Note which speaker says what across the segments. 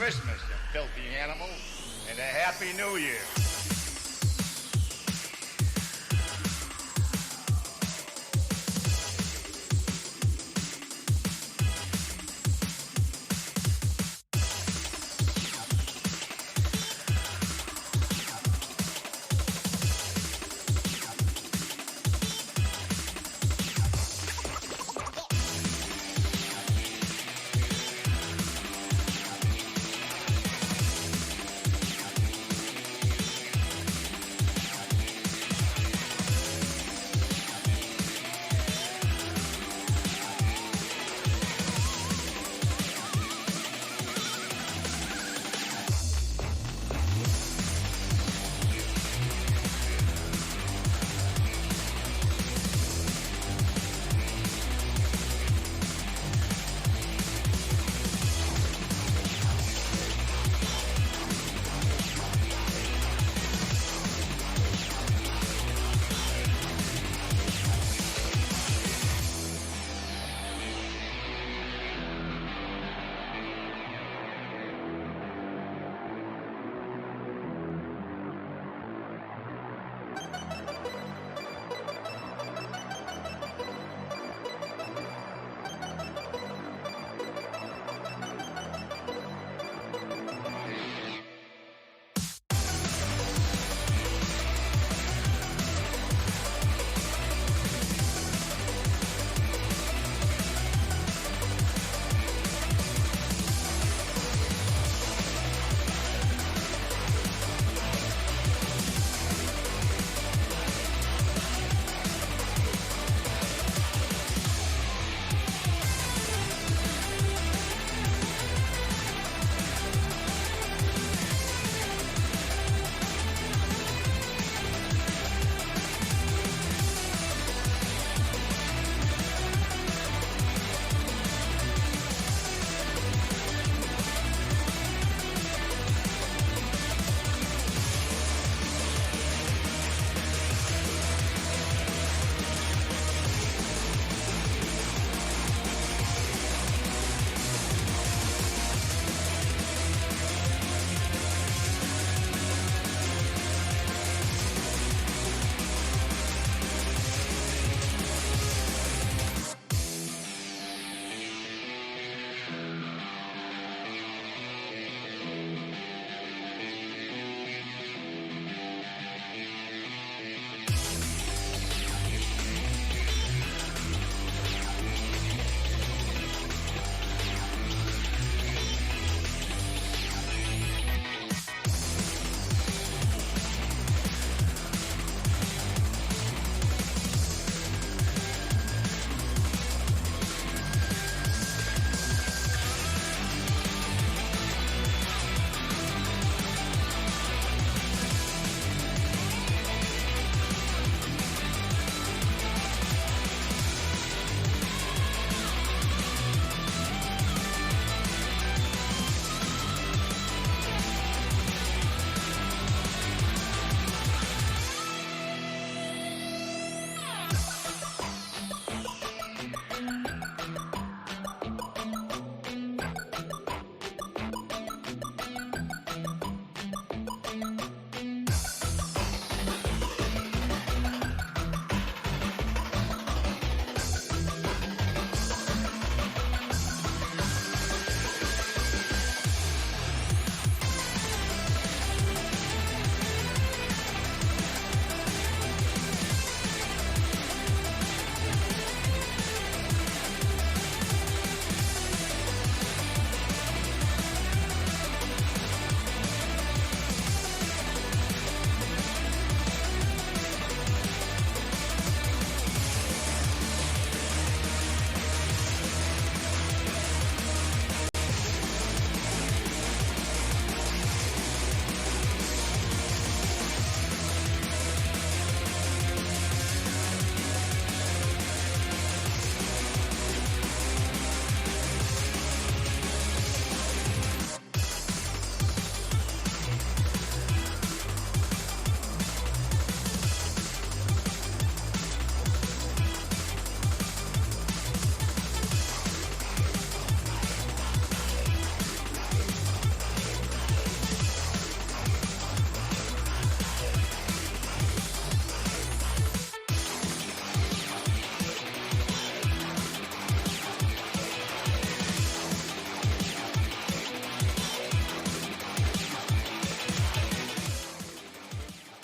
Speaker 1: Christmas, you filthy animal, and a Happy New Year.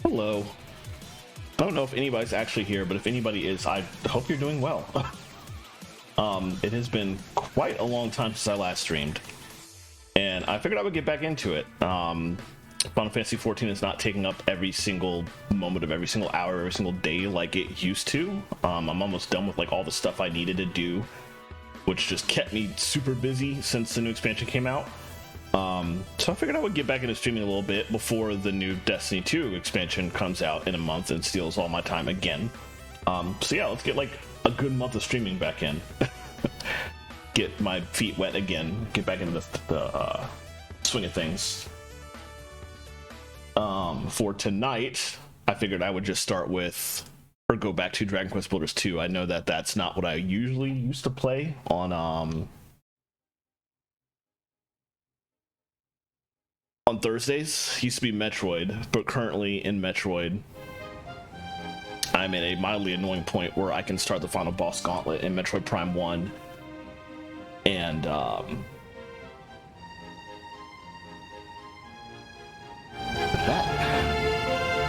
Speaker 2: Hello. I don't know if anybody's actually here, but if anybody is, I hope you're doing well. It has been quite a long time since I last streamed, and I figured I would get back into it. Final Fantasy XIV is not taking up every single moment of every single hour, every single day like it used to. I'm almost done with like all the stuff I needed to do, which just kept me super busy since the new expansion came out. So I figured I would get back into streaming a little bit before the new Destiny 2 expansion comes out in a month and steals all my time again. So yeah, let's get like a good month of streaming back in. Get my feet wet again, get back into the swing of things. For tonight, I figured I would just start with, or go back to Dragon Quest Builders 2. I know that that's not what I usually used to play on Thursdays. Used to be Metroid, but currently in Metroid, I'm at a mildly annoying point where I can start the final boss gauntlet in Metroid Prime 1, and yeah,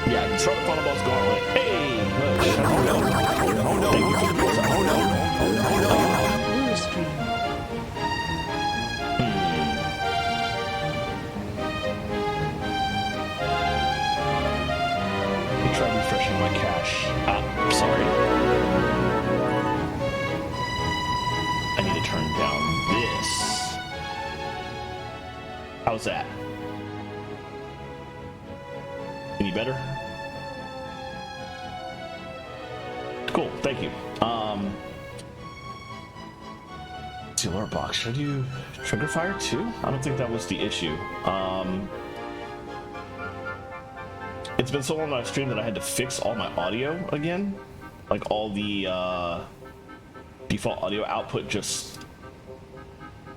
Speaker 2: I can start the final boss gauntlet. Hey! Try refreshing my cache. Sorry. I need to turn down this. How's that? Any better? Cool, thank you. Let's see, alert box. Should I do trigger fire too? I don't think that was the issue. It's been so long that I've streamed that I had to fix all my audio again. Like all the default audio output just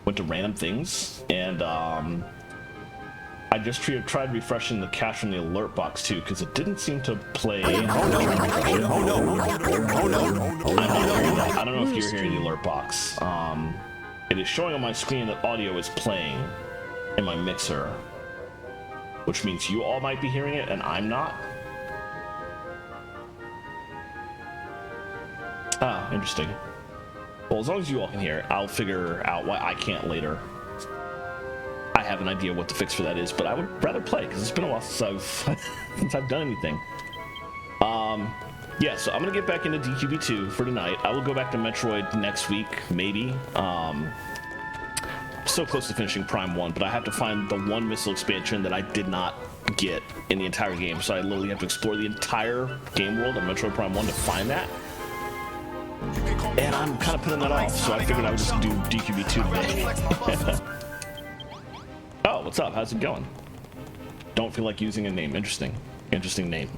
Speaker 2: went to random things, and I just tried refreshing the cache from the alert box too, because it didn't seem to play. I don't know if you're hearing the alert box. It is showing on my screen that audio is playing in my mixer, which means you all might be hearing it and I'm not. Ah, interesting. Well, as long as you all can hear it, I'll figure out why I can't later. I have an idea what the fix for that is, but I would rather play because it's been a while since I've done anything. Yeah, so I'm gonna get back into DQB2 for tonight. I will go back to Metroid next week, maybe. So close to finishing Prime 1, but I have to find the one missile expansion that I did not get in the entire game, so I literally have to explore the entire game world of Metroid Prime 1 to find that. And I'm kind of putting that off, so I figured I would just do DQB2 today. Oh, what's up? How's it going? Don't feel like using a name. Interesting. Interesting name.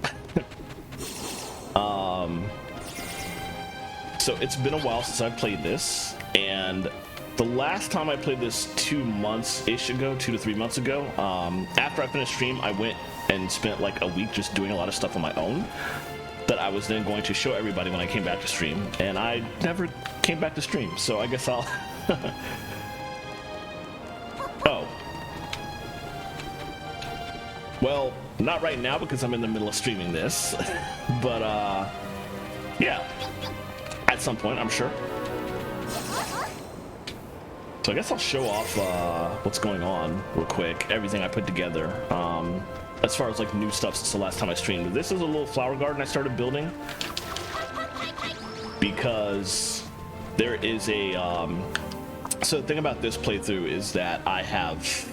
Speaker 2: So it's been a while since I've played this, and the last time I played this 2 months-ish ago, 2 to 3 months ago, after I finished stream, I went and spent like a week just doing a lot of stuff on my own that I was then going to show everybody when I came back to stream, and I never came back to stream, so I guess I'll... Oh. Well, not right now because I'm in the middle of streaming this, but yeah, at some point, I'm sure. So I guess I'll show off what's going on real quick, everything I put together. As far as like new stuff since the last time I streamed. This is a little flower garden I started building because there is a... So the thing about this playthrough is that I have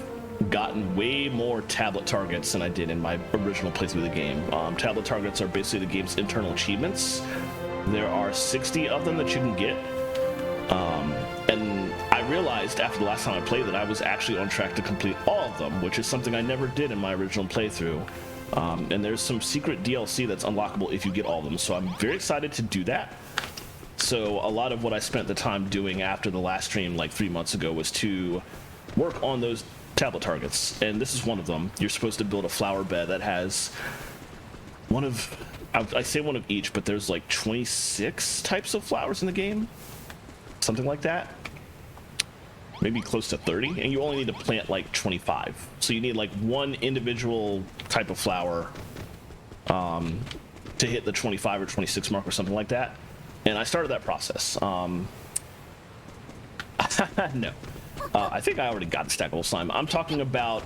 Speaker 2: gotten way more tablet targets than I did in my original playthrough of the game. Tablet targets are basically the game's internal achievements. There are 60 of them that you can get. And I realized after the last time I played that I was actually on track to complete all of them, which is something I never did in my original playthrough. And there's some secret DLC that's unlockable if you get all of them, so I'm very excited to do that. So a lot of what I spent the time doing after the last stream like 3 months ago was to work on those tablet targets, and this is one of them. You're supposed to build a flower bed that has one of, I say one of each, but there's like 26 types of flowers in the game, something like that, maybe close to 30, and you only need to plant like 25, so you need like one individual type of flower to hit the 25 or 26 mark or something like that. And I started that process. No. I think I already got the stackable slime. I'm talking about,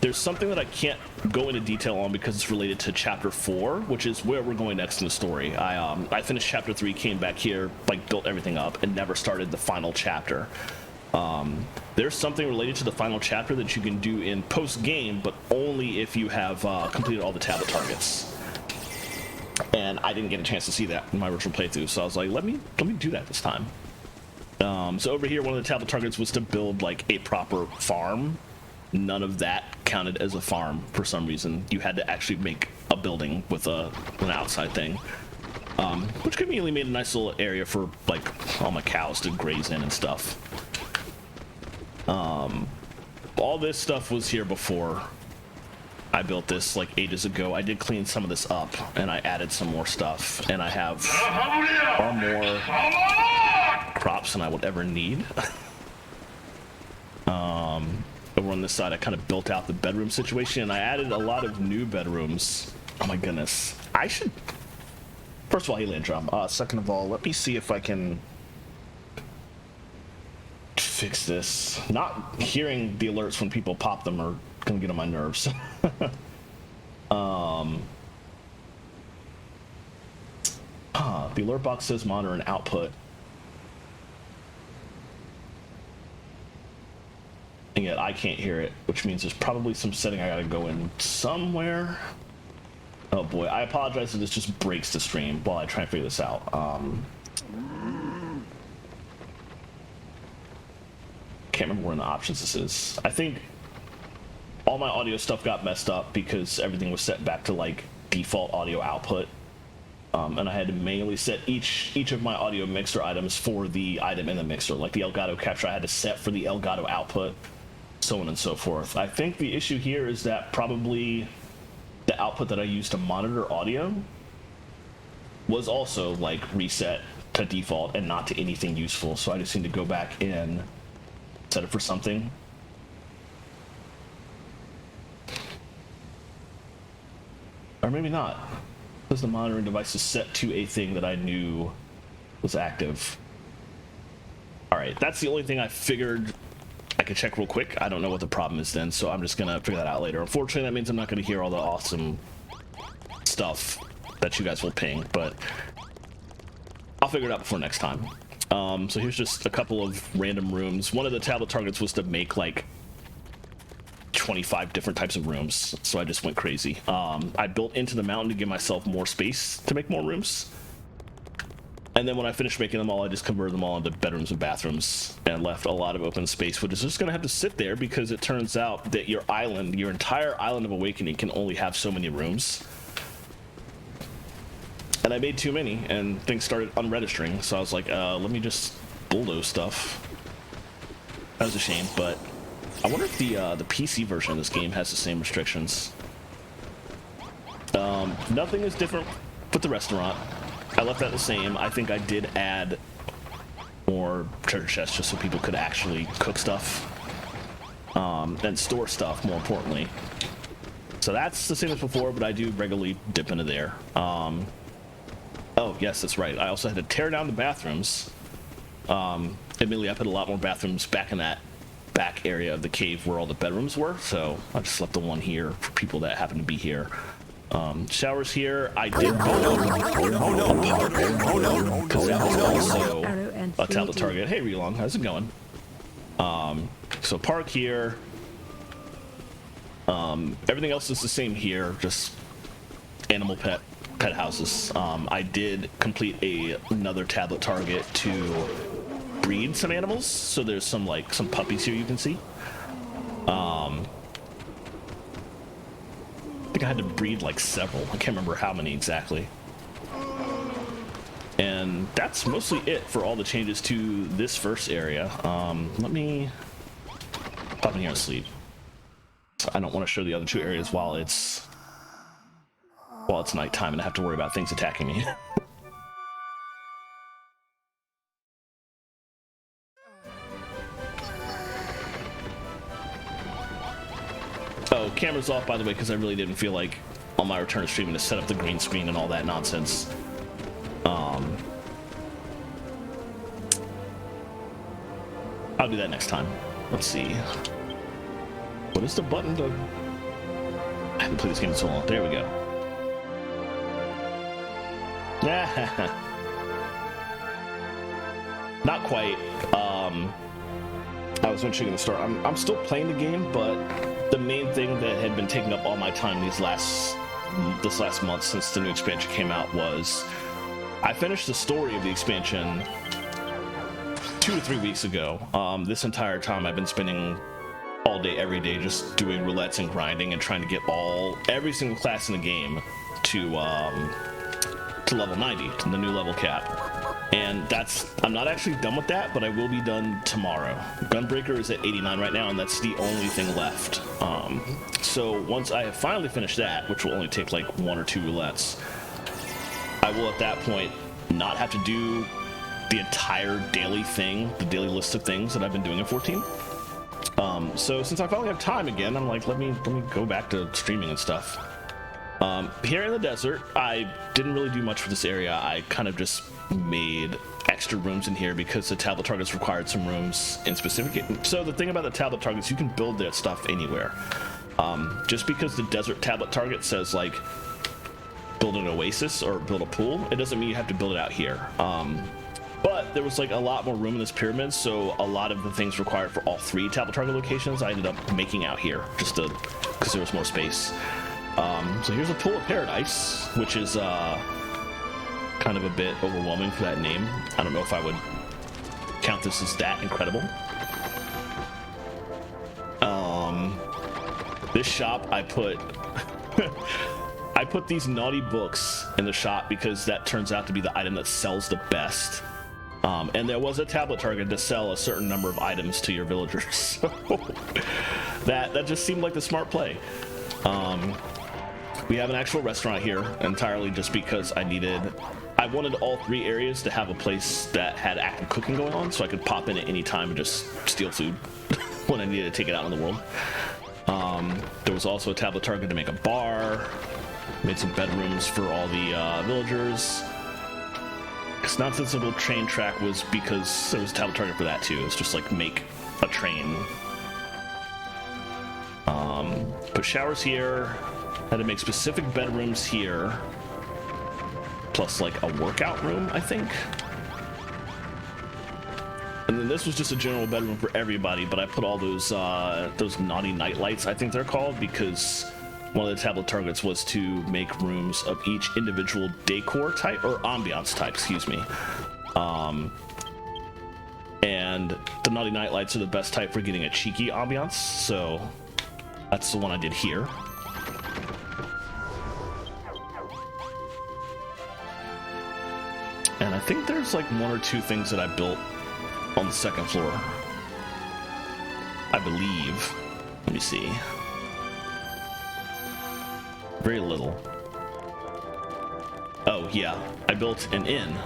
Speaker 2: there's something that I can't go into detail on because it's related to chapter 4, which is where we're going next in the story. I finished chapter 3, came back here, like built everything up, and never started the final chapter. There's something related to the final chapter that you can do in post-game, but only if you have completed all the tablet targets. And I didn't get a chance to see that in my original playthrough, so I was like, let me do that this time. So over here, one of the tablet targets was to build like a proper farm. None of that counted as a farm for some reason. You had to actually make a building with an outside thing, which conveniently made a nice little area for like all my cows to graze in and stuff. All this stuff was here before I built this like ages ago. I did clean some of this up and I added some more stuff, and I have far more crops than I would ever need. Over on this side, I kind of built out the bedroom situation, and I added a lot of new bedrooms. Oh my goodness. I should, first of all, hey Landrum, second of all, let me see if I can fix this. Not hearing the alerts when people pop them are gonna get on my nerves. The alert box says monitor and output, and yet I can't hear it, which means there's probably some setting I gotta go in somewhere. Oh boy, I apologize if this just breaks the stream while I try and figure this out. Can't remember where in the options this is. I think all my audio stuff got messed up because everything was set back to like default audio output, and I had to manually set each of my audio mixer items for the item in the mixer. Like the Elgato capture I had to set for the Elgato output, so on and so forth. I think the issue here is that probably the output that I used to monitor audio was also like reset to default and not to anything useful, so I just need to go back in, set it for something. Or maybe not, because the monitoring device is set to a thing that I knew was active. Alright, that's the only thing I figured I could check real quick. I don't know what the problem is then, so I'm just gonna figure that out later. Unfortunately, that means I'm not gonna hear all the awesome stuff that you guys will ping, but I'll figure it out before next time. So here's just a couple of random rooms. One of the tablet targets was to make like 25 different types of rooms, so I just went crazy. I built into the mountain to give myself more space to make more rooms, and then when I finished making them all, I just converted them all into bedrooms and bathrooms and left a lot of open space, which is just gonna have to sit there because it turns out that your island, your entire island of Awakening, can only have so many rooms, and I made too many and things started unregistering, so I was like, let me just bulldoze stuff. That was a shame, but I wonder if the PC version of this game has the same restrictions. Nothing is different with the restaurant. I left that the same. I think I did add more treasure chests just so people could actually cook stuff, and store stuff, more importantly. So that's the same as before, but I do regularly dip into there. Oh yes, that's right. I also had to tear down the bathrooms. Admittedly, I put a lot more bathrooms back in that back area of the cave where all the bedrooms were, so I just left the one here for people that happen to be here. Showers here. I did go because that was also a tablet target. Hey Relong, how's it going? So park here. Everything else is the same here, just animal pet houses. I did complete another tablet target to breed some animals, so there's some puppies here you can see. I think I had to breed like several. I can't remember how many exactly. And that's mostly it for all the changes to this first area. Let me pop in here and sleep. I don't want to show the other two areas while it's nighttime and I have to worry about things attacking me. Oh, camera's off, by the way, because I really didn't feel like on my return to streaming to set up the green screen and all that nonsense. I'll do that next time. Let's see. What is the button to... I haven't played this game in so long. There we go. Not quite. I was eventually going to start. I'm still playing the game, but the main thing that had been taking up all my time this last month since the new expansion came out was I finished the story of the expansion 2 to 3 weeks ago. This entire time I've been spending all day, every day, just doing roulettes and grinding and trying to get every single class in the game to level 90, to the new level cap. And I'm not actually done with that, but I will be done tomorrow. Gunbreaker is at 89 right now, and that's the only thing left. So once I have finally finished that, which will only take like 1 or 2 roulettes, I will at that point not have to do the entire daily thing, the daily list of things that I've been doing in 14. So since I finally have time again, I'm like, let me go back to streaming and stuff. Here in the desert, I didn't really do much for this area. I kind of just made extra rooms in here because the tablet targets required some rooms in specific. So the thing about the tablet targets, you can build that stuff anywhere. Just because the desert tablet target says like build an oasis or build a pool, it doesn't mean you have to build it out here. But there was like a lot more room in this pyramid, so a lot of the things required for all 3 tablet target locations I ended up making out here, just because there was more space. So here's a pool of paradise, which is kind of a bit overwhelming for that name. I don't know if I would count this as that incredible. This shop, I put I put these naughty books in the shop because that turns out to be the item that sells the best. And there was a tablet target to sell a certain number of items to your villagers. So that just seemed like the smart play. We have an actual restaurant here entirely just because I wanted all 3 areas to have a place that had active cooking going on, so I could pop in at any time and just steal food when I needed to take it out in the world. There was also a tablet target to make a bar, made some bedrooms for all the villagers. It's nonsensical train track was because there was a tablet target for that too. It's just like make a train. Put showers here. Had to make specific bedrooms here, plus like a workout room, I think. And then this was just a general bedroom for everybody, but I put all those naughty night lights, I think they're called, because one of the tablet targets was to make rooms of each individual decor type, or ambiance type, excuse me. And the naughty night lights are the best type for getting a cheeky ambiance, so that's the one I did here. And I think there's like 1 or 2 things that I built on the 2nd floor, I believe. Let me see. Very little. Oh yeah, I built an inn.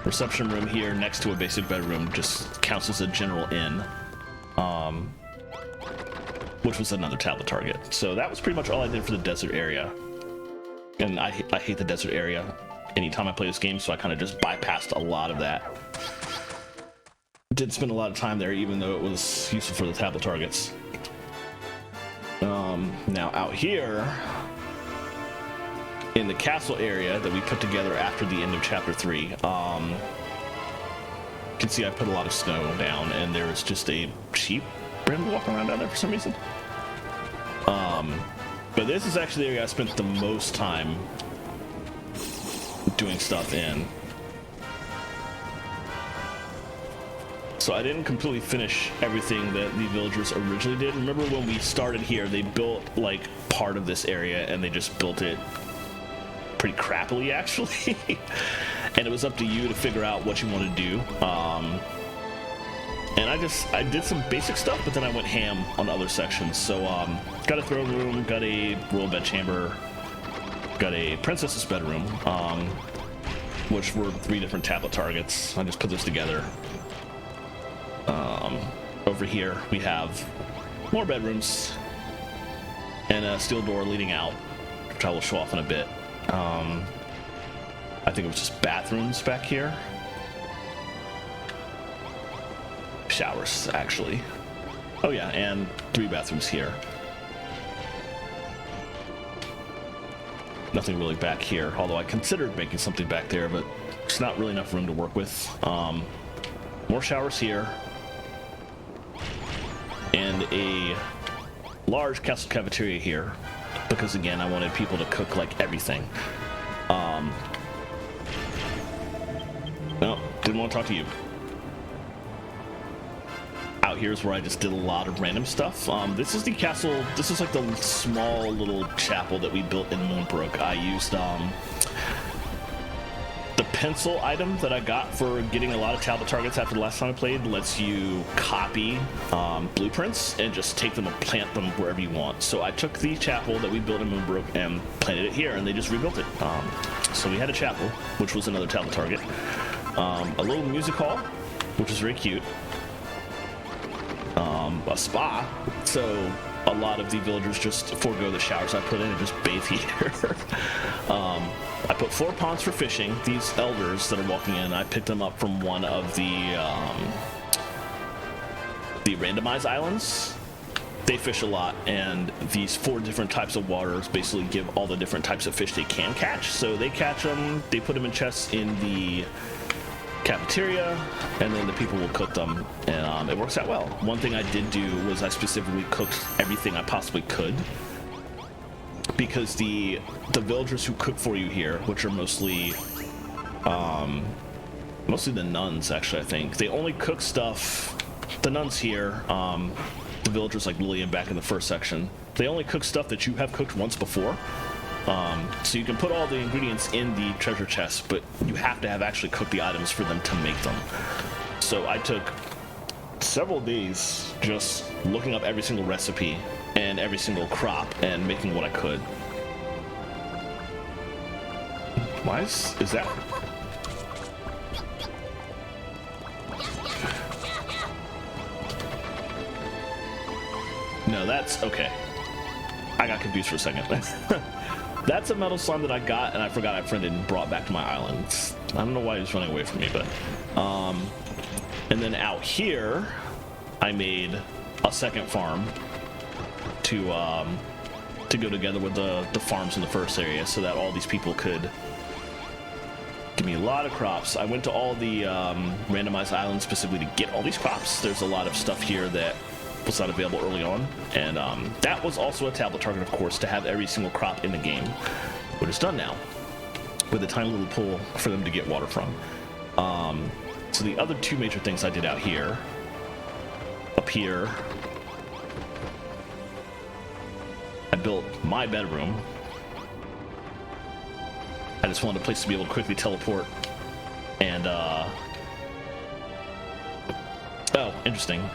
Speaker 2: Reception room here next to a basic bedroom just counts as a general inn. Which was another tablet target. So that was pretty much all I did for the desert area. And I hate the desert area anytime I play this game, so I kind of just bypassed a lot of that. Did spend a lot of time there, even though it was useful for the tablet targets. Now out here, in the castle area that we put together after the end of Chapter 3, you can see I put a lot of snow down, and there was just a sheep randomly walking around down there for some reason. But this is actually the area I spent the most time doing stuff in. So I didn't completely finish everything that the villagers originally did. Remember when we started here, they built like part of this area and they just built it pretty crappily actually. And it was up to you to figure out what you want to do. And I did some basic stuff, but then I went ham on other sections. So got a throne room, got a royal bedchamber, got a princess's bedroom, which were 3 different tablet targets. I just put those together. Over here we have more bedrooms and a steel door leading out, which I will show off in a bit. I think it was just bathrooms back here. Showers, actually. Oh yeah, and 3 bathrooms here. Nothing really back here, although I considered making something back there, but it's not really enough room to work with. More showers here. And a large castle cafeteria here, because again, I wanted people to cook like everything. No, didn't want to talk to you. Out here is where I just did a lot of random stuff. This is the castle. This is like the small little chapel that we built in Moonbrook. I used the pencil item that I got for getting a lot of tablet targets after the last time I played. Lets you copy blueprints and just take them and plant them wherever you want. So I took the chapel that we built in Moonbrook and planted it here, and they just rebuilt it. So we had a chapel, which was another tablet target. A little music hall, which is very cute. A spa, so a lot of the villagers just forego the showers I put in and just bathe here. I put 4 ponds for fishing. These elders that are walking in, I picked them up from one of the randomized islands. They fish a lot, and these 4 different types of waters basically give all the different types of fish they can catch. So they catch them, they put them in chests in the cafeteria, and then the people will cook them, and it works out well. One thing I did do was I specifically cooked everything I possibly could, because the villagers who cook for you here, which are mostly the nuns, actually, I think they only cook stuff. The nuns here, the villagers like Lillian back in the first section, they only cook stuff that you have cooked once before. So you can put all the ingredients in the treasure chest, but you have to have actually cooked the items for them to make them. So I took several days just looking up every single recipe and every single crop and making what I could. Why is that? No, that's okay. I got confused for a second. That's a metal slime that I got, and I forgot I printed and brought back to my islands. I don't know why he was running away from me, but and then out here I made a second farm to go together with the farms in the first area, so that all these people could give me a lot of crops. I went to all the randomized islands specifically to get all these crops. There's a lot of stuff here that was not available early on, and that was also a tablet target, of course, to have every single crop in the game, but it's done now with a tiny little pool for them to get water from. So the other 2 major things I did out here, up here, I built my bedroom. I just wanted a place to be able to quickly teleport, and oh, interesting.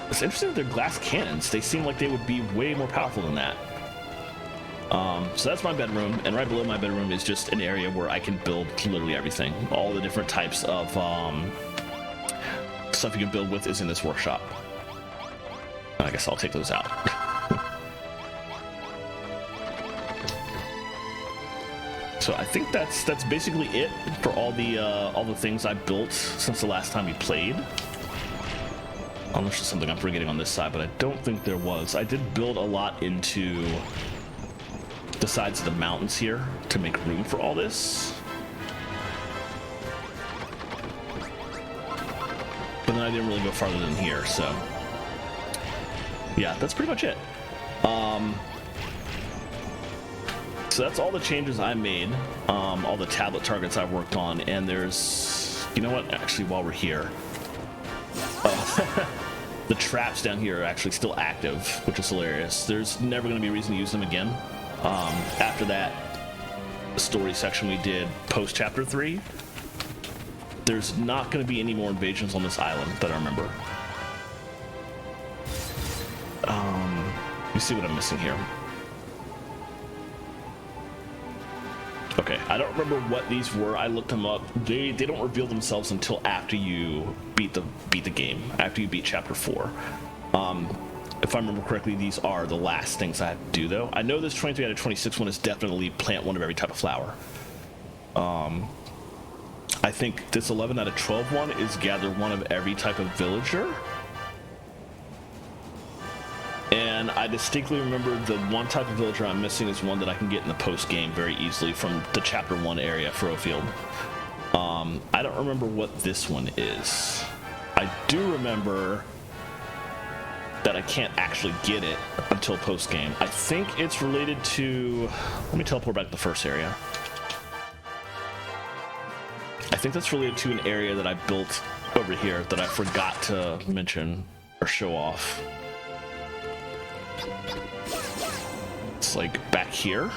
Speaker 2: It's interesting that they're glass cannons. They seem like they would be way more powerful than that. So that's my bedroom, and right below my bedroom is just an area where I can build literally everything. All the different types of stuff you can build with is in this workshop. I guess I'll take those out. So I think that's basically it for all the things I built since the last time we played. Unless there's something I'm forgetting on this side, but I don't think there was. I did build a lot into the sides of the mountains here to make room for all this. But then I didn't really go farther than here, so yeah, that's pretty much it. So that's all the changes I made, all the tablet targets I worked on, and there's, you know what, actually, while we're here, the traps down here are actually still active, which is hilarious. There's never going to be a reason to use them again. After that story section we did post chapter 3, there's not going to be any more invasions on this island that I remember. Let me see what I'm missing here. Okay, I don't remember what these were. I looked them up. They don't reveal themselves until after you beat the game, after you beat chapter 4. If I remember correctly, these are the last things I have to do, though. I know this 23 out of 26 one is definitely plant one of every type of flower. I think this 11 out of 12 one is gather one of every type of villager. And I distinctly remember the one type of villager I'm missing is one that I can get in the post game very easily from the chapter 1 area, Furrowfield. I don't remember what this one is. I do remember that I can't actually get it until post game. I think it's related to, let me teleport back to the first area. I think that's related to an area that I built over here that I forgot to mention or show off. It's like back here.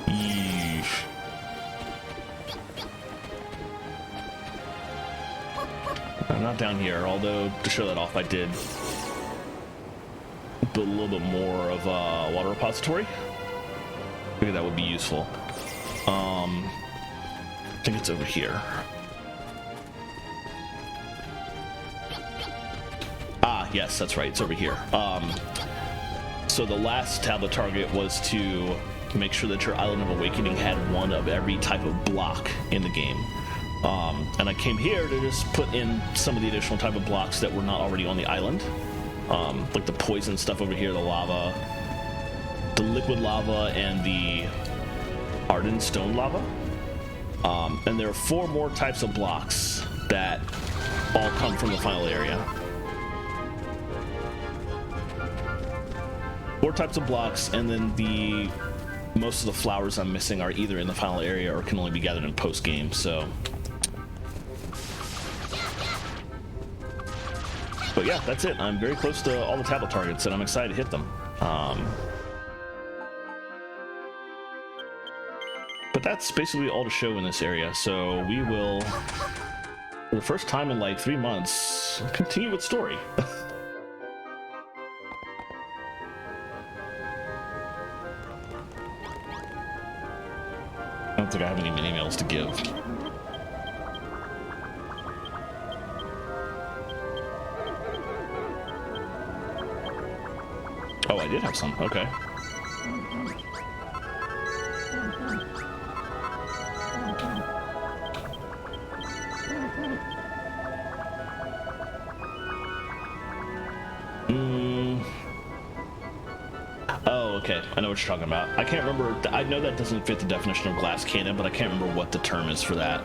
Speaker 2: Yeesh. I'm not down here, although to show that off I did build a little bit more of a water repository. I figured that would be useful. I think it's over here. Ah, yes, that's right. It's over here. So the last tablet target was to make sure that your Island of Awakening had one of every type of block in the game. And I came here to just put in some of the additional type of blocks that were not already on the island. Like the poison stuff over here, the lava, the liquid lava, and the ardent stone lava. And there are 4 more types of blocks that all come from the final area. 4 types of blocks, and then the most of the flowers I'm missing are either in the final area or can only be gathered in post game. So, but yeah, that's it. I'm very close to all the tablet targets, and I'm excited to hit them. But that's basically all to show in this area. So we will, for the first time in like 3 months, continue with story. I don't think I have any mini mails to give. Oh, I did have some. Okay. Oh, okay. I know what you're talking about. I can't remember. I know that doesn't fit the definition of glass cannon, but I can't remember what the term is for that.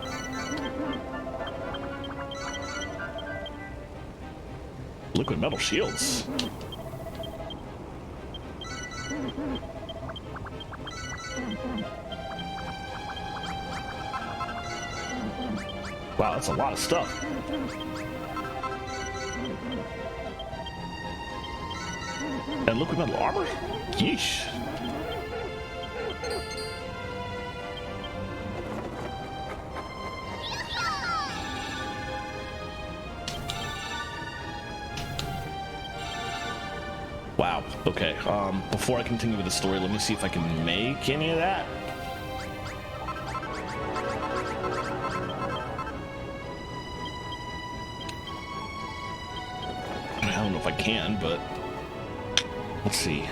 Speaker 2: Liquid metal shields. Wow, that's a lot of stuff. And liquid metal armor? Yeesh. Wow, okay. Before I continue with the story, let me see if I can make any of that. I don't know if I can, but let's see.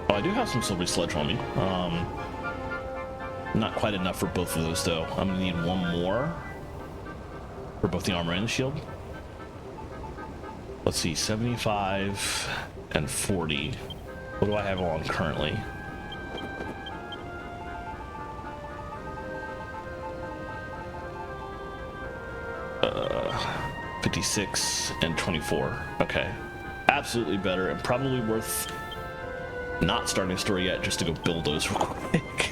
Speaker 2: Oh, I do have some silvery sludge on me. Not quite enough for both of those, though. I'm gonna need one more for both the armor and the shield. Let's see, 75 and 40. What do I have on currently? 56 and 24. Okay. Absolutely better, and probably worth not starting a story yet just to go build those real quick.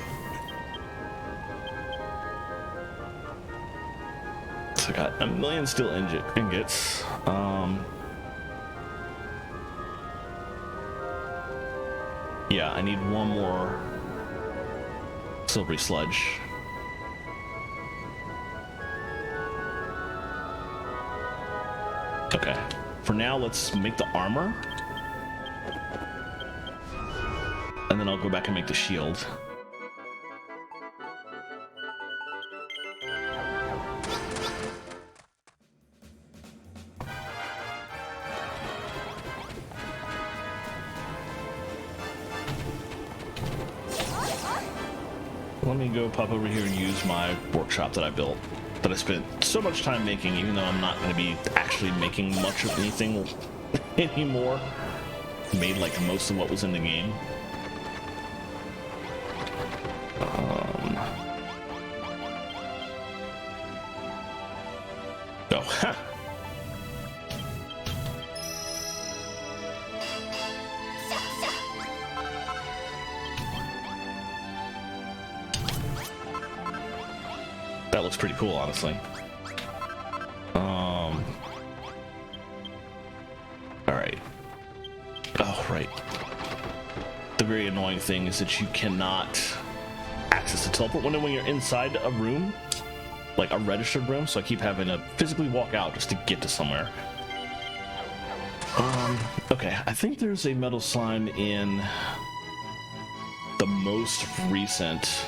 Speaker 2: So I got 1,000,000 steel ingots. Yeah, I need one more silvery sludge. Okay. for now, let's make the armor. And then I'll go back and make the shield. Let me go pop over here and use my workshop that I built, that I spent so much time making, even though I'm not going to be actually making much of anything anymore. Made like most of what was in the game. Oh, ha! That looks pretty cool, honestly. Alright. Oh, right. The very annoying thing is that you cannot access the teleport window when you're inside a room, like a registered room, so I keep having to physically walk out just to get to somewhere. Okay, I think there's a metal slime in the most recent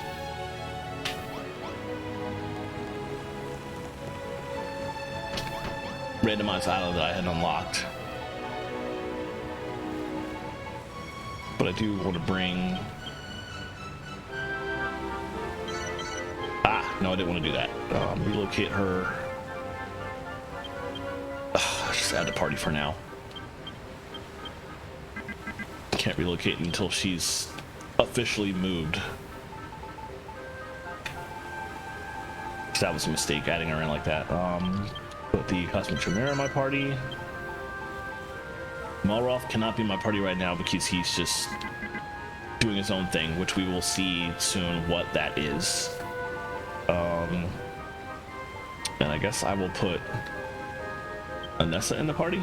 Speaker 2: randomized island that I had unlocked. But I do want to bring... No, I didn't want to do that. Relocate her. Just add the party for now. Can't relocate until she's officially moved. So that was a mistake, adding her in like that. Put the Cosmic Chimera in my party. Malroth cannot be in my party right now because he's just doing his own thing, which we will see soon what that is. And I guess I will put Anessa in the party.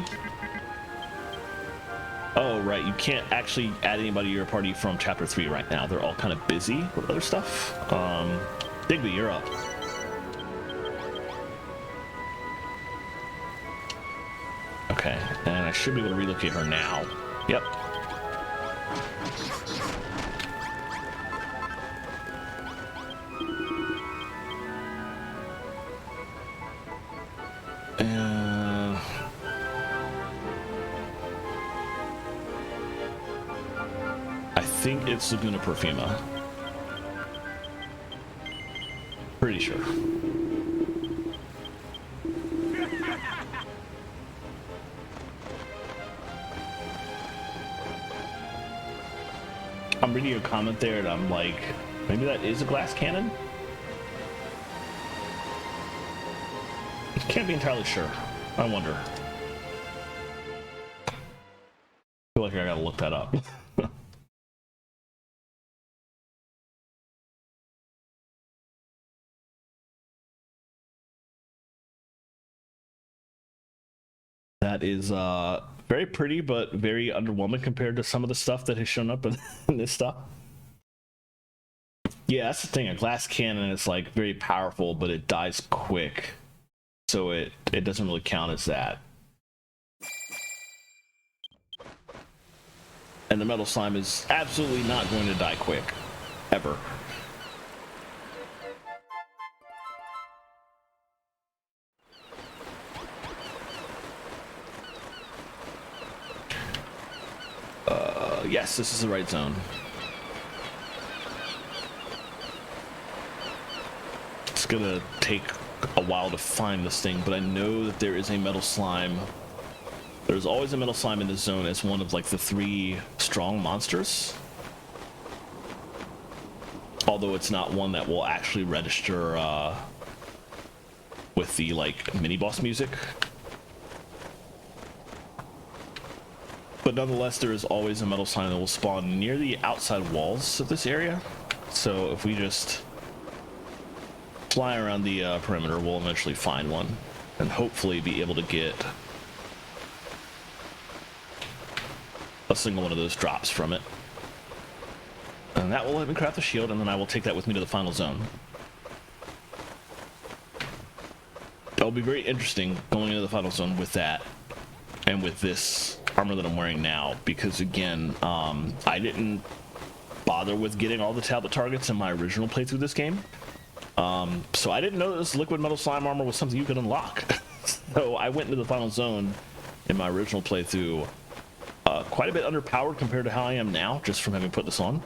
Speaker 2: Oh, right, you can't actually add anybody to your party from Chapter 3 right now. They're all kind of busy with other stuff. Digby, you're up. Okay, and I should be able to relocate her now. Yep. I think it's Laguna Perfuma. Pretty sure. I'm reading a comment there and I'm like, maybe that is a glass cannon? Can't be entirely sure. I wonder. I feel like I gotta look that up. That is very pretty, but very underwhelming compared to some of the stuff that has shown up in this stuff. Yeah, that's the thing. A glass cannon is like very powerful, but it dies quick, so it doesn't really count as that. And the metal slime is absolutely not going to die quick, ever. Yes, this is the right zone. It's gonna take a while to find this thing, but I know that there is a metal slime. There's always a metal slime in this zone as one of like the 3 strong monsters. Although it's not one that will actually register with the like mini boss music. But nonetheless, there is always a metal slime that will spawn near the outside walls of this area. So if we just fly around the perimeter, we'll eventually find one and hopefully be able to get a single one of those drops from it. And that will let me craft the shield, and then I will take that with me to the final zone. It'll be very interesting going into the final zone with that and with this armor that I'm wearing now, because again, I didn't bother with getting all the tablet targets in my original playthrough of this game. So I didn't know this liquid metal slime armor was something you could unlock. So I went into the final zone in my original playthrough quite a bit underpowered compared to how I am now, just from having put this on.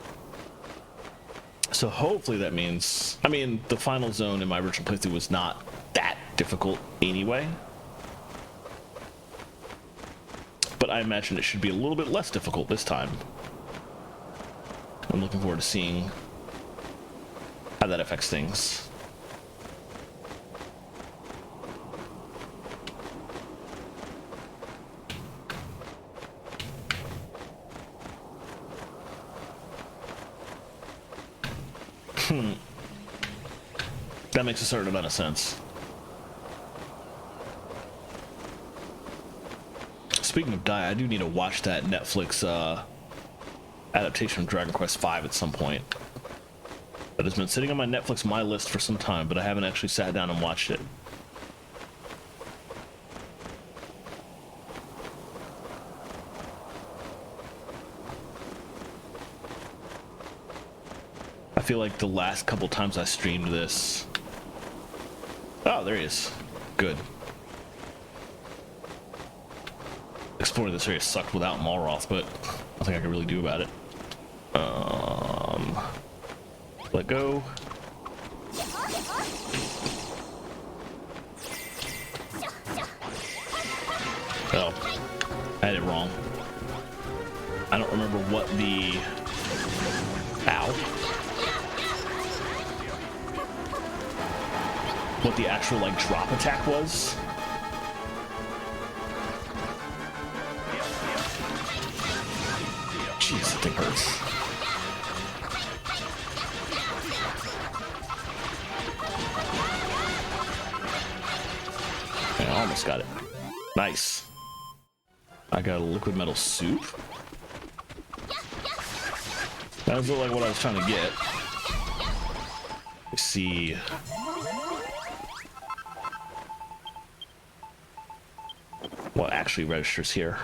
Speaker 2: So hopefully that means, I mean, the final zone in my original playthrough was not that difficult anyway. But I imagine it should be a little bit less difficult this time. I'm looking forward to seeing how that affects things. That makes a certain amount of sense. Speaking of die, I do need to watch that Netflix adaptation of Dragon Quest V at some point. That has been sitting on my Netflix My List for some time, but I haven't actually sat down and watched it. I feel like the last couple times I streamed this... Oh, there he is. Good. Exploring this area sucked without Malroth, but nothing I can really do about it. Let go. Oh, I had it wrong. I don't remember what the... Ow. What the actual, like, drop attack was. Jeez, that thing hurts. I almost got it. Nice. I got a liquid metal soup. That doesn't look like what I was trying to get. Let's see. What actually registers here?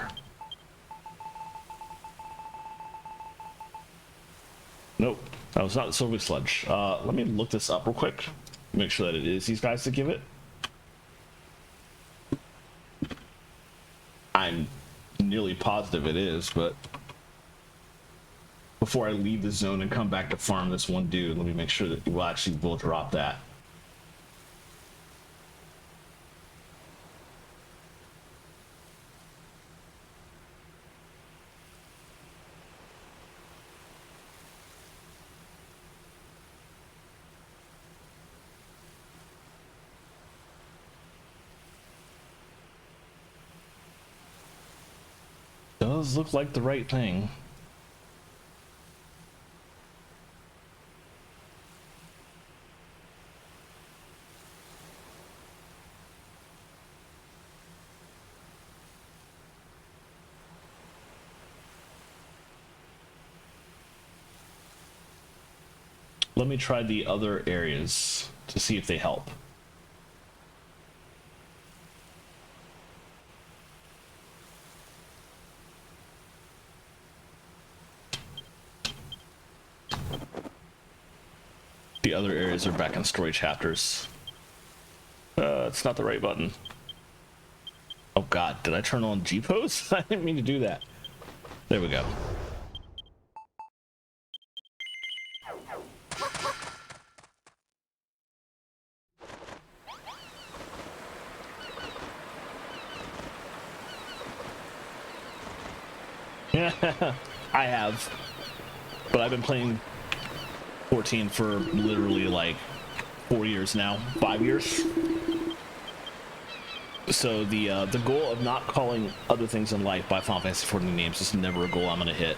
Speaker 2: Nope, that was not the silver sludge. Let me look this up real quick. Make sure that it is these guys that give it. I'm nearly positive it is, but before I leave the zone and come back to farm this one dude, let me make sure that we'll actually drop that. Does look like the right thing. Let me try the other areas to see if they help. The other areas are back in story chapters. It's not the right button. Oh god, did I turn on G-pose? I didn't mean to do that. There we go. I have, but I've been playing 14 for literally like 4 years now, 5 years. So the goal of not calling other things in life by Final Fantasy 14 names is never a goal I'm gonna hit.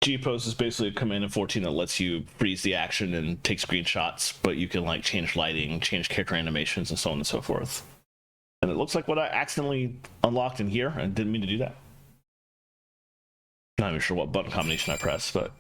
Speaker 2: G-pose is basically a command in 14 that lets you freeze the action and take screenshots, but you can like change lighting, change character animations, and so on and so forth. And it looks like what I accidentally unlocked in here, and didn't mean to do that. Not even sure what button combination I pressed, but...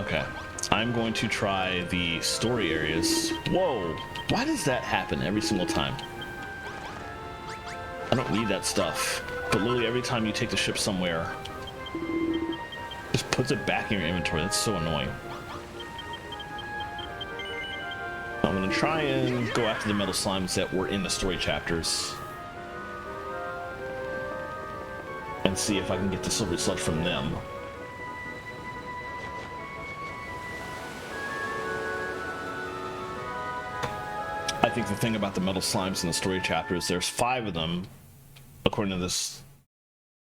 Speaker 2: Okay. I'm going to try the story areas. Whoa! Why does that happen every single time? I don't need that stuff. But literally every time you take the ship somewhere, just puts it back in your inventory. That's so annoying. I'm gonna try and go after the metal slimes that were in the story chapters. And see if I can get the silver sludge from them. I think the thing about the metal slimes in the story chapters, there's 5 of them, according to this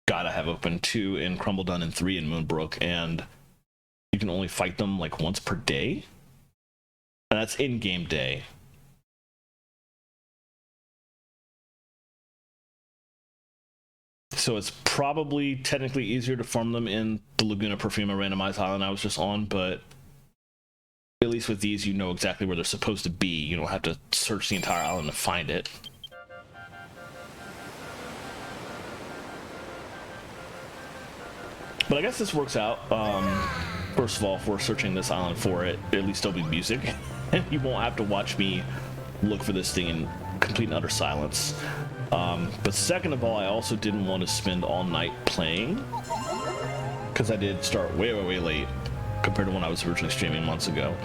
Speaker 2: guide I have open, 2 in Crumbledon and 3 in Moonbrook, and you can only fight them like once per day? And that's in-game day. So it's probably technically easier to farm them in the Laguna Perfuma randomized island I was just on, but at least with these, you know exactly where they're supposed to be. You don't have to search the entire island to find it. But I guess this works out. First of all, if we're searching this island for it, at least there'll be music. And you won't have to watch me look for this thing in complete and utter silence. But second of all, I also didn't want to spend all night playing, because I did start way, way, way late compared to when I was originally streaming months ago.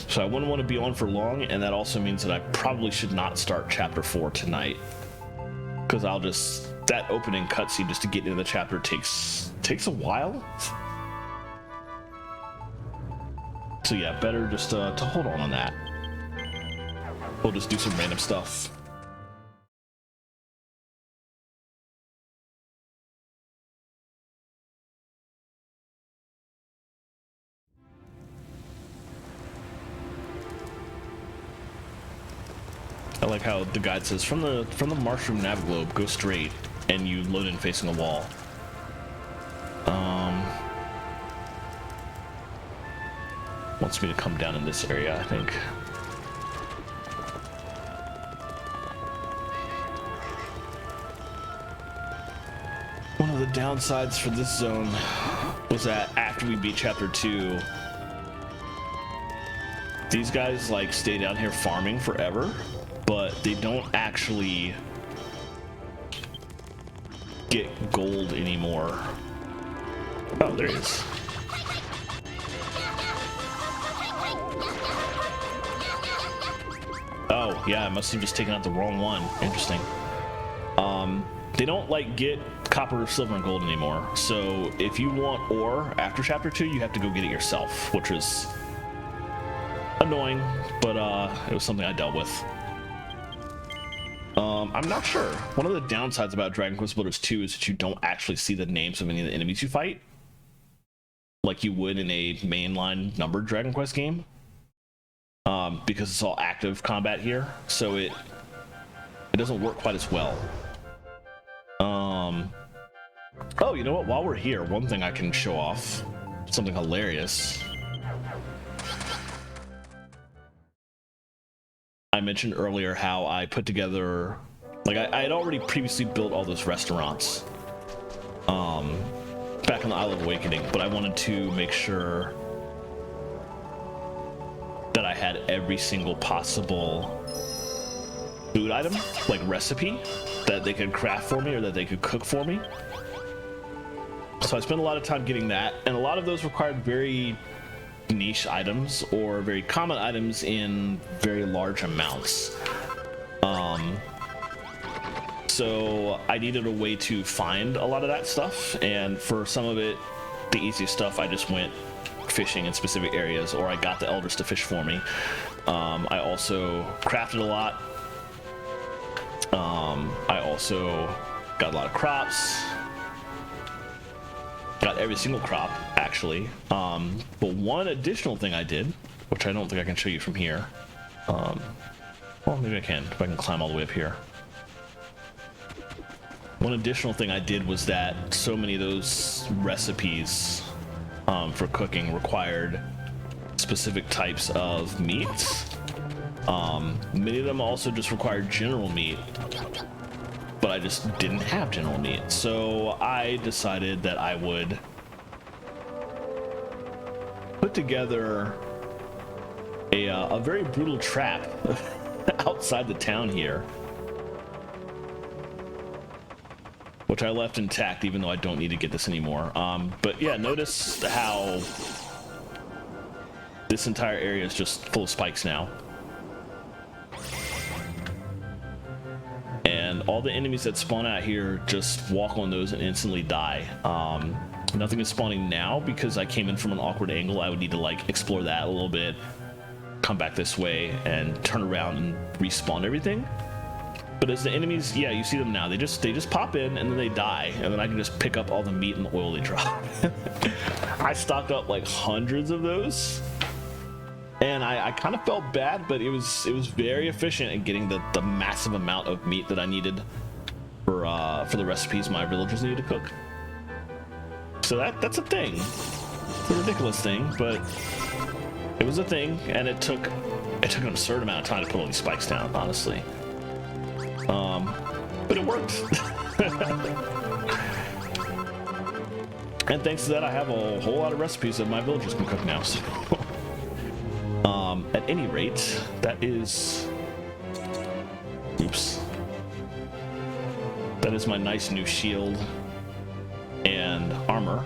Speaker 2: So I wouldn't want to be on for long, and that also means that I probably should not start chapter 4 tonight, because that opening cutscene just to get into the chapter takes a while. So yeah, better just to hold on that. We'll just do some random stuff. I like how the guide says from the mushroom nav globe, go straight, and you load in facing a wall. Wants me to come down in this area, I think. One of the downsides for this zone was that after we beat chapter 2, these guys like stay down here farming forever, but they don't actually get gold anymore. Oh, there he is. Oh, yeah, I must have just taken out the wrong one. Interesting. They don't like get copper, silver, and gold anymore. So if you want ore after chapter 2, you have to go get it yourself, which is annoying, but it was something I dealt with. I'm not sure. One of the downsides about Dragon Quest Builders 2 is that you don't actually see the names of any of the enemies you fight, like you would in a mainline numbered Dragon Quest game, because it's all active combat here, so it doesn't work quite as well. Oh, you know what? While we're here, one thing I can show off, something hilarious. I mentioned earlier how I put together, like I had already previously built all those restaurants back on the Isle of Awakening, but I wanted to make sure that I had every single possible food item, like recipe, that they could craft for me or that they could cook for me. So I spent a lot of time getting that, and a lot of those required very niche items or very common items in very large amounts. So I needed a way to find a lot of that stuff, and for some of it, the easiest stuff, I just went fishing in specific areas, or I got the elders to fish for me. I also crafted a lot. I also got a lot of crops. Got every single crop, actually. But one additional thing I did, which I don't think I can show you from here. Well, maybe I can, if I can climb all the way up here. One additional thing I did was that so many of those recipes for cooking required specific types of meats. Many of them also just required general meat, but I just didn't have general meat. So I decided that I would put together a very brutal trap outside the town here, which I left intact even though I don't need to get this anymore. But yeah, notice how this entire area is just full of spikes now. And all the enemies that spawn out here just walk on those and instantly die. Nothing is spawning now because I came in from an awkward angle. I would need to like explore that a little bit, come back this way and turn around and respawn everything. But as the enemies, yeah, you see them now. They just pop in and then they die, and then I can just pick up all the meat and the oil they drop. I stocked up like hundreds of those, and I kind of felt bad, but it was very efficient in getting the massive amount of meat that I needed for the recipes my villagers needed to cook. So that's a thing. It's a ridiculous thing, but it was a thing, and it took an absurd amount of time to put all these spikes down, honestly. But it worked. And thanks to that, I have a whole lot of recipes that my villagers can cook now. So, at any rate, that is... Oops. That is my nice new shield and armor.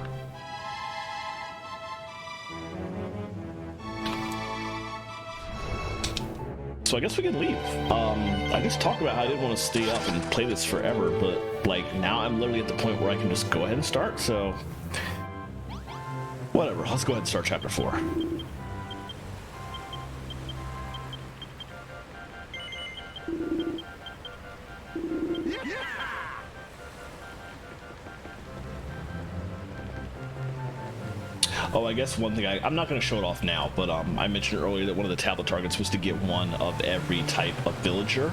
Speaker 2: So I guess we can leave. I just talked about how I didn't want to stay up and play this forever, but like now I'm literally at the point where I can just go ahead and start, so whatever, let's go ahead and start chapter 4. Oh, I guess one thing, I'm not going to show it off now, but I mentioned earlier that one of the tablet targets was to get one of every type of villager.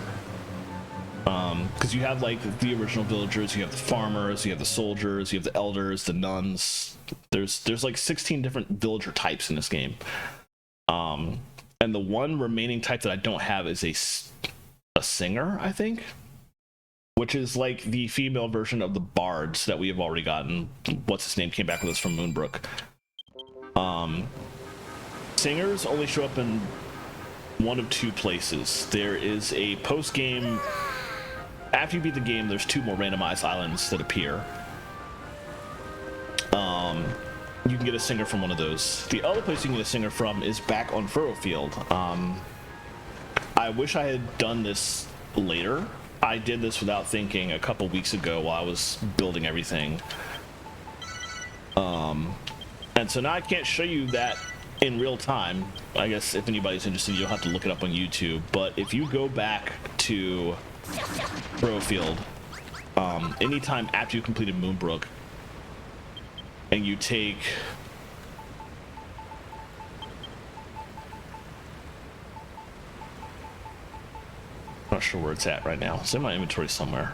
Speaker 2: Because you have like the original villagers, you have the farmers, you have the soldiers, you have the elders, the nuns. There's like 16 different villager types in this game. And the one remaining type that I don't have is a singer, I think. Which is like the female version of the bards that we have already gotten. What's his name came back with us from Moonbrook. Singers only show up in one of two places. There is a post-game, after you beat the game, there's 2 more randomized islands that appear. You can get a singer from one of those. The other place you can get a singer from is back on Furrowfield. I wish I had done this later. I did this without thinking a couple weeks ago while I was building everything. And so now I can't show you that in real time. I guess if anybody's interested, you'll have to look it up on YouTube. But if you go back to Furrowfield, anytime after you completed Moonbrook, and you take... I'm not sure where it's at right now. It's in my inventory somewhere.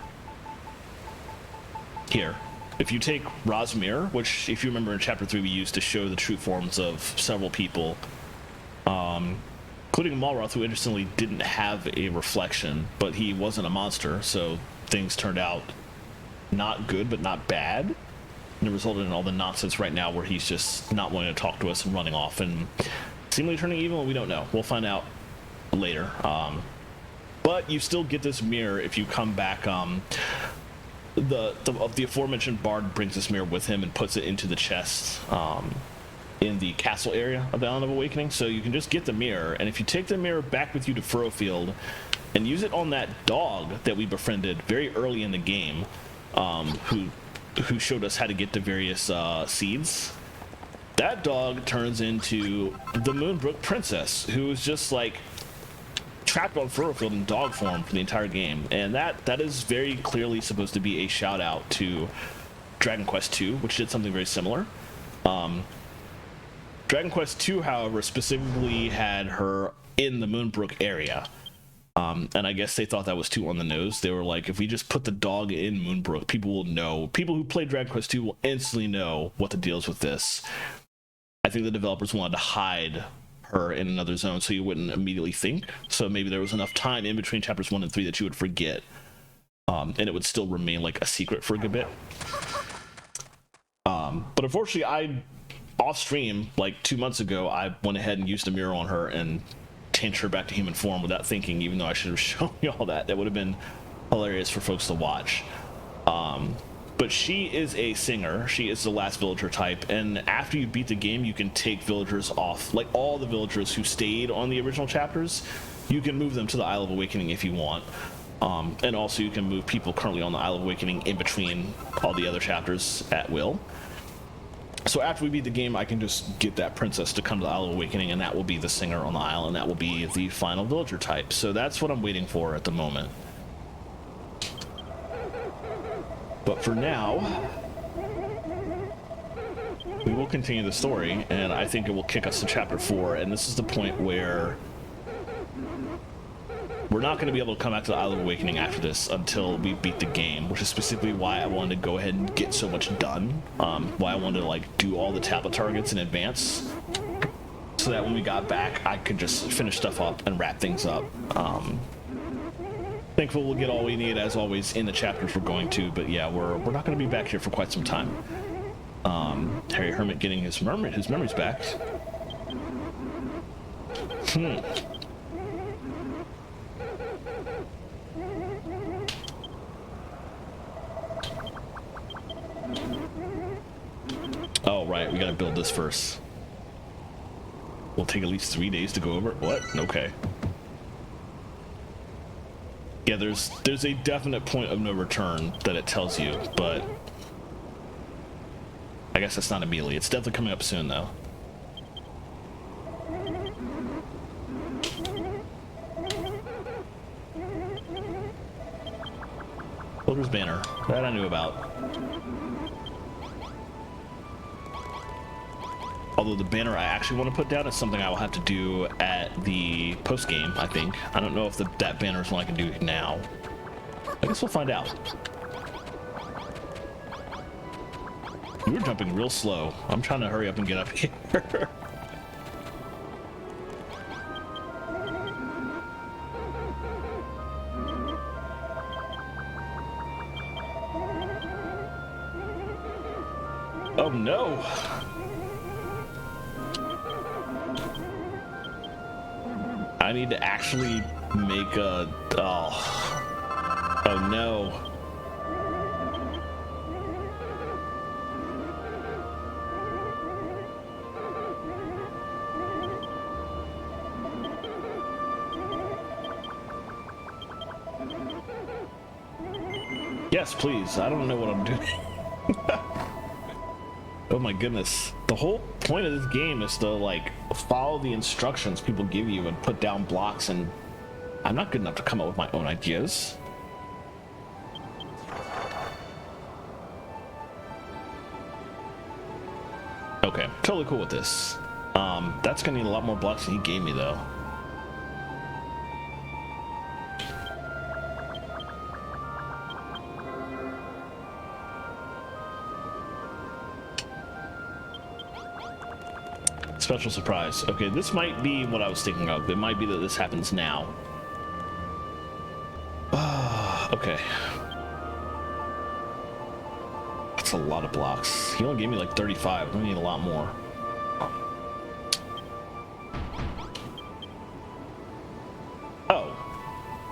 Speaker 2: Here. If you take Rosmir, which if you remember in chapter 3 we used to show the true forms of several people, including Malroth, who interestingly didn't have a reflection, but he wasn't a monster, so things turned out not good but not bad. And it resulted in all the nonsense right now where he's just not wanting to talk to us and running off and seemingly turning evil. We don't know. We'll find out later. But you still get this mirror if you come back. The aforementioned bard brings this mirror with him and puts it into the chest in the castle area of the Island of Awakening. So you can just get the mirror, and if you take the mirror back with you to Furrowfield and use it on that dog that we befriended very early in the game, who showed us how to get the various seeds, that dog turns into the Moonbrook Princess, who is just like trapped on Furrowfield in dog form for the entire game. And that is very clearly supposed to be a shout out to Dragon Quest II, which did something very similar. Dragon Quest II, however, specifically had her in the Moonbrook area. And I guess they thought that was too on the nose. They were like, if we just put the dog in Moonbrook, people will know. People who play Dragon Quest II will instantly know what the deal is with this. I think the developers wanted to hide her in another zone so you wouldn't immediately think. So maybe there was enough time in between chapters 1 and 3 that you would forget. And it would still remain like a secret for a good bit. But unfortunately, off stream, like 2 months ago, I went ahead and used a mirror on her and changed her back to human form without thinking, even though I should have shown you all that. That would have been hilarious for folks to watch. But she is a singer. She is the last villager type, and after you beat the game, you can take villagers off. Like all the villagers who stayed on the original chapters, you can move them to the Isle of Awakening if you want. And also you can move people currently on the Isle of Awakening in between all the other chapters at will. So after we beat the game, I can just get that princess to come to the Isle of Awakening, and that will be the singer on the isle, and that will be the final villager type. So that's what I'm waiting for at the moment. But for now, we will continue the story, and I think it will kick us to chapter 4, and this is the point where we're not going to be able to come back to the Isle of Awakening after this until we beat the game, which is specifically why I wanted to go ahead and get so much done, why I wanted to like do all the tablet targets in advance, so that when we got back, I could just finish stuff up and wrap things up. Thankful we'll get all we need, as always, in the chapters we're going to, but yeah, we're not going to be back here for quite some time. Harry Hermit getting his memories back. Oh, right, we gotta build this first. We'll take at least 3 days to go over it. What? Okay. Yeah, there's a definite point of no return that it tells you, but I guess that's not immediately. It's definitely coming up soon, though. Builder's Banner. That I knew about. Although the banner I actually want to put down is something I will have to do at the post game, I think. I don't know if that banner is one I can do now. I guess we'll find out. You were jumping real slow. I'm trying to hurry up and get up here. Oh no! I need to actually make a... Oh no. Yes, please. I don't know what I'm doing. Oh my goodness. The whole point of this game is to like follow the instructions people give you and put down blocks, and I'm not good enough to come up with my own ideas. Okay, totally cool with this. That's gonna need a lot more blocks than he gave me though. Special surprise. Okay, this might be what I was thinking of. It might be that this happens now. Okay. That's a lot of blocks. He only gave me like 35. I need a lot more. Oh.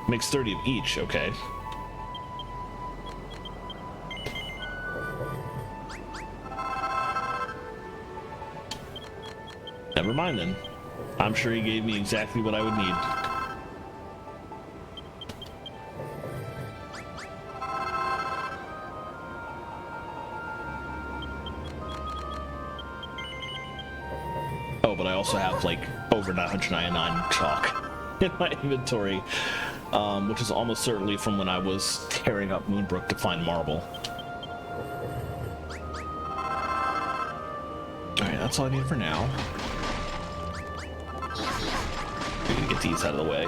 Speaker 2: Makes 30 of each. Okay. Never mind then. I'm sure he gave me exactly what I would need. Oh, but I also have like over 999 chalk in my inventory, which is almost certainly from when I was tearing up Moonbrook to find marble. Alright, that's all I need for now. We're gonna get these out of the way.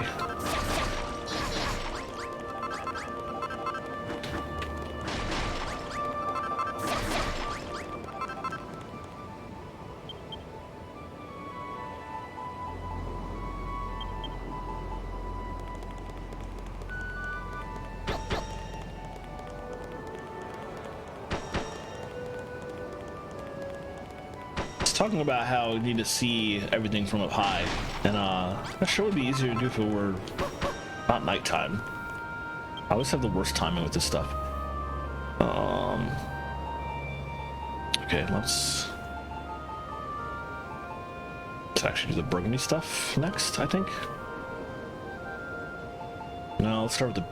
Speaker 2: talking about how you need to see everything from up high, and that sure would be easier to do if it were not nighttime. I always have the worst timing with this stuff. Okay, let's actually do the burgundy stuff next, I think. No, let's start with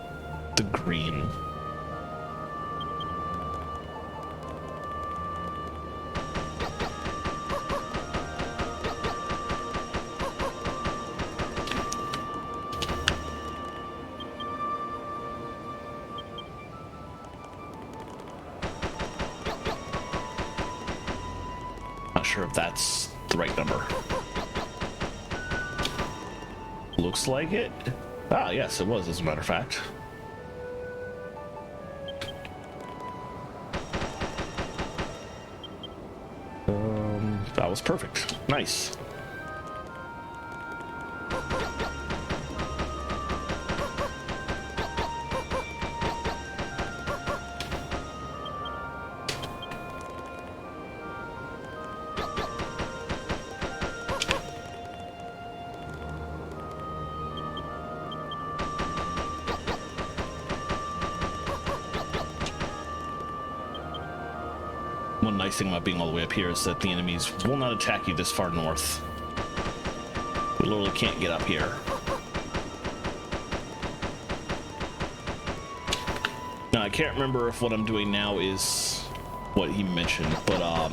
Speaker 2: the green. Not sure if that's the right number. Looks like it. Ah, yes, it was, as a matter of fact. That was perfect. Nice. One nice thing about being all the way up here is that the enemies will not attack you this far north. We literally can't get up here. Now, I can't remember if what I'm doing now is what he mentioned, but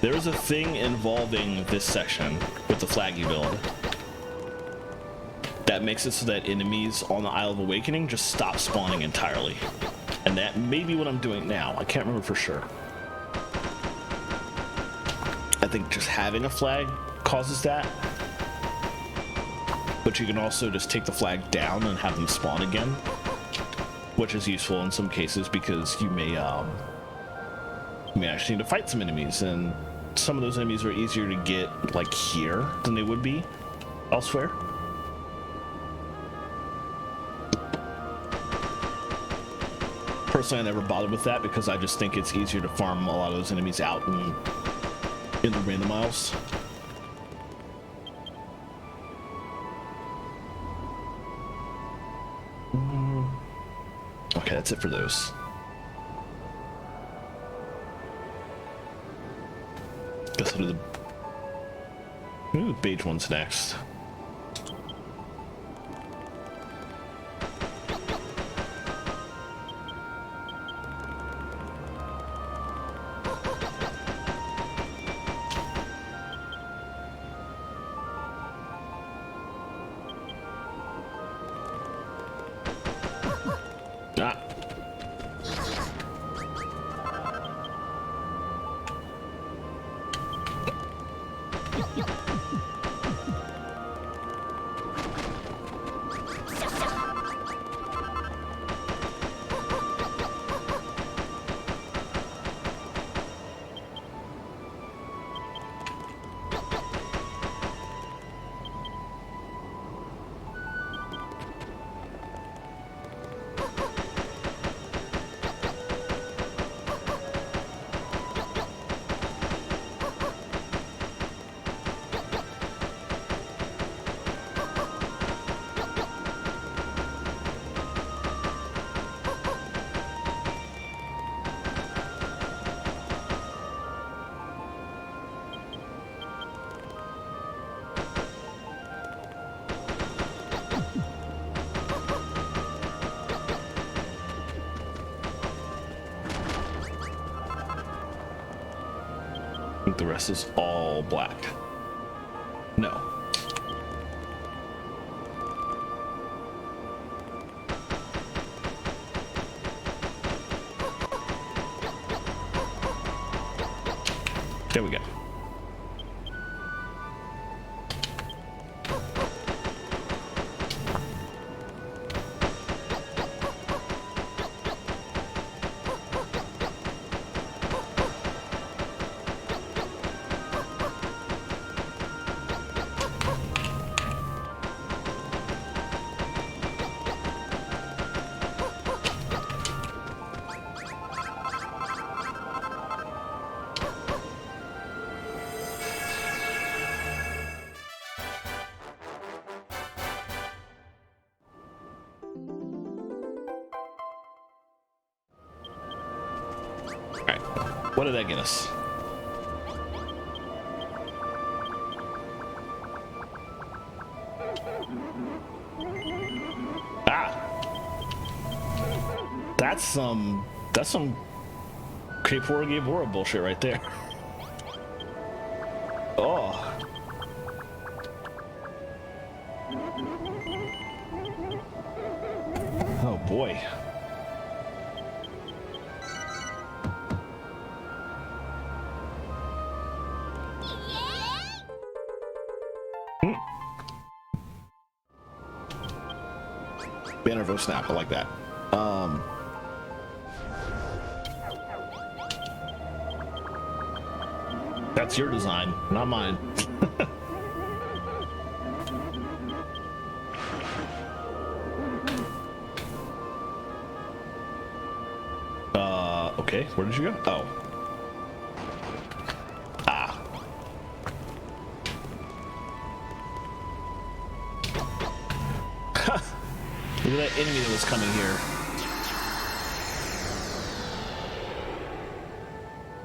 Speaker 2: there is a thing involving this section with the flaggy build that makes it so that enemies on the Isle of Awakening just stop spawning entirely. And that may be what I'm doing now. I can't remember for sure. I think just having a flag causes that. But you can also just take the flag down and have them spawn again, which is useful in some cases because you may actually need to fight some enemies, and some of those enemies are easier to get like here than they would be elsewhere. Personally, I never bothered with that because I just think it's easier to farm a lot of those enemies out in the random isles. Okay, that's it for those. Guess I'll do the beige ones next. I think the rest is all black. No. There we go. Alright, what did that get us? Ah! That's some Creepora Gabora bullshit right there. Oh. Oh boy. Bannervo snap, I like that. That's your design, not mine. Okay, where did you go? Oh. Ah. Look at that enemy that was coming here.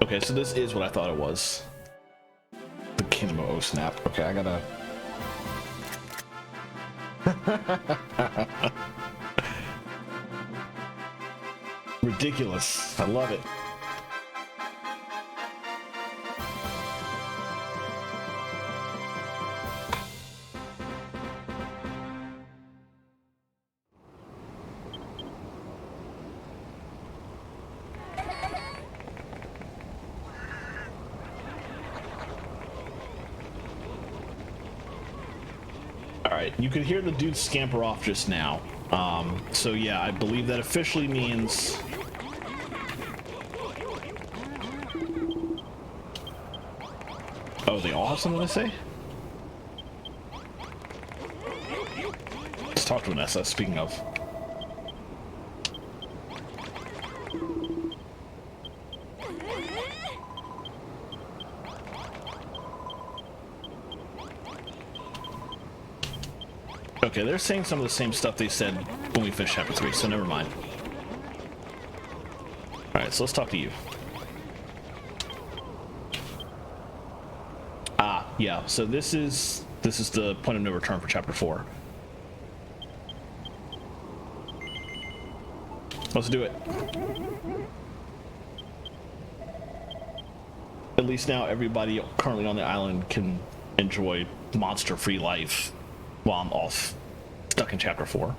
Speaker 2: Okay, so this is what I thought it was. The Kingdom of O Snap. Okay, I gotta... Ridiculous. I love it. Alright, you could hear the dude scamper off just now. So yeah, I believe that officially means... Oh, they all have something to say? Let's talk to Vanessa, speaking of. Okay, they're saying some of the same stuff they said when we finished chapter 3, so never mind. Alright, so let's talk to you. Ah, yeah, so this is the point of no return for chapter 4. Let's do it. At least now everybody currently on the island can enjoy monster-free life while I'm off, stuck in chapter 4.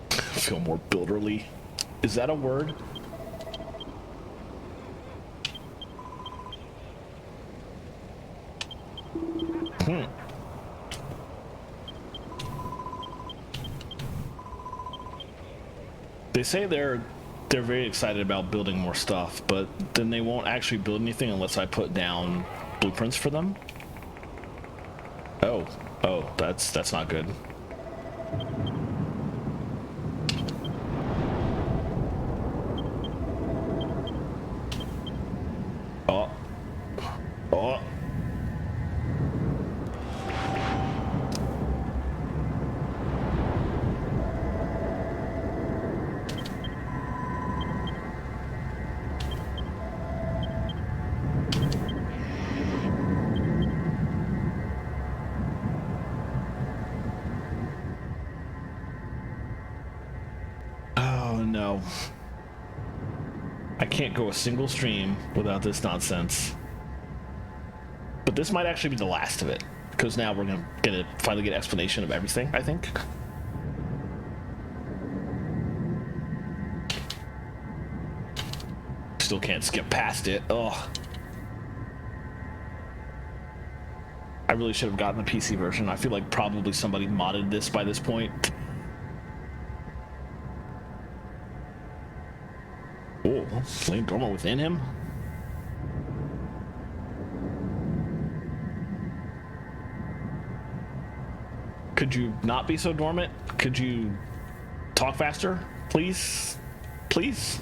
Speaker 2: Feel more builderly. Is that a word? They say they're very excited about building more stuff, but then they won't actually build anything unless I put down blueprints for them. Oh, that's not good. Oh. No. I can't go a single stream without this nonsense. But this might actually be the last of it, because now we're gonna finally get an explanation of everything, I think. Still can't skip past it. Ugh. I really should have gotten the PC version. I feel like probably somebody modded this by this point. Oh, Flame Dormant within him? Could you not be so dormant? Could you talk faster, please? Please?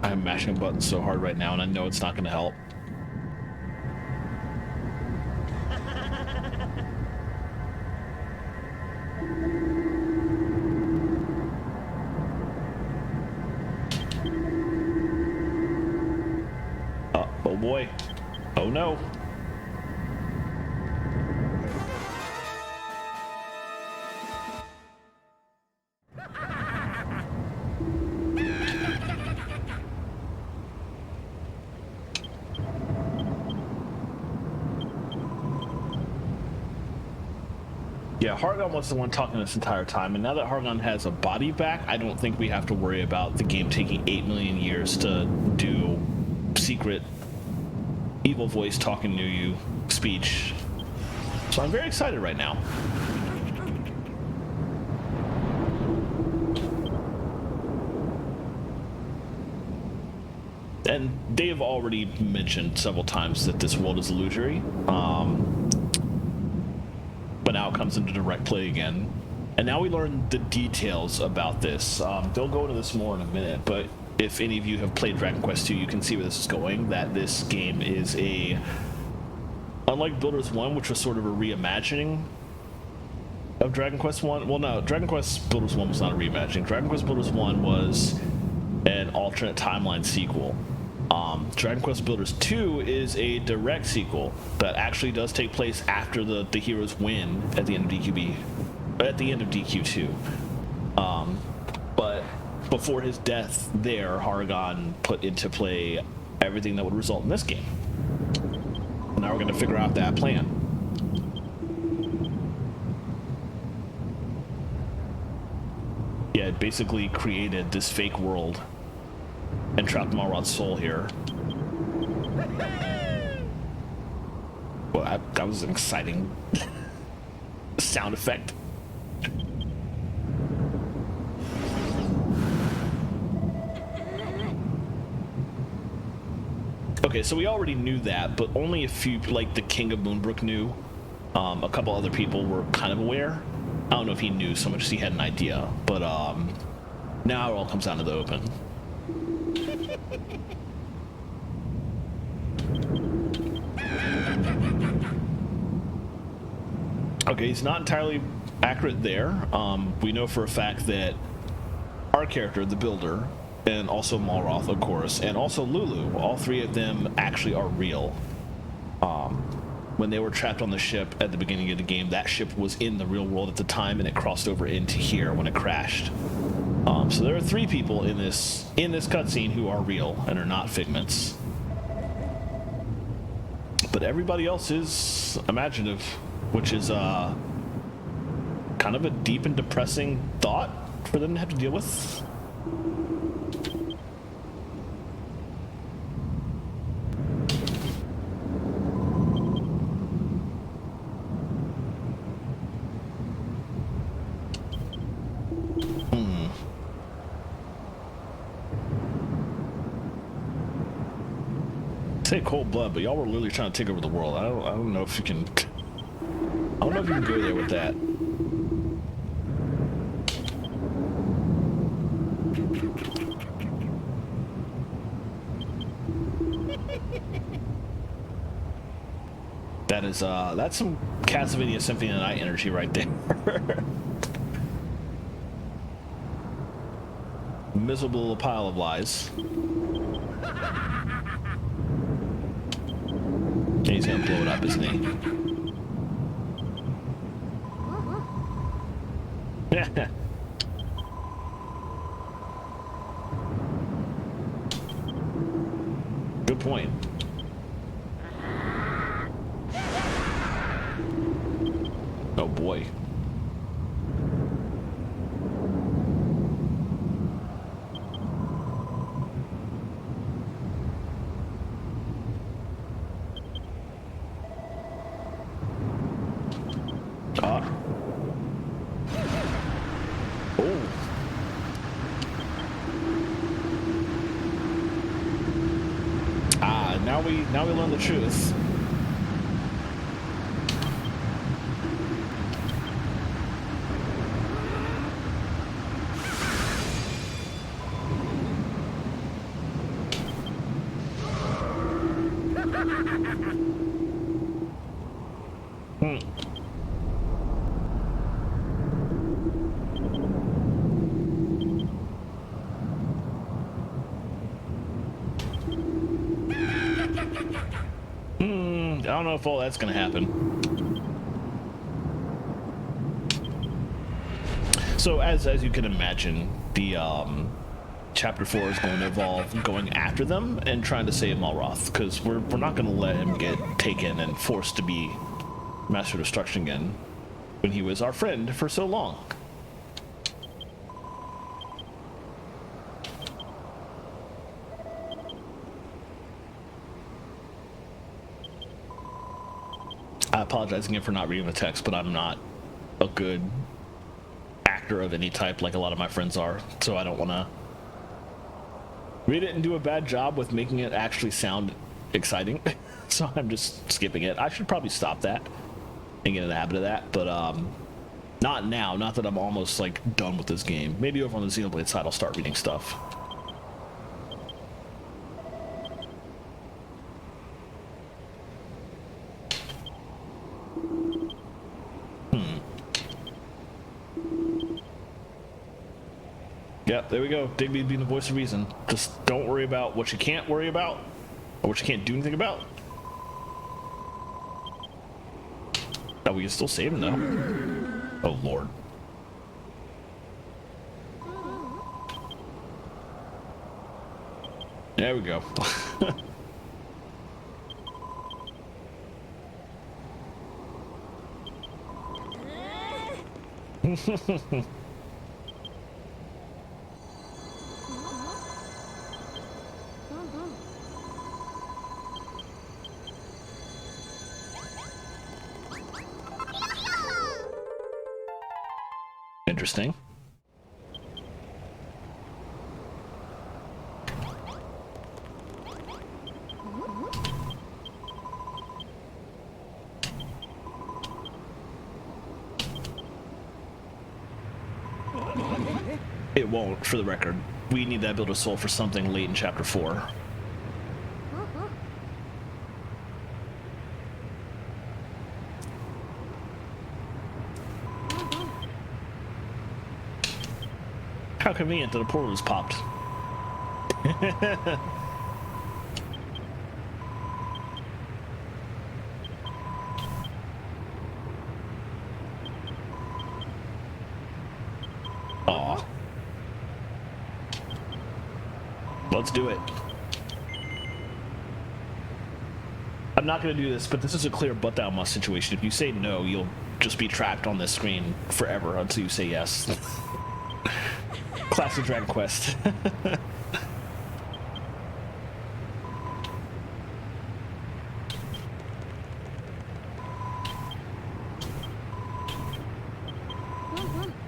Speaker 2: I'm mashing buttons so hard right now, and I know it's not going to help. Oh boy. Oh no. Yeah, Hargon was the one talking this entire time, and now that Hargon has a body back, I don't think we have to worry about the game taking 8 million years to do secret evil voice talking to you speech. So I'm very excited right now. And they've already mentioned several times that this world is illusory. But now it comes into direct play again. And now we learn the details about this. They'll go into this more in a minute, but if any of you have played Dragon Quest II, you can see where this is going, that this game is unlike Builders 1, which was sort of a reimagining of Dragon Quest 1. Well, no, Dragon Quest Builders 1 was not a reimagining. Dragon Quest Builders 1 was an alternate timeline sequel. Dragon Quest Builders 2 is a direct sequel that actually does take place after the heroes win at the end of DQ2. But before his death there, Hargon put into play everything that would result in this game. And now we're going to figure out that plan. Yeah, it basically created this fake world and trapped Malrod's soul here. Well, that was an exciting sound effect. Okay, so we already knew that, but only a few, like the King of Moonbrook knew. A couple other people were kind of aware. I don't know if he knew so much as he had an idea, but now it all comes out into the open. Okay, he's not entirely accurate there. We know for a fact that our character, the Builder, and also Malroth, of course, and also Lulu, all three of them actually are real. When they were trapped on the ship at the beginning of the game, that ship was in the real world at the time, and it crossed over into here when it crashed. So there are three people in this cutscene who are real and are not figments. But everybody else is imaginative, which is kind of a deep and depressing thought for them to have to deal with. Say cold blood, but y'all were literally trying to take over the world. I don't know if you can. I don't know if you can go there with that. That is that's some Castlevania Symphony of the Night energy right there. Miserable pile of lies. He's gonna blow it up, isn't he? Yeah. Good point. Oh boy. Now we learn the truth. Hmm. I don't know if all that's gonna happen. So as you can imagine, the chapter 4 is going to involve going after them and trying to save Malroth, because we're not going to let him get taken and forced to be Master of Destruction again when he was our friend for so long. I apologize again for not reading the text, but I'm not a good actor of any type like a lot of my friends are, so I don't want to read it and do a bad job with making it actually sound exciting. So I'm just skipping it. I should probably stop that and get in the habit of that, but not now. Not that I'm almost like done with this game. Maybe over on the Xenoblade side I'll start reading stuff. Yep, there we go. Digby being the voice of reason. Just don't worry about what you can't worry about, or what you can't do anything about. Oh, we can still save him though. Oh lord. There we go. Interesting. It won't, for the record. We need that build of soul for something late in chapter 4. How convenient that a portal is popped. Aw. Let's do it. I'm not going to do this, but this is a clear butt down must situation. If you say no, you'll just be trapped on this screen forever until you say yes. Classic Dragon Quest.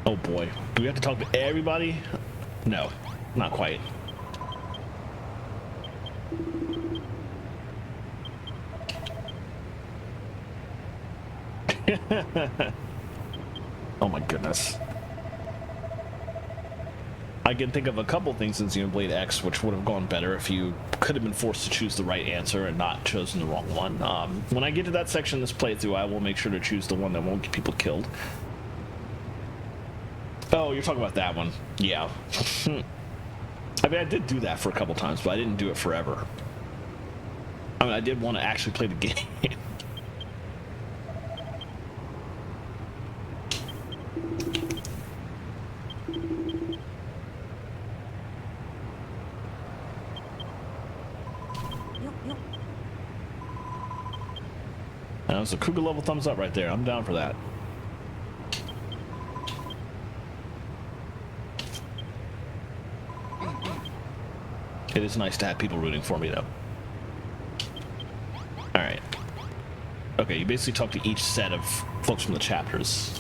Speaker 2: Oh boy. Do we have to talk to everybody? No, not quite. Oh my goodness. I can think of a couple things in Xenoblade X which would have gone better if you could have been forced to choose the right answer and not chosen the wrong one. When I get to that section of this playthrough, I will make sure to choose the one that won't get people killed. Oh, you're talking about that one. Yeah. I mean, I did do that for a couple times, but I didn't do it forever. I mean, I did want to actually play the game. That was a Kruger level thumbs up right there. I'm down for that. It is nice to have people rooting for me, though. Alright. Okay, you basically talk to each set of folks from the chapters.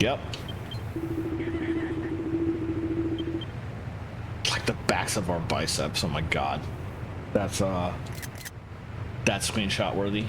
Speaker 2: Yep. Like the backs of our biceps, oh my god. That's screenshot worthy.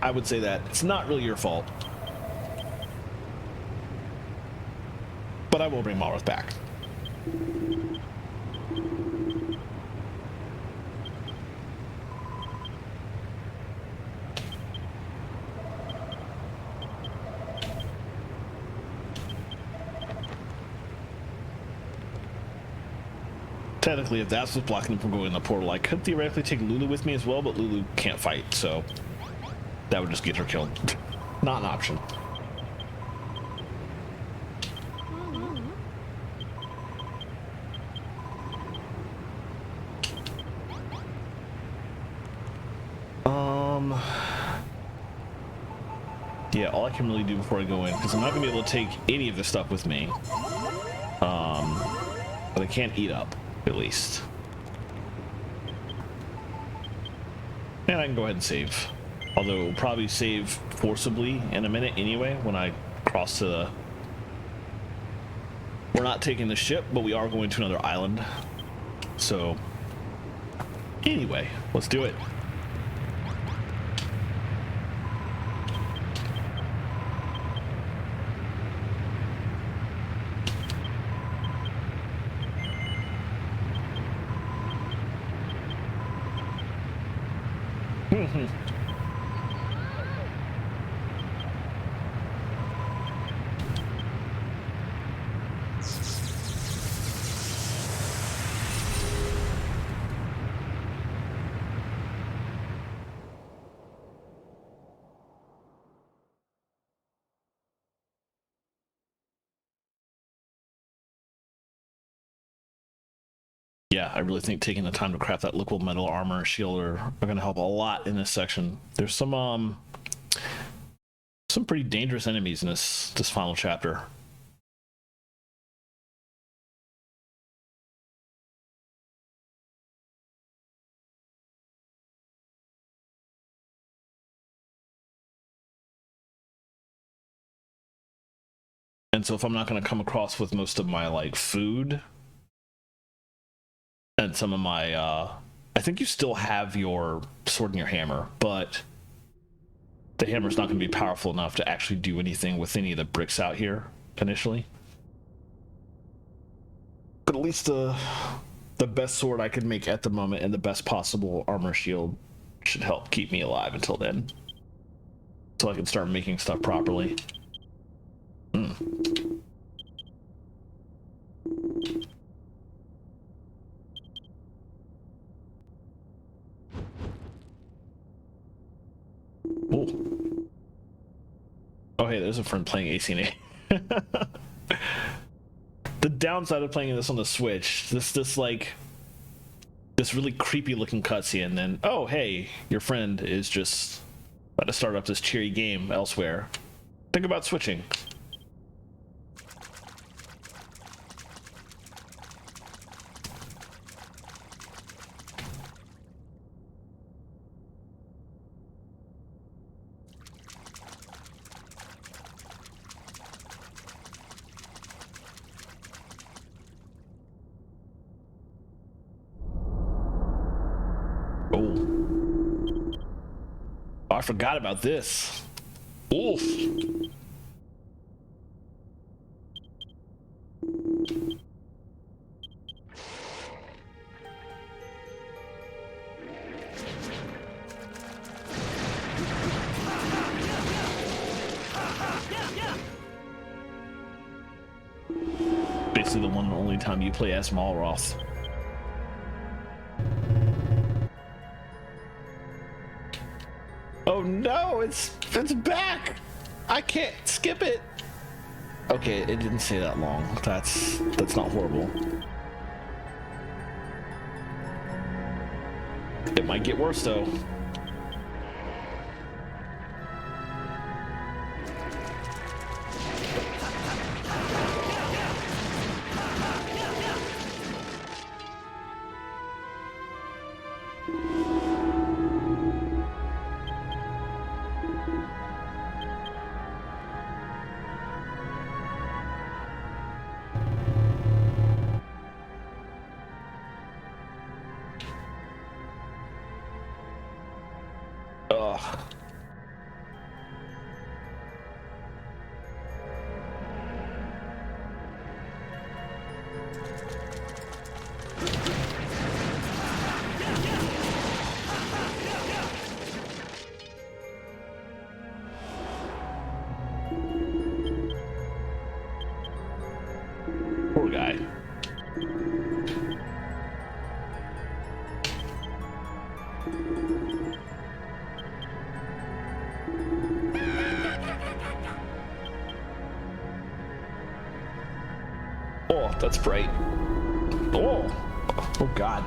Speaker 2: I would say that it's not really your fault. But I will bring Malroth back. Technically, if that's what's blocking him from going in the portal, I could theoretically take Lulu with me as well, but Lulu can't fight, so that would just get her killed. Not an option. Yeah, all I can really do before I go in, because I'm not going to be able to take any of this stuff with me. But I can't eat up, at least. And I can go ahead and save. Although we'll probably save forcibly in a minute anyway, when I cross to the... We're not taking the ship, but we are going to another island. So, anyway, let's do it. Yeah, I really think taking the time to craft that liquid metal armor and shield are going to help a lot in this section. There's some pretty dangerous enemies in this final chapter. And so if I'm not going to come across with most of my like food and some of my I think you still have your sword and your hammer, but the hammer's not going to be powerful enough to actually do anything with any of the bricks out here initially. But at least the best sword I could make at the moment and the best possible armor shield should help keep me alive until then, so I can start making stuff properly. Oh. Oh, hey, there's a friend playing AC&A. The downside of playing this on the Switch, this really creepy looking cutscene, and then, oh, hey, your friend is just about to start up this cheery game elsewhere. Think about switching. Oh, I forgot about this. Oof. Basically the one and only time you play as Malroth. Oh no, it's back! I can't skip it! Okay, it didn't say that long. That's not horrible. It might get worse though. Ugh. Poor guy. Oh, that's bright. Oh, oh God.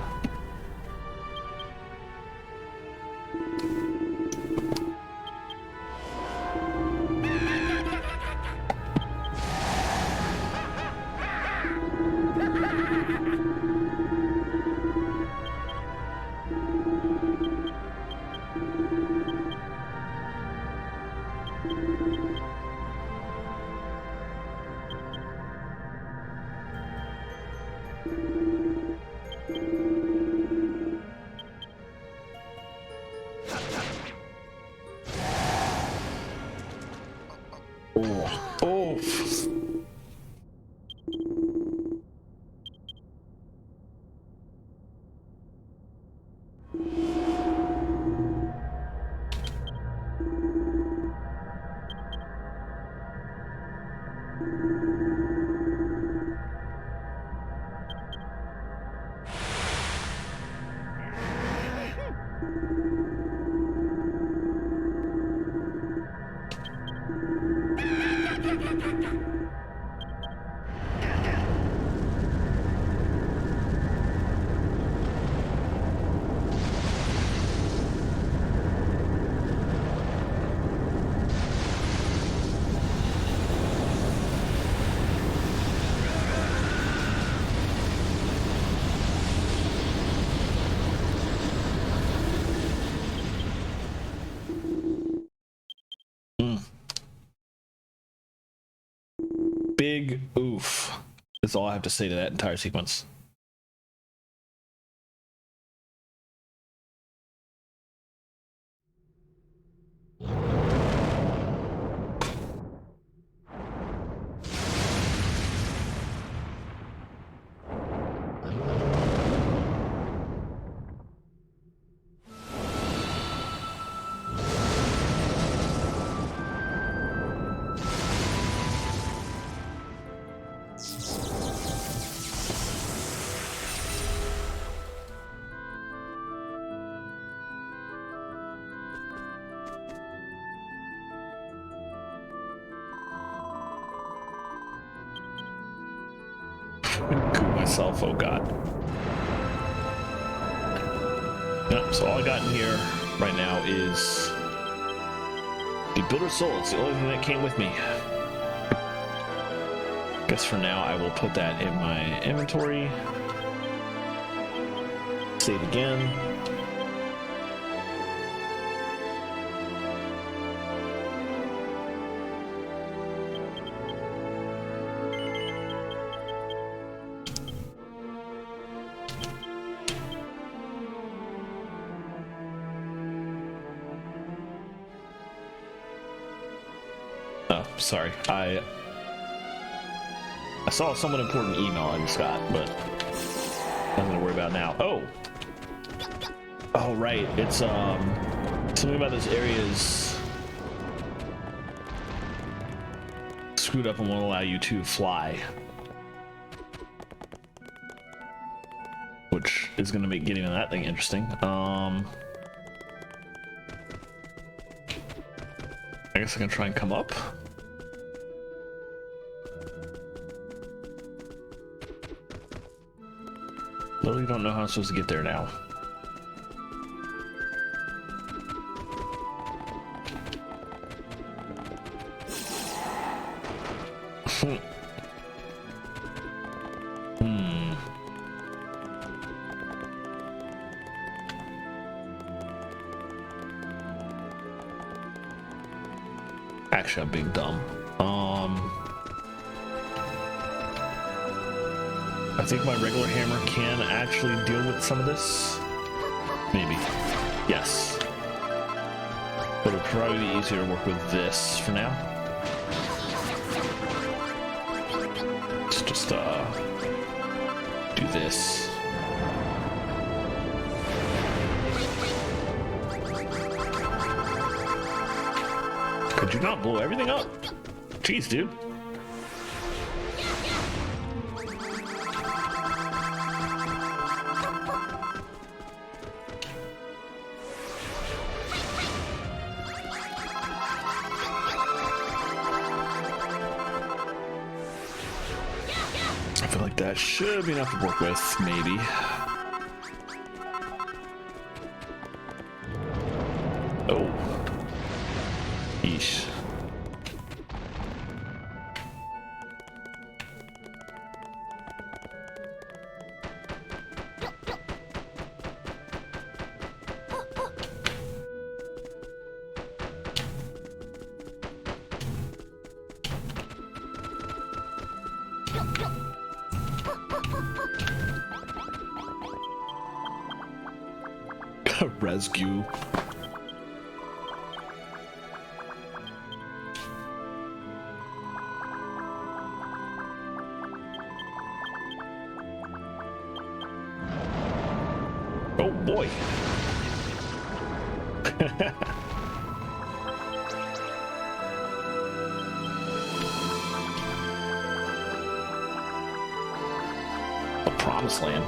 Speaker 2: Oh, oh. Big oof. That's all I have to say to that entire sequence. Coup myself, oh God. Yep, so all I got in here right now is the Builder's Soul. It's the only thing that came with me. Guess for now I will put that in my inventory. Save again. Oh, sorry. I saw a somewhat important email I just got, but nothing to worry about now. Oh, right. It's something about this area is screwed up and won't allow you to fly, which is going to make getting on that thing interesting. I guess I can try and come up. Literally don't know how I'm supposed to get there now. Actually, I'm being dumb. I think my regular hammer can actually deal with some of this. Maybe. Yes. But it'll probably be easier to work with this for now. Let's just do this. Could you not blow everything up? Jeez, dude. I feel like that should be enough to work with, maybe. Oh. Yeesh. Rescue. Oh boy. A promised land.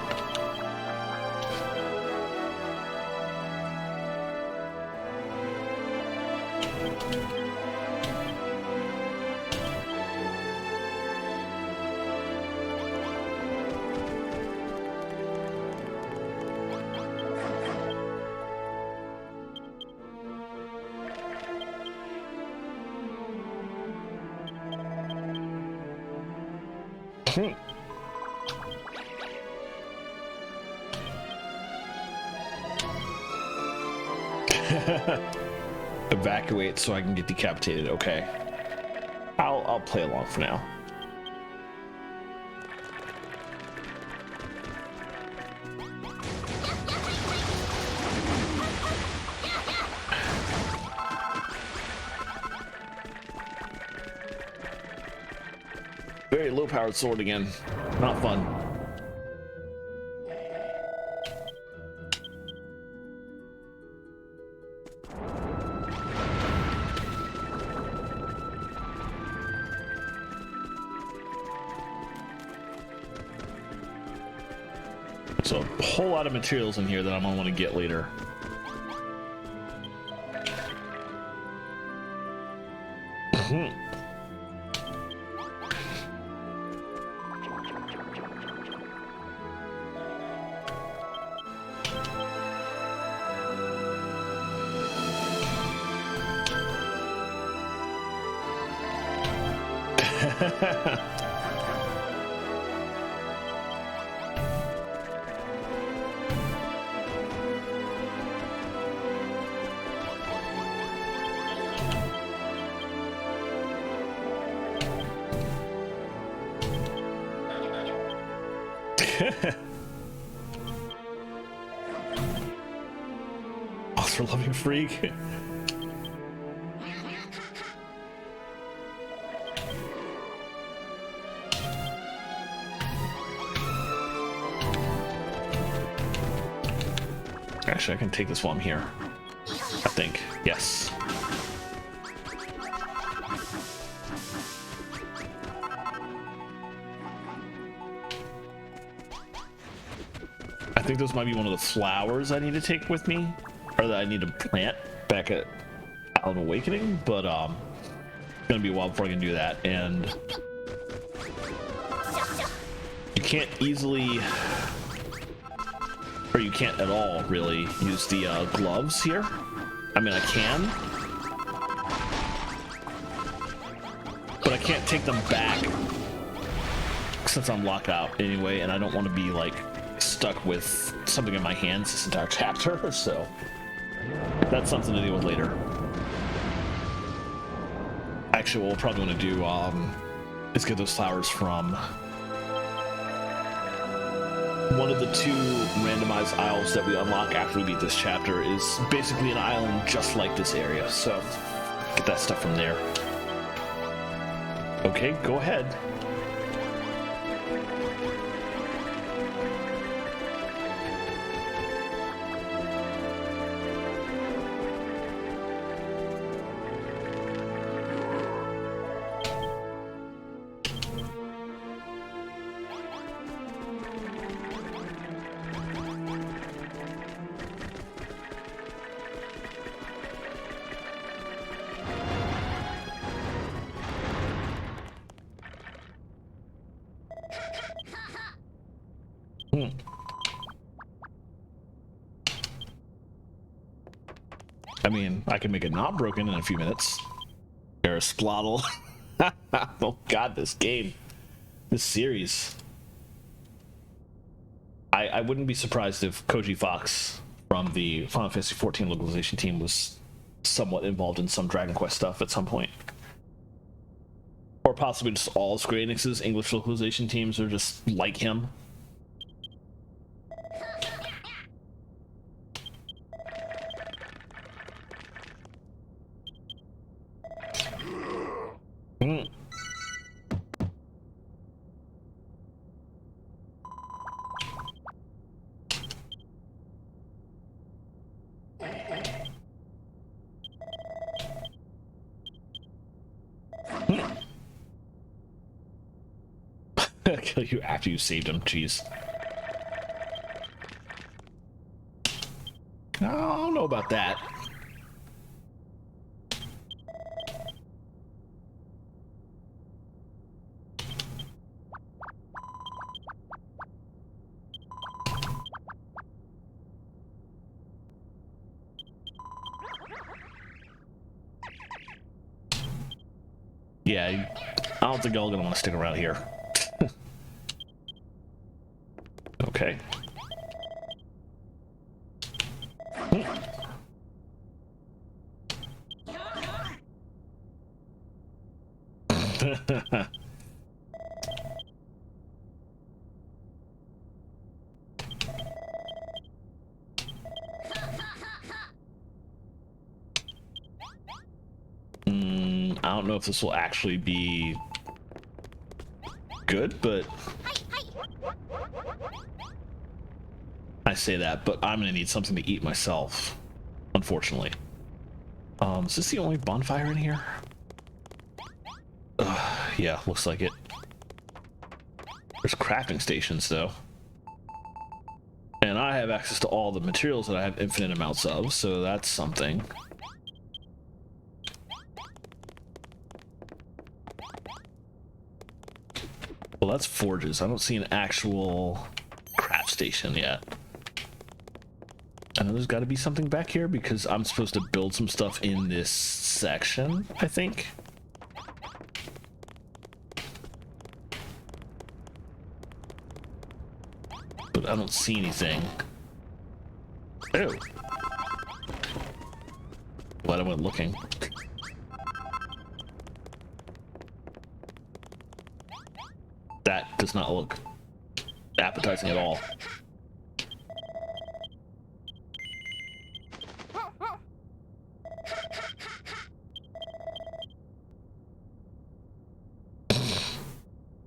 Speaker 2: Evacuate so I can get decapitated. Okay, I'll play along for now. Very low-powered sword again. Not fun. So a whole lot of materials in here that I'm gonna want to get later. Monster loving freak. Actually, I can take this while I'm here. I think. Yes. I think this might be one of the flowers I need to take with me, or that I need to plant back at Island Awakening, but it's gonna be a while before I can do that, and you can't easily, or you can't at all really use the gloves here. I mean, I can, but I can't take them back since I'm locked out anyway, and I don't want to be like stuck with something in my hands this entire chapter, so that's something to deal with later. Actually, what we'll probably want to do is get those flowers from one of the two randomized isles that we unlock after we beat this chapter. Is basically an island just like this area, so get that stuff from there. Okay, go ahead. Hmm. I mean, I can make it not broken in a few minutes. Arisplottle. Oh god, this game. This series. I wouldn't be surprised if Koji Fox from the Final Fantasy XIV localization team was somewhat involved in some Dragon Quest stuff at some point. Or possibly just all Square Enix's English localization teams are just like him. Mm. Kill you after you saved him, jeez. I don't know about that. Yeah, I don't think I'm gonna want to stick around here. Okay. I don't know if this will actually be good, but I say that, but I'm gonna need something to eat myself, unfortunately. Is this the only bonfire in here? Yeah, looks like it. There's crafting stations, though. And I have access to all the materials that I have infinite amounts of, so that's something. Well, that's forges. I don't see an actual craft station yet. I know there's got to be something back here because I'm supposed to build some stuff in this section, I think. But I don't see anything. Oh. Glad I went looking. That does not look appetizing at all.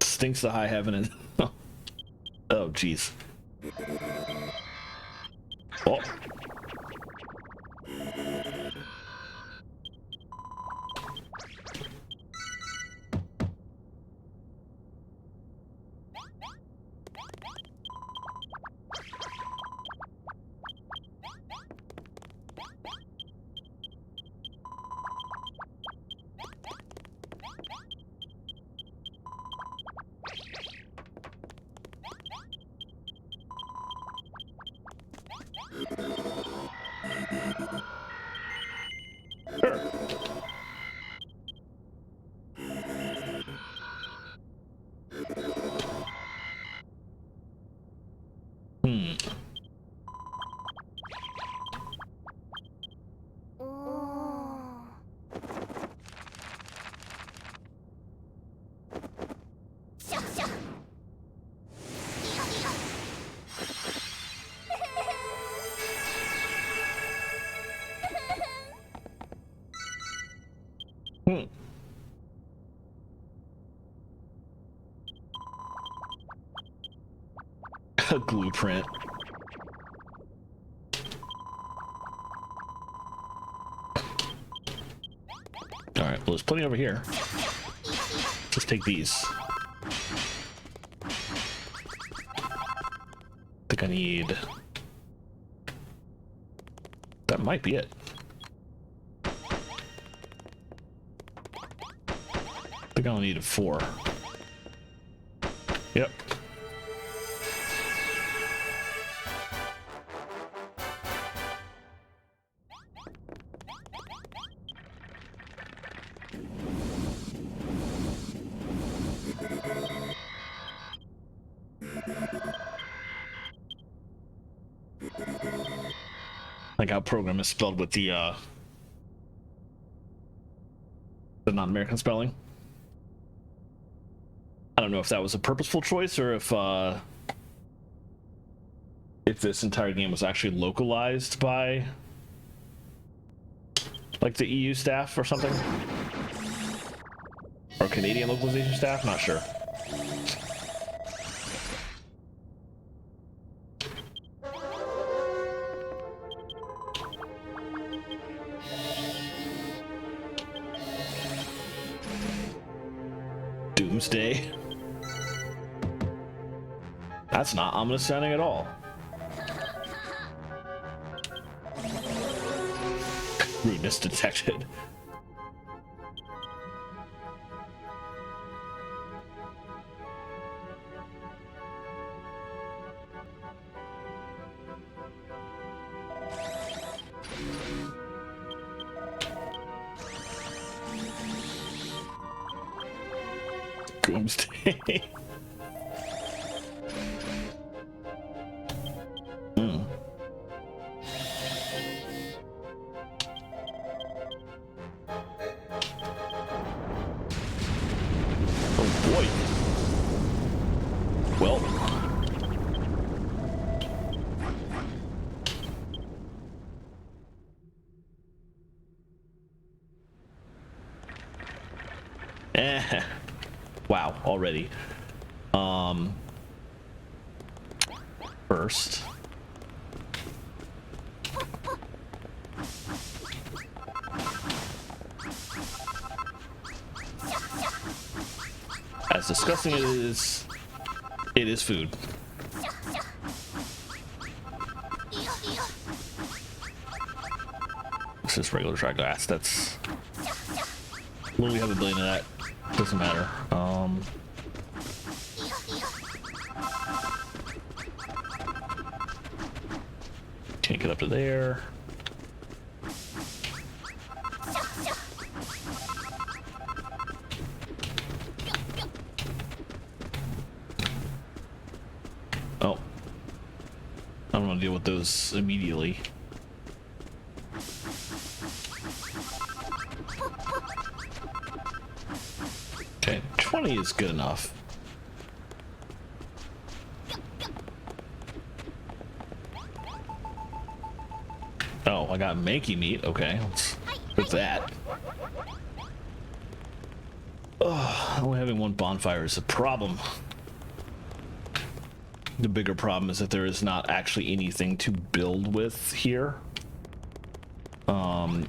Speaker 2: Stinks to high heaven and oh jeez. Oh. A blueprint. All right, well, there's plenty over here. Let's take these. I think I need... That might be it. I think I'll need 4. Yep. Like how program is spelled with the non-American spelling. I don't know if that was a purposeful choice or if this entire game was actually localized by like the EU staff or something, or Canadian localization staff. Not sure. Doomsday. That's not ominous sounding at all. Rudeness detected. Doomsday. Oh boy. Well. Wow, already. First. As disgusting as it is food. This is regular dry glass. That's when we have a billion of that. Doesn't matter. Can't get up to there. Oh. I don't want to deal with those immediately. Okay, 20 is good enough. Oh, I got manky meat. Okay, let's put that. Oh, only having one bonfire is a problem. The bigger problem is that there is not actually anything to build with here.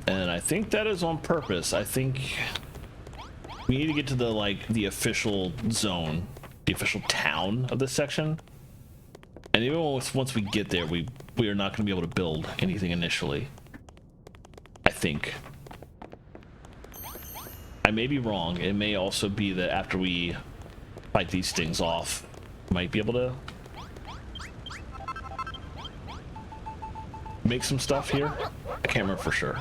Speaker 2: And I think that is on purpose. I think we need to get to the official zone, the official town of this section. And even once we get there, we are not going to be able to build anything initially. I think. I may be wrong. It may also be that after we fight these things off, we might be able to make some stuff here. I can't remember for sure.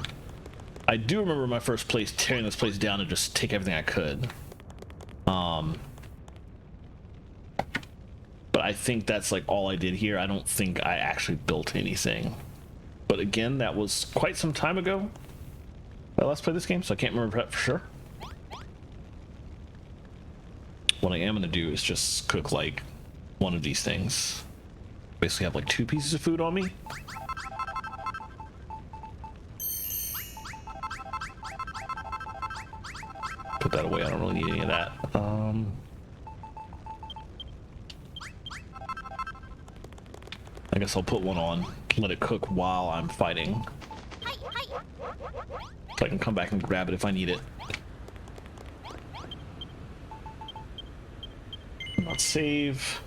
Speaker 2: I do remember my first place tearing this place down and just take everything I could. But I think that's like all I did here. I don't think I actually built anything. But again, that was quite some time ago that I last played this game, so I can't remember that for sure. What I am going to do is just cook like one of these things. Basically have like 2 pieces of food on me. Put that away. I don't really need any of that. I guess I'll put one on, let it cook while I'm fighting. So I can come back and grab it if I need it. Not save.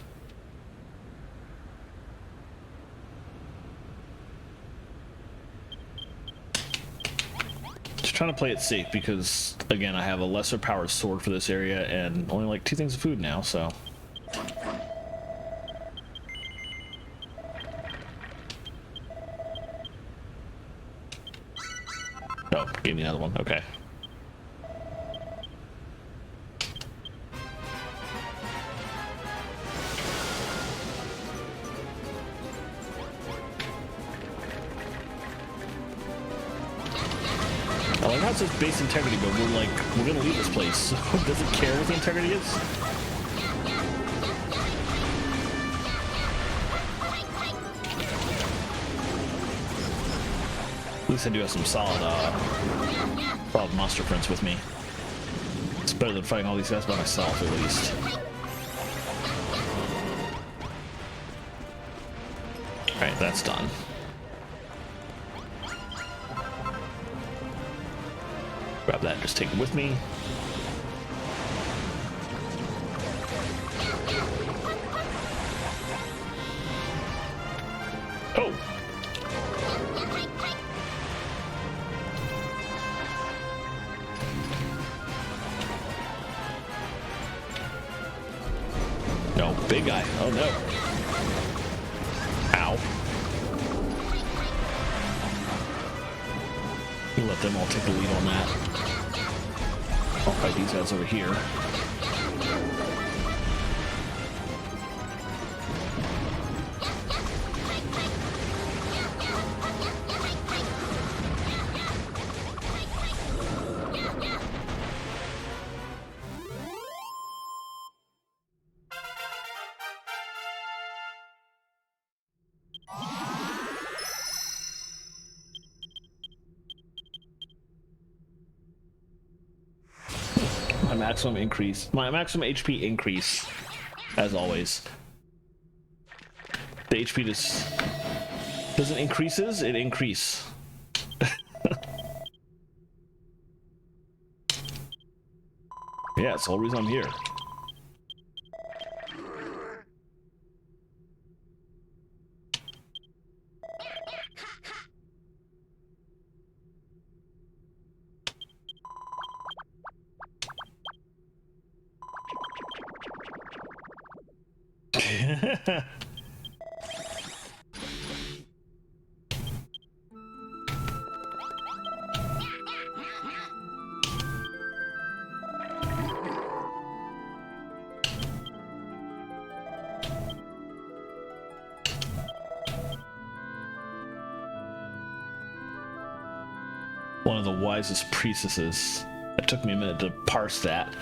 Speaker 2: Just trying to play it safe because, again, I have a lesser powered sword for this area and only like 2 things of food now, so. Oh, gave me another one. Okay. it says base integrity, but we're gonna leave this place. Does it care what the integrity is? At least I do have some solid monster friends with me. It's better than fighting all these guys by myself, at least. Alright, that's done. Grab that and just take it with me. Oh! No, big guy. Oh no. Ow. We'll let them all take the lead on that. I'll fight these guys over here. My maximum HP increase, as always. The HP doesn't increases, it increase. Yeah, it's the whole reason I'm here. One of the wisest priestesses. It took me a minute to parse that.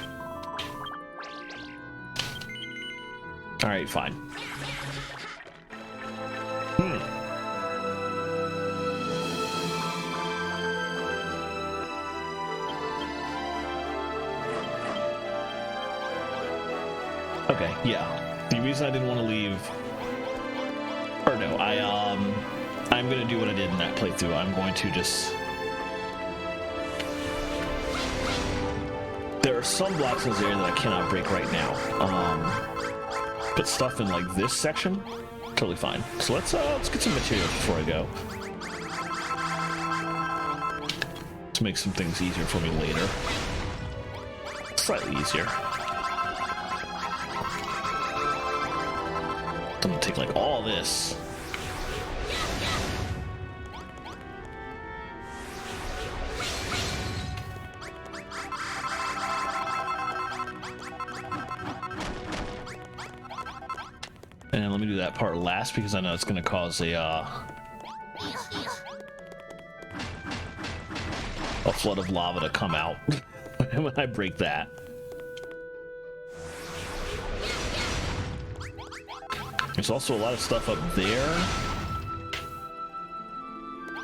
Speaker 2: Alright, fine. Okay, yeah. The reason I didn't want to leave... Or no, I'm gonna do what I did in that playthrough. I'm going to just... There are some blocks in this area that I cannot break right now. But stuff in like this section, totally fine. So let's get some materials before I go. To make some things easier for me later. Slightly easier. I'm gonna take like all this. And let me do that part last because I know it's going to cause a flood of lava to come out when I break that. There's also a lot of stuff up there,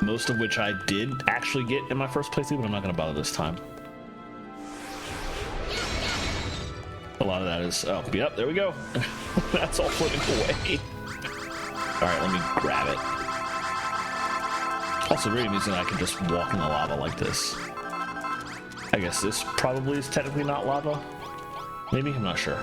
Speaker 2: most of which I did actually get in my first playthrough, but I'm not going to bother this time. A lot of that is, oh, yep, there we go. That's all floating away. Alright, let me grab it. Also, very amusing that I can just walk in the lava like this. I guess this probably is technically not lava. Maybe? I'm not sure.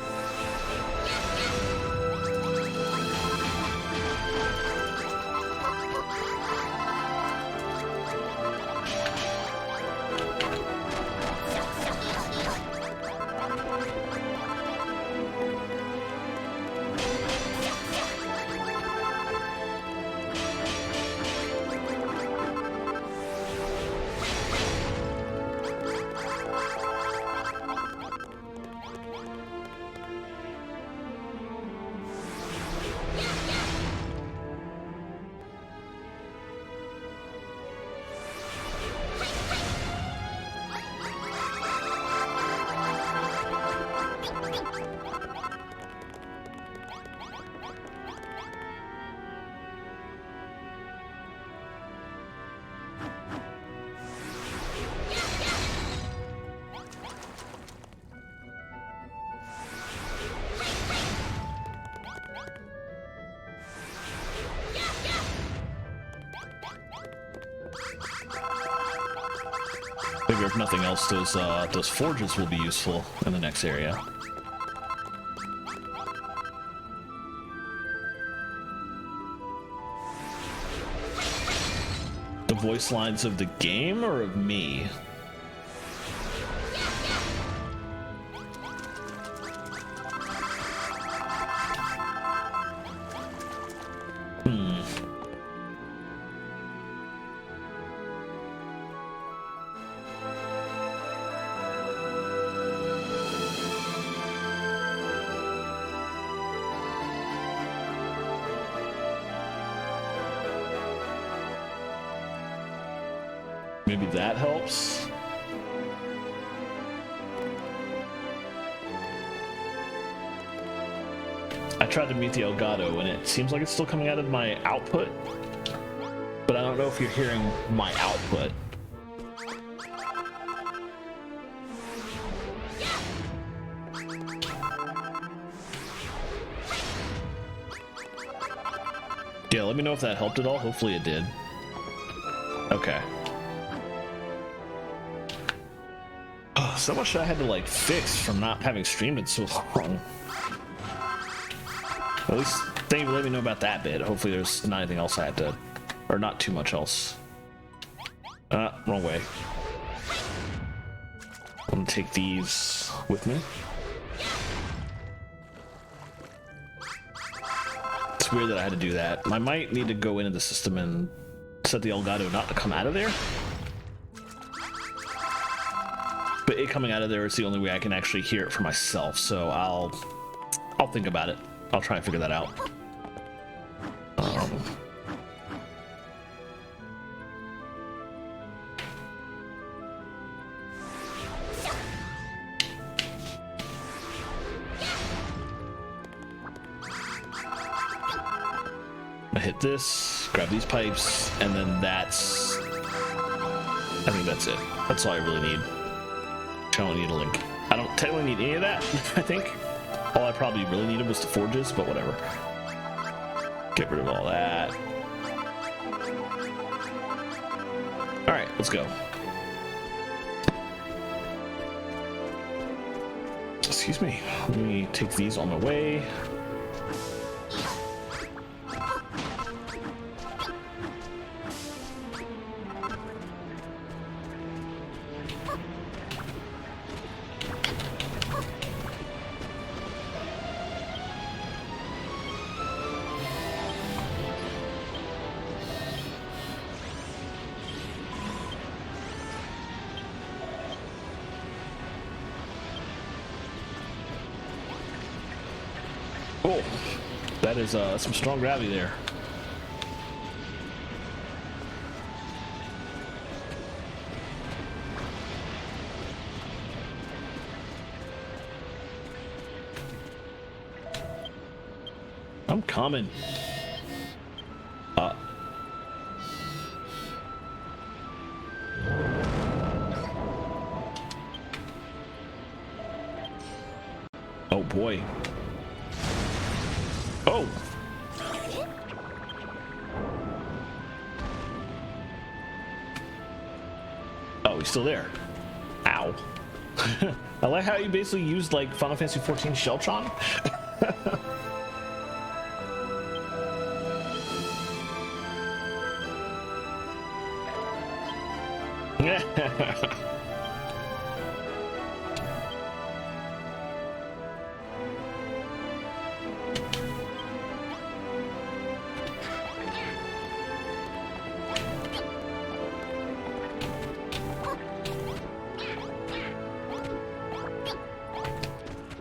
Speaker 2: Figure if nothing else, those forges will be useful in the next area. The voice lines of the game or of me? Maybe that helps. I tried to mute the Elgato and it seems like it's still coming out of my output, but I don't know if you're hearing my output. Yeah, let me know if that helped at all. Hopefully it did. Okay. Oh, so much I had to like fix from not having streamed it so long. At least thank you for letting me know about that bit. Hopefully there's not anything else I had to, or not too much else. Wrong way. I'm gonna take these with me. It's weird that I had to do that. I might need to go into the system and set the Elgato not to come out of there. But it coming out of there is the only way I can actually hear it for myself, so I'll think about it. I'll try and figure that out. I hit this, grab these pipes, and then that's... I think that's it. That's all I really need. I don't need a link. I don't technically need any of that, I think. All I probably really needed was the forges, but whatever. Get rid of all that. Alright, let's go. Excuse me. Let me take these on my way. Cool. That is some strong gravity there. I'm coming. Oh boy. Oh! Oh, he's still there. Ow. I like how you basically used like Final Fantasy XIV Sheltron.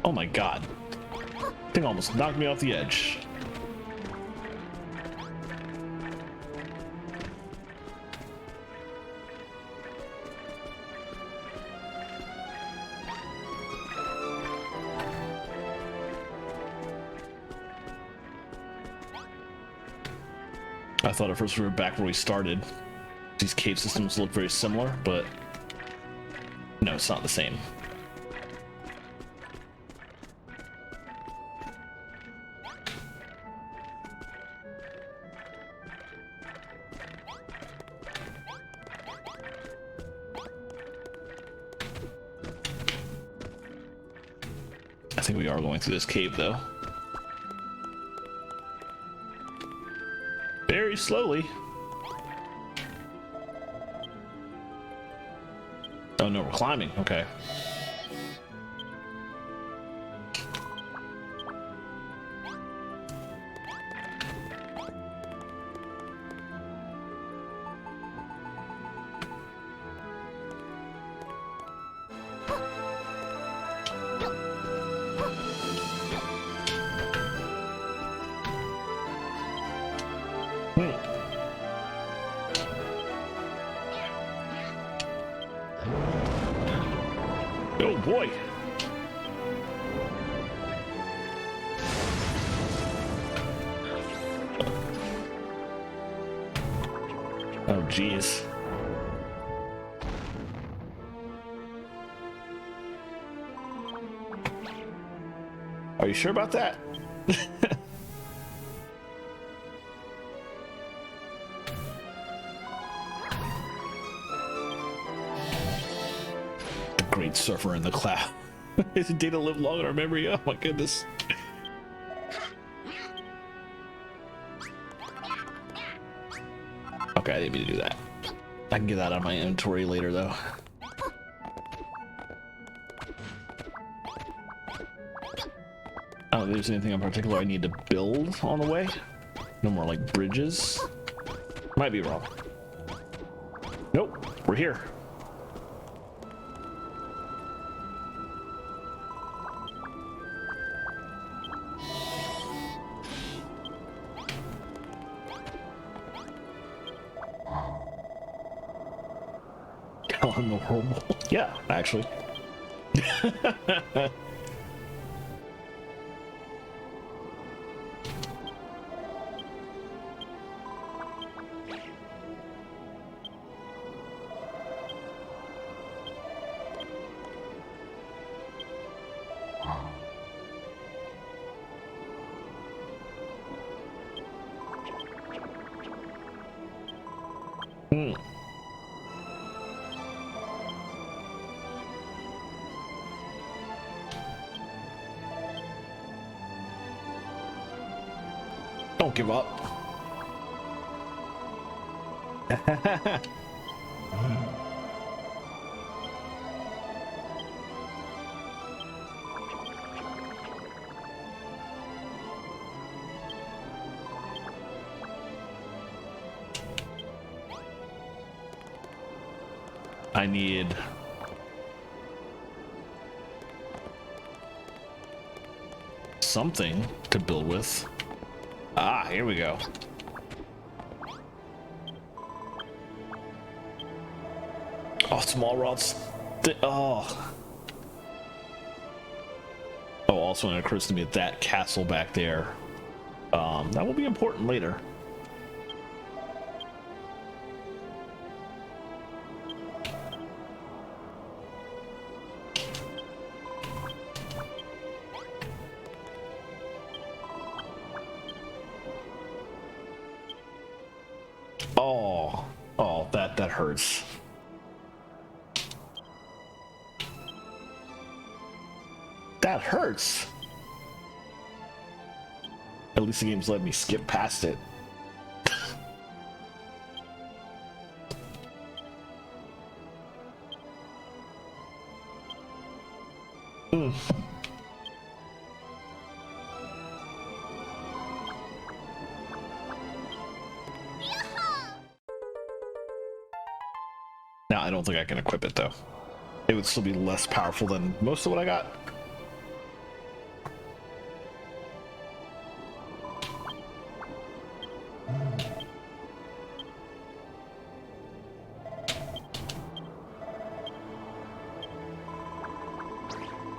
Speaker 2: Oh my god. Thing almost knocked me off the edge. I thought at first we were back where we started. These cave systems look very similar, but no, it's not the same. I think we are going through this cave, though. Very slowly. Oh no, we're climbing. Okay. Oh boy. Oh geez. Are you sure about that? Great surfer in the cloud. Is data live long in our memory? Oh my goodness. Okay, I didn't mean to do that. I can get that out of my inventory later though. I don't think there's anything in particular I need to build on the way. No more like bridges. Might be wrong. Nope, we're here. On the horrible. Yeah, actually. Don't give up. I need something to build with. Ah, here we go. Oh, small rods. Oh. Oh, also it occurs to me that castle back there. That will be important later. Oh, that hurts. That hurts. At least the game's let me skip past it. Now, I don't think I can equip it, though. It would still be less powerful than most of what I got.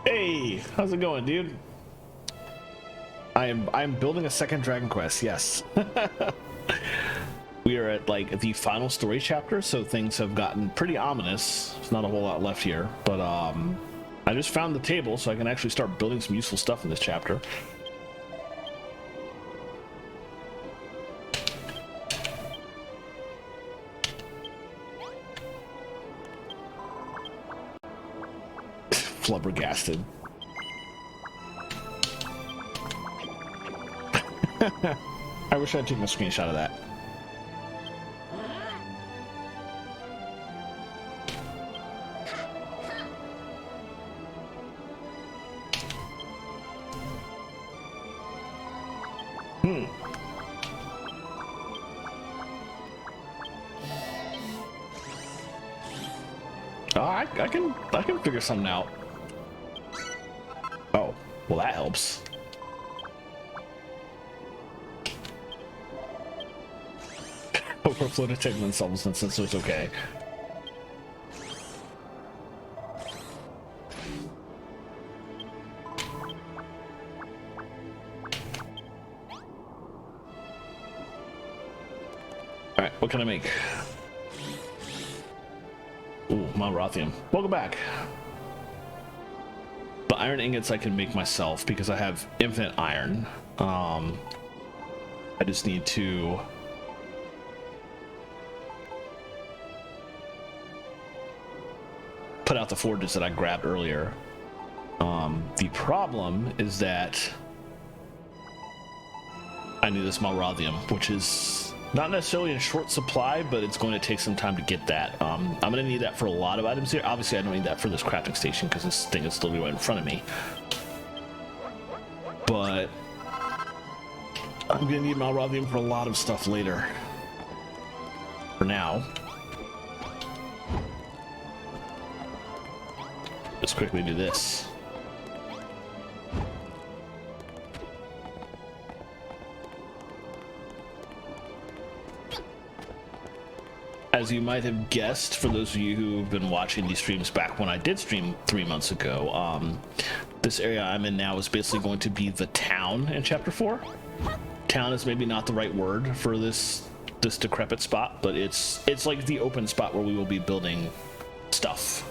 Speaker 2: Hey, how's it going, dude? I'm building a second Dragon Quest, yes. We are at like the final story chapter, so things have gotten pretty ominous. There's not a whole lot left here, but I just found the table so I can actually start building some useful stuff in this chapter. Flubbergasted. I wish I'd taken a screenshot of that. Oh, I can figure something out. Oh, well that helps. Overflow detected themselves since it's okay. All right, what can I make? Ooh, Malrothium. Welcome back. The iron ingots I can make myself because I have infinite iron. I just need to put out the forges that I grabbed earlier. The problem is that I need this Malrothium, which is not necessarily in short supply, but it's going to take some time to get that. I'm going to need that for a lot of items here. Obviously, I don't need that for this crafting station because this thing is literally right in front of me. But I'm going to need Malrothium for a lot of stuff later. For now, let's quickly do this. As you might have guessed, for those of you who've been watching these streams back when I did stream 3 months ago, this area I'm in now is basically going to be the town in Chapter 4. Town is maybe not the right word for this decrepit spot, but it's like the open spot where we will be building stuff.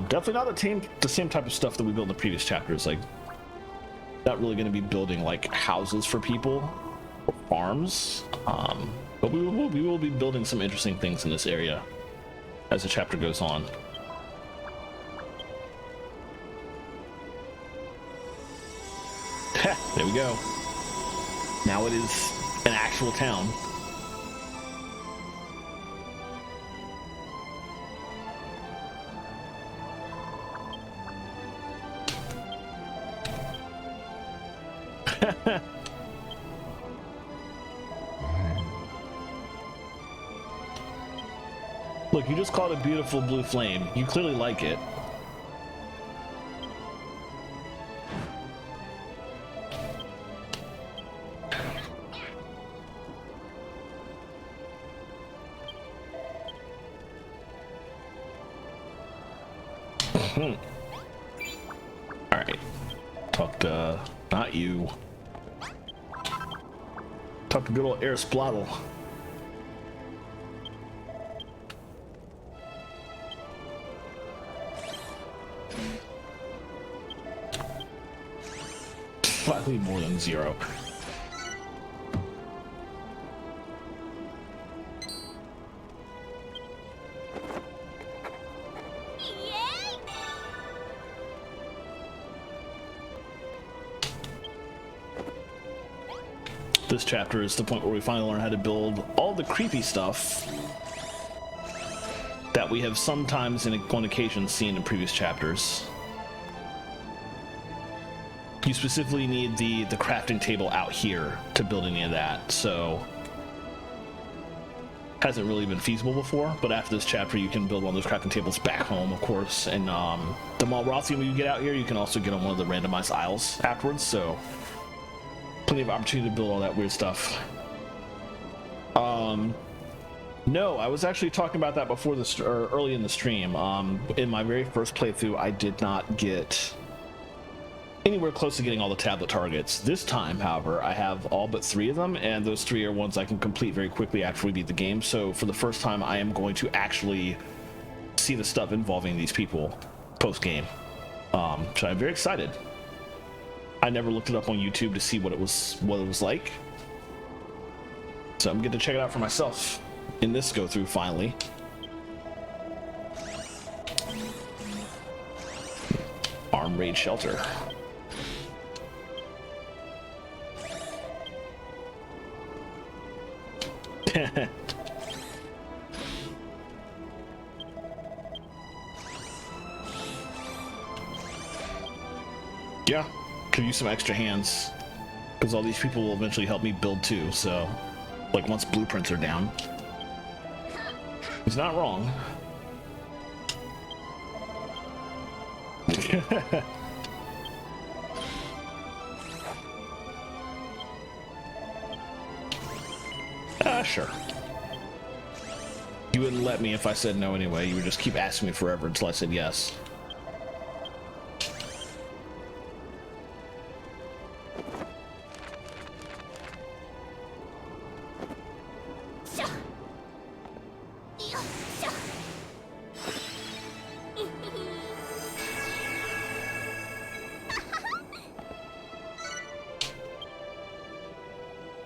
Speaker 2: Definitely not the same type of stuff that we built in the previous chapters. Like, not really going to be building like houses for people or farms. But we will be building some interesting things in this area as the chapter goes on. There we go. Now it is an actual town. Look, you just called it a beautiful blue flame. You clearly like it. All right. Talk to not you. Talk to good old Aristotle. Slightly more than 0. This chapter is the point where we finally learn how to build all the creepy stuff that we have sometimes on occasion seen in previous chapters. You specifically need the crafting table out here to build any of that, so hasn't really been feasible before. But after this chapter, you can build one of those crafting tables back home, of course. And the Malrothium you get out here, you can also get on one of the randomized isles afterwards. So plenty of opportunity to build all that weird stuff. No, I was actually talking about that before this, or early in the stream. In my very first playthrough, I did not get anywhere close to getting all the tablet targets. This time, however, I have all but 3 of them, and those 3 are ones I can complete very quickly after we beat the game. So for the first time, I am going to actually see the stuff involving these people post-game. So I'm very excited. I never looked it up on YouTube to see what it was like. So I'm getting to check it out for myself in this go-through finally. Arm raid shelter. Yeah, could use some extra hands, because all these people will eventually help me build too, so, like, once blueprints are down. He's not wrong. Sure. You wouldn't let me if I said no anyway. You would just keep asking me forever until I said yes.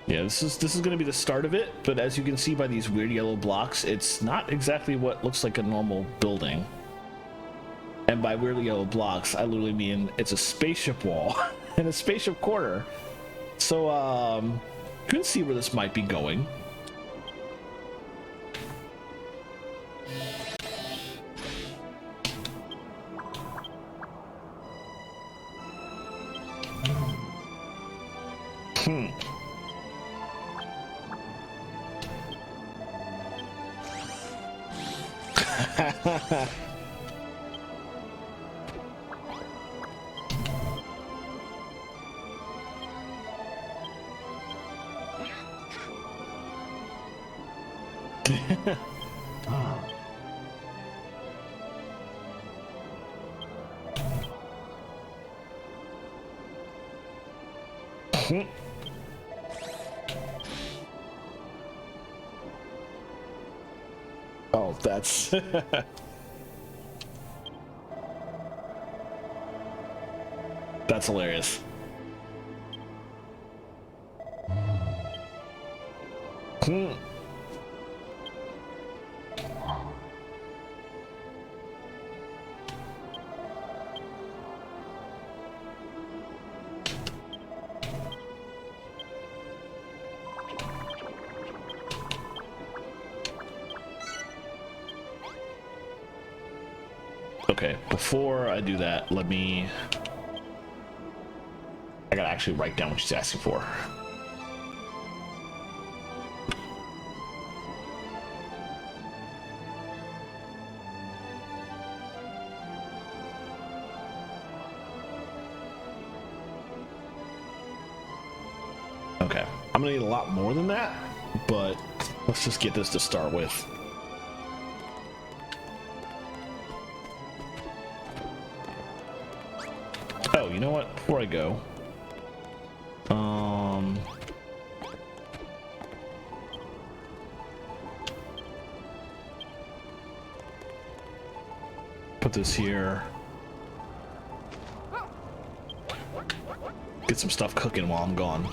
Speaker 2: Yeah, this is going to be the start of it, but as you can see by these weird yellow blocks, it's not exactly what looks like a normal building. And by weird yellow blocks, I literally mean it's a spaceship wall and a spaceship corner. So, you can see where this might be going. Oh, that's that's hilarious. Okay, before I do that, I gotta actually write down what she's asking for. Okay, I'm gonna need a lot more than that, but let's just get this to start with. Oh, you know what? Before I go, put this here. Get some stuff cooking while I'm gone.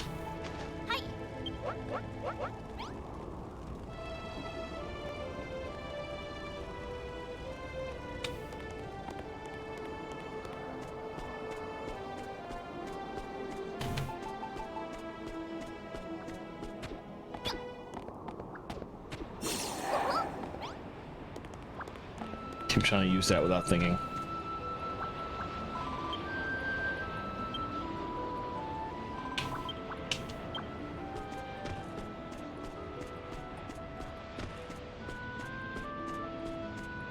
Speaker 2: Keep trying to use that without thinking.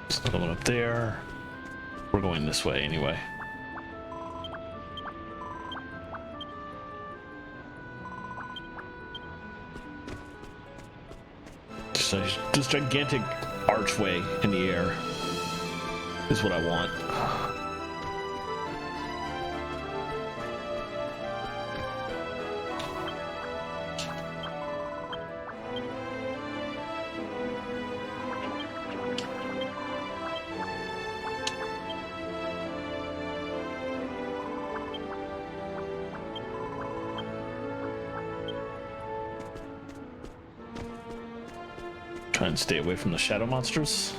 Speaker 2: There's another one up there. We're going this way anyway. So this gigantic archway in the air is what I want. Try and stay away from the shadow monsters.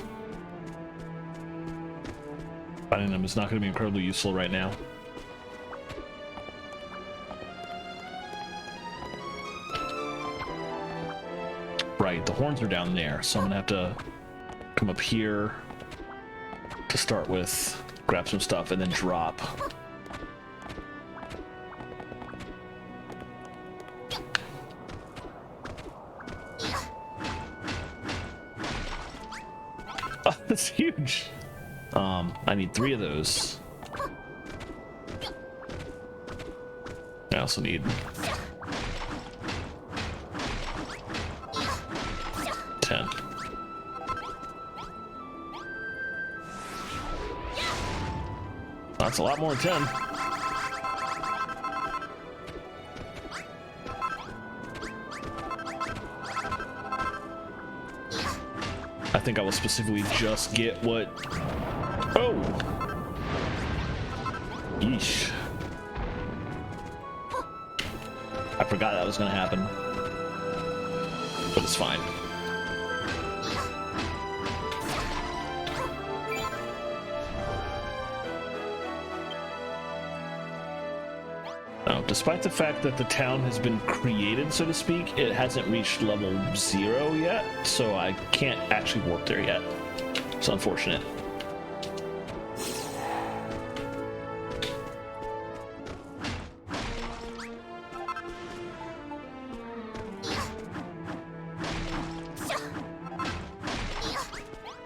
Speaker 2: Finding them is not going to be incredibly useful right now. right, the horns are down there, so I'm gonna have to come up here to start with, grab some stuff, and then drop. Oh, that's huge. I need 3 of those. I also need 10. That's a lot more than 10. I think I will specifically just get what... Oh! Yeesh. I forgot that was gonna happen. But it's fine. Now, despite the fact that the town has been created, so to speak, it hasn't reached level 0 yet, so I can't actually warp there yet. It's unfortunate.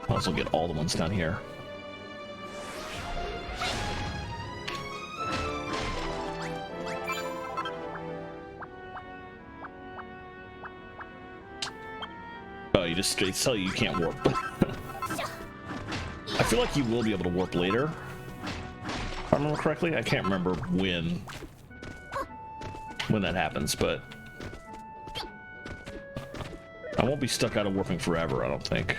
Speaker 2: I'll also get all the ones down here. Oh, you just straight tell you can't warp. I feel like you will be able to warp later. If I remember correctly, I can't remember when that happens, but I won't be stuck out of warping forever, I don't think.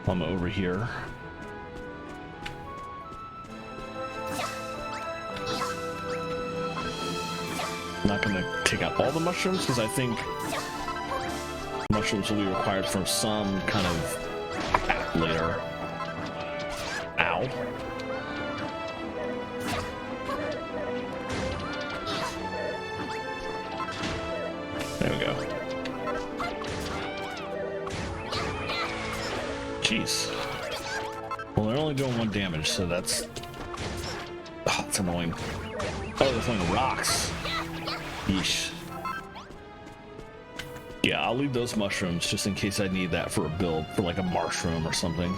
Speaker 2: I'm over here. I'm not gonna take out all the mushrooms because I think mushrooms will be required for some kind of app later. Ow. There we go. Jeez. Well, they're only doing 1 damage, so that's... Oh, that's annoying. Oh, they're throwing rocks. Yeesh. Yeah, I'll leave those mushrooms just in case I need that for a build, for like a mushroom or something.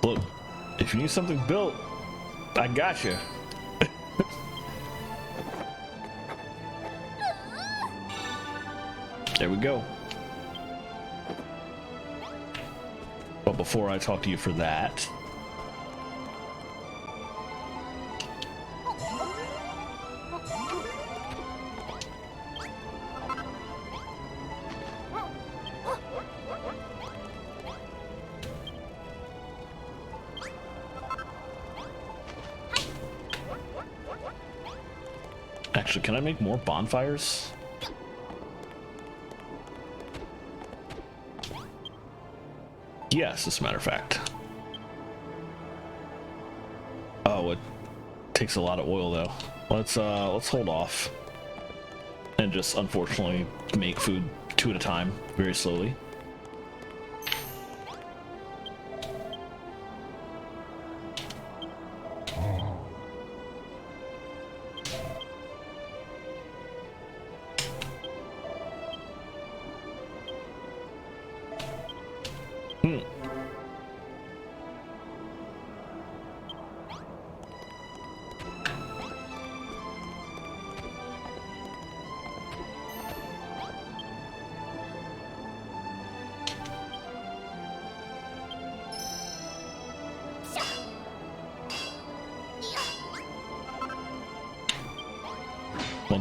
Speaker 2: Look, if you need something built, I got you. There we go. But before I talk to you for that, actually, can I make more bonfires? Yes, as a matter of fact. Oh, it takes a lot of oil though. Let's hold off and just unfortunately make food 2 at a time, very slowly.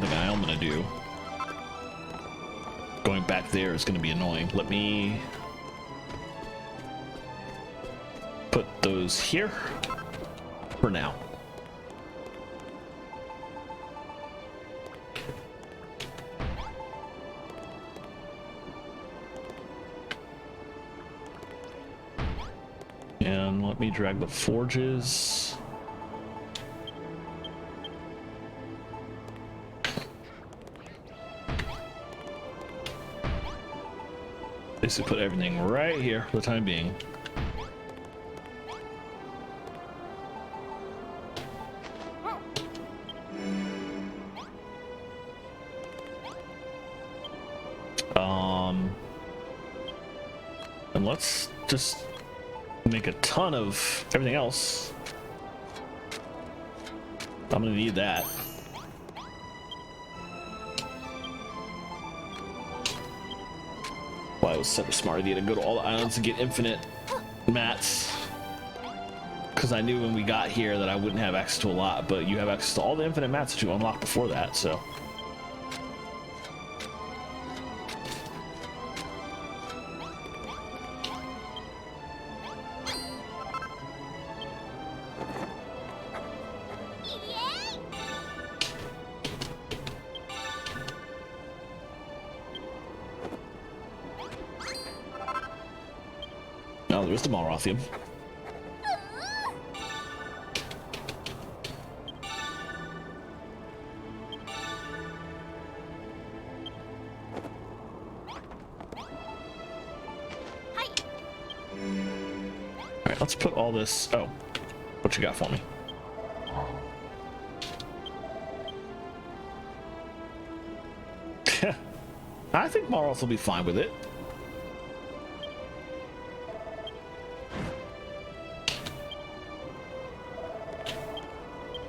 Speaker 2: thing I am gonna do. Going back there is gonna be annoying. Let me put those here for now. And let me drag the forges. Basically put everything right here for the time being. And let's just make a ton of everything else. I'm gonna need that. Well, it was such a smart idea to go to all the islands and get infinite mats, because I knew when we got here that I wouldn't have access to a lot, but you have access to all the infinite mats that you unlocked before that, so. Oh, there's the Malrothium. Alright, let's put all this. Oh, what you got for me? I think Malroth will be fine with it.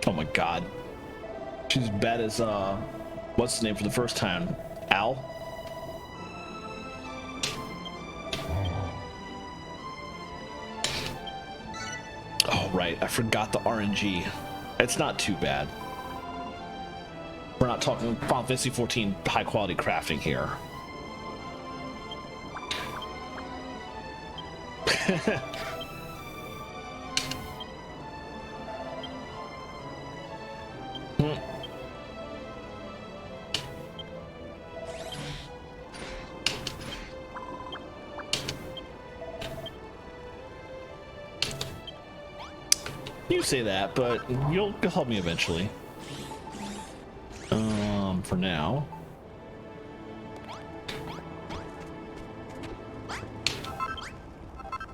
Speaker 2: Oh my god. She's as bad as, what's the name for the first time? Al? Oh, right. I forgot the RNG. It's not too bad. We're not talking Final Fantasy 14 high quality crafting here. You say that, but you'll help me eventually. For now.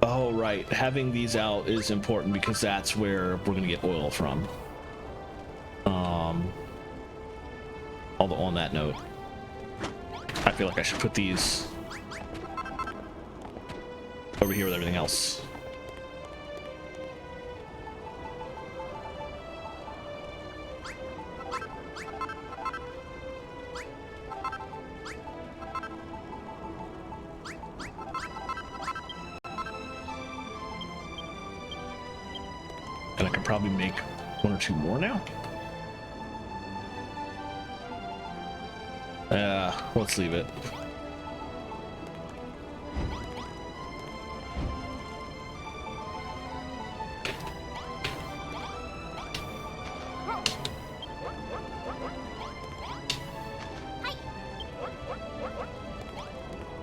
Speaker 2: Oh, right. Having these out is important because that's where we're gonna get oil from. Although on that note, I feel like I should put these over here with everything else. And I can probably make one or two more now. Let's leave it.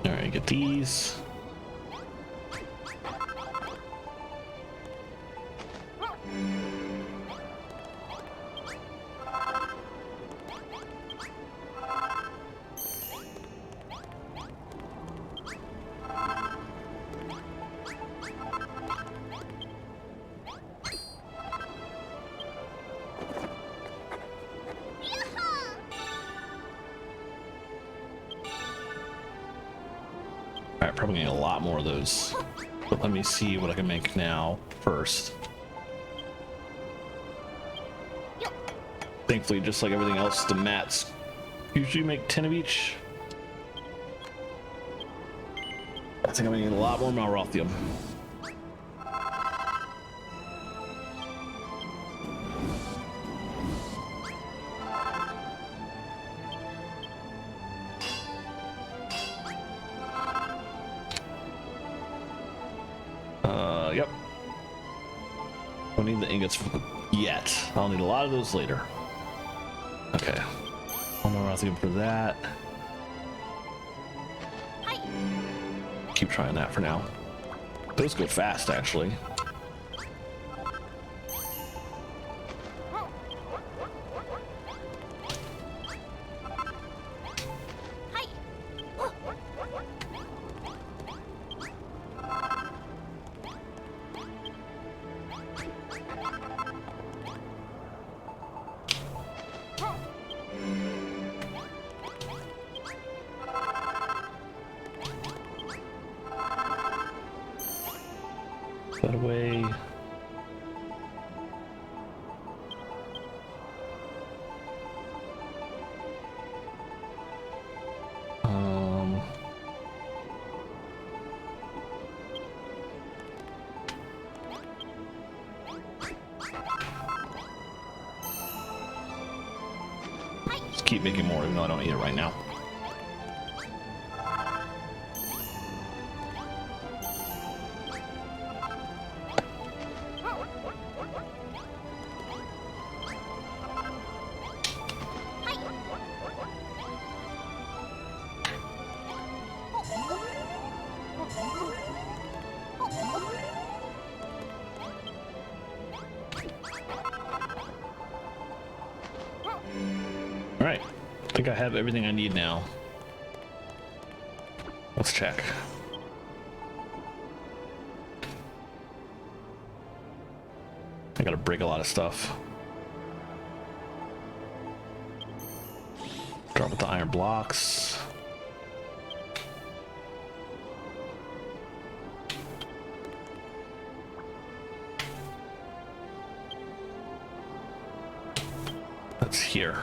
Speaker 2: All right, get these. Alright, probably need a lot more of those. But let me see what I can make now first. Thankfully, just like everything else, the mats usually make 10 of each. I think I'm gonna need a lot more Malrothium. need the ingots yet. I'll need a lot of those later. Okay. I'll know what I was looking for that. Keep trying that for now. Those go fast, actually. That away. Just keep making more, even though I don't need it right now. All right, I think I have everything I need now. Let's check. I gotta break a lot of stuff. Drop with the iron blocks. That's here.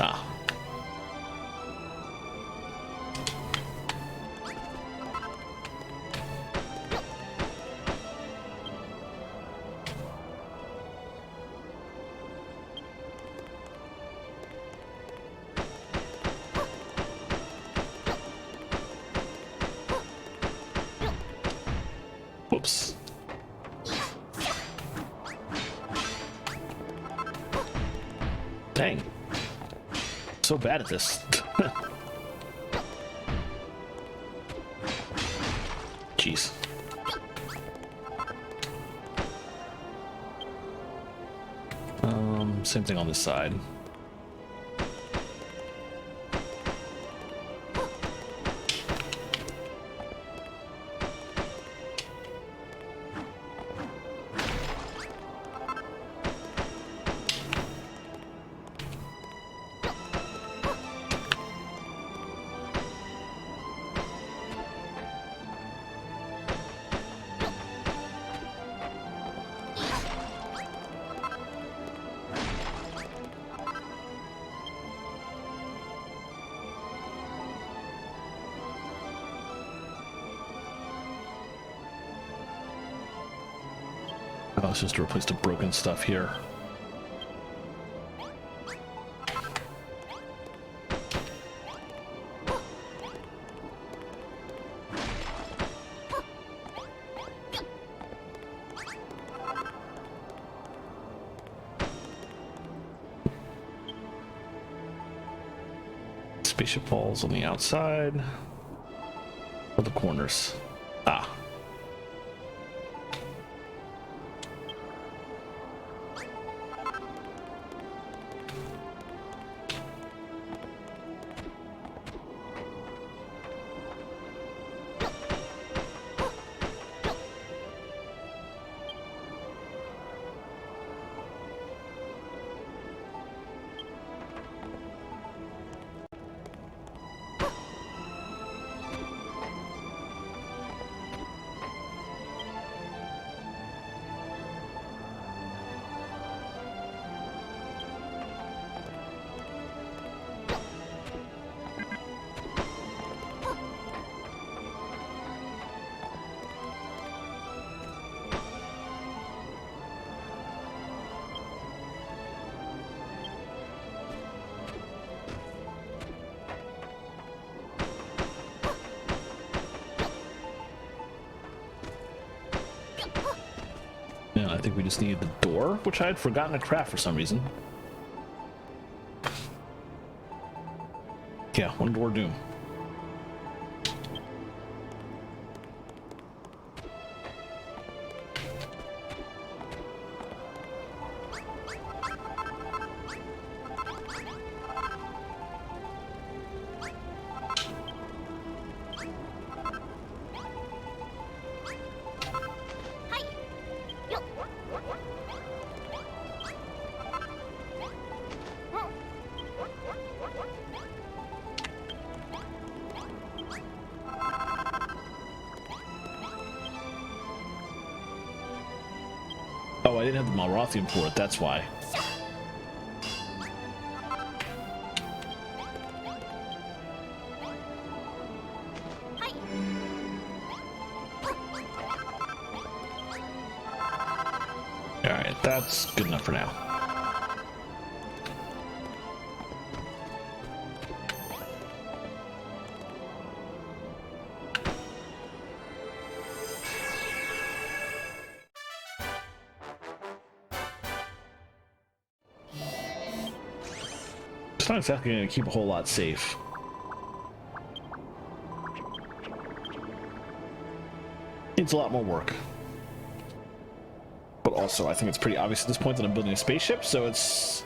Speaker 2: Ah. Whoops. Dang. So bad at this. Jeez. Same thing on this side. Oh, it's just to replace the broken stuff here. Spaceship balls on the outside. Or the corners. Ah. I think we just need the door, which I had forgotten to craft for some reason. Yeah, one door doom. Oh, I didn't have the Malrothian for it, that's why. Alright, that's good enough for now. It's not exactly going to keep a whole lot safe. Needs a lot more work. But also, I think it's pretty obvious at this point that I'm building a spaceship, so it's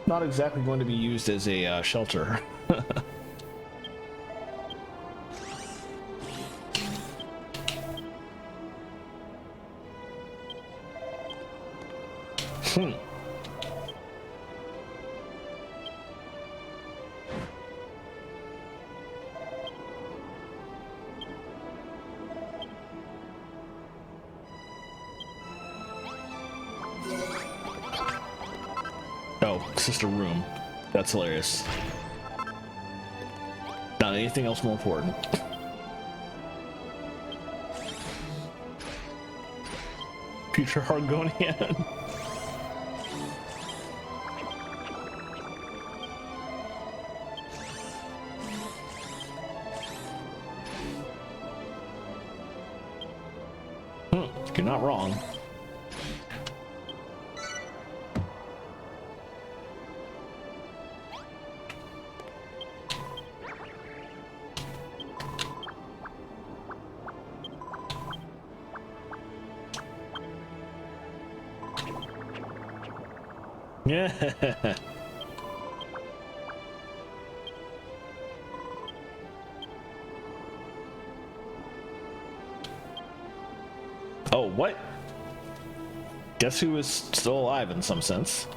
Speaker 2: not exactly going to be used as a shelter. Oh, sister room. That's hilarious. Not anything else more important. Future Argonian. You're not wrong. Yeah. Oh, what? Guess who is still alive in some sense?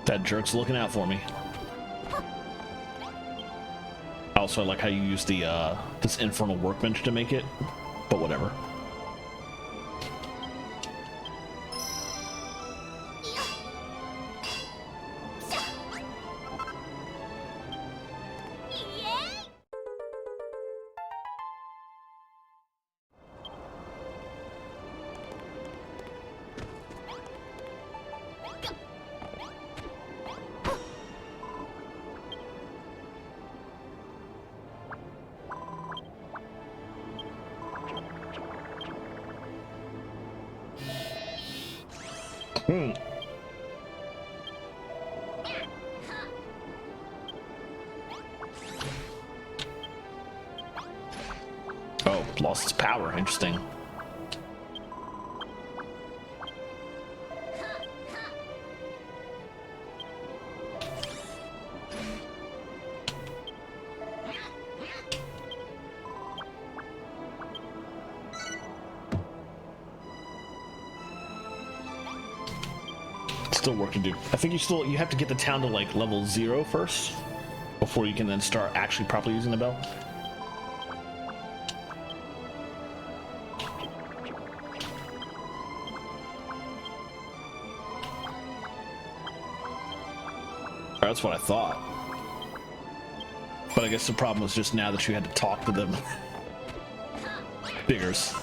Speaker 2: That jerk's looking out for me. Also, I like how you use the this infernal workbench to make it, but whatever. Oh, lost its power. Interesting. Still work to do. I think you have to get the town to like level 0 first before you can then start actually properly using the bell. That's what I thought. But I guess the problem was just now that you had to talk to them. Figures.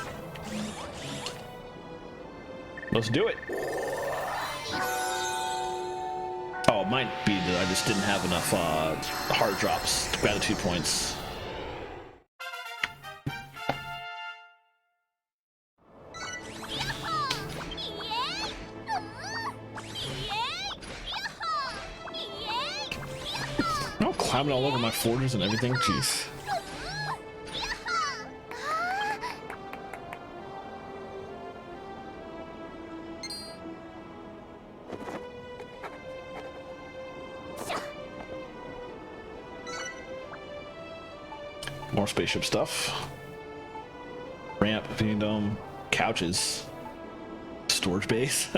Speaker 2: Let's do it. Oh, it might be that I just didn't have enough heart drops, gratitude points. Oh, climbing all over my forges and everything. Jeez. More spaceship stuff. Ramp, feeding dome, couches, storage base.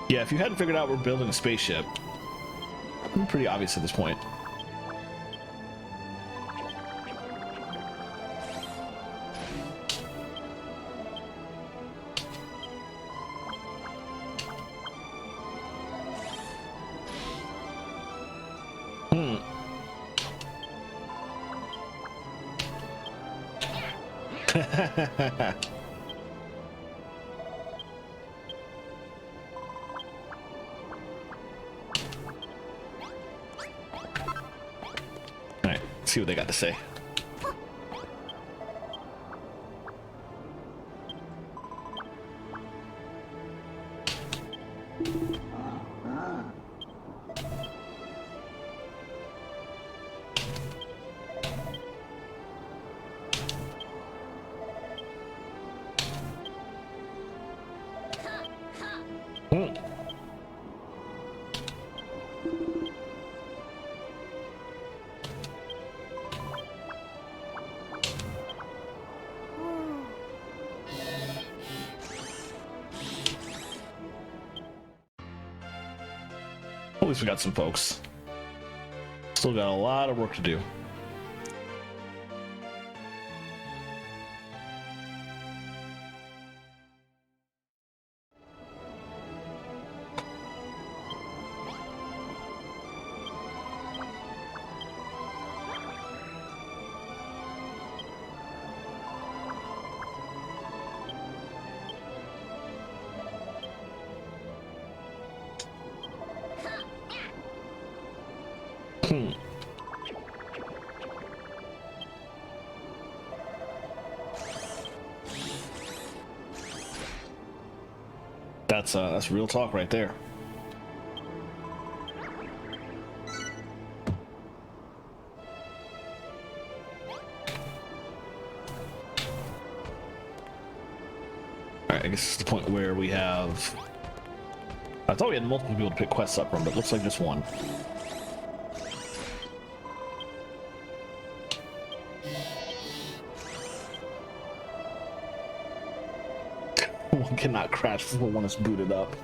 Speaker 2: Yeah, if you hadn't figured out we're building a spaceship, pretty obvious at this point. Alright, see what they got to say. At least we got some folks. Still got a lot of work to do. That's real talk right there. Alright, I guess it's the point where we have... I thought we had multiple people to pick quests up from, but it looks like just one. One cannot crash before one is booted up.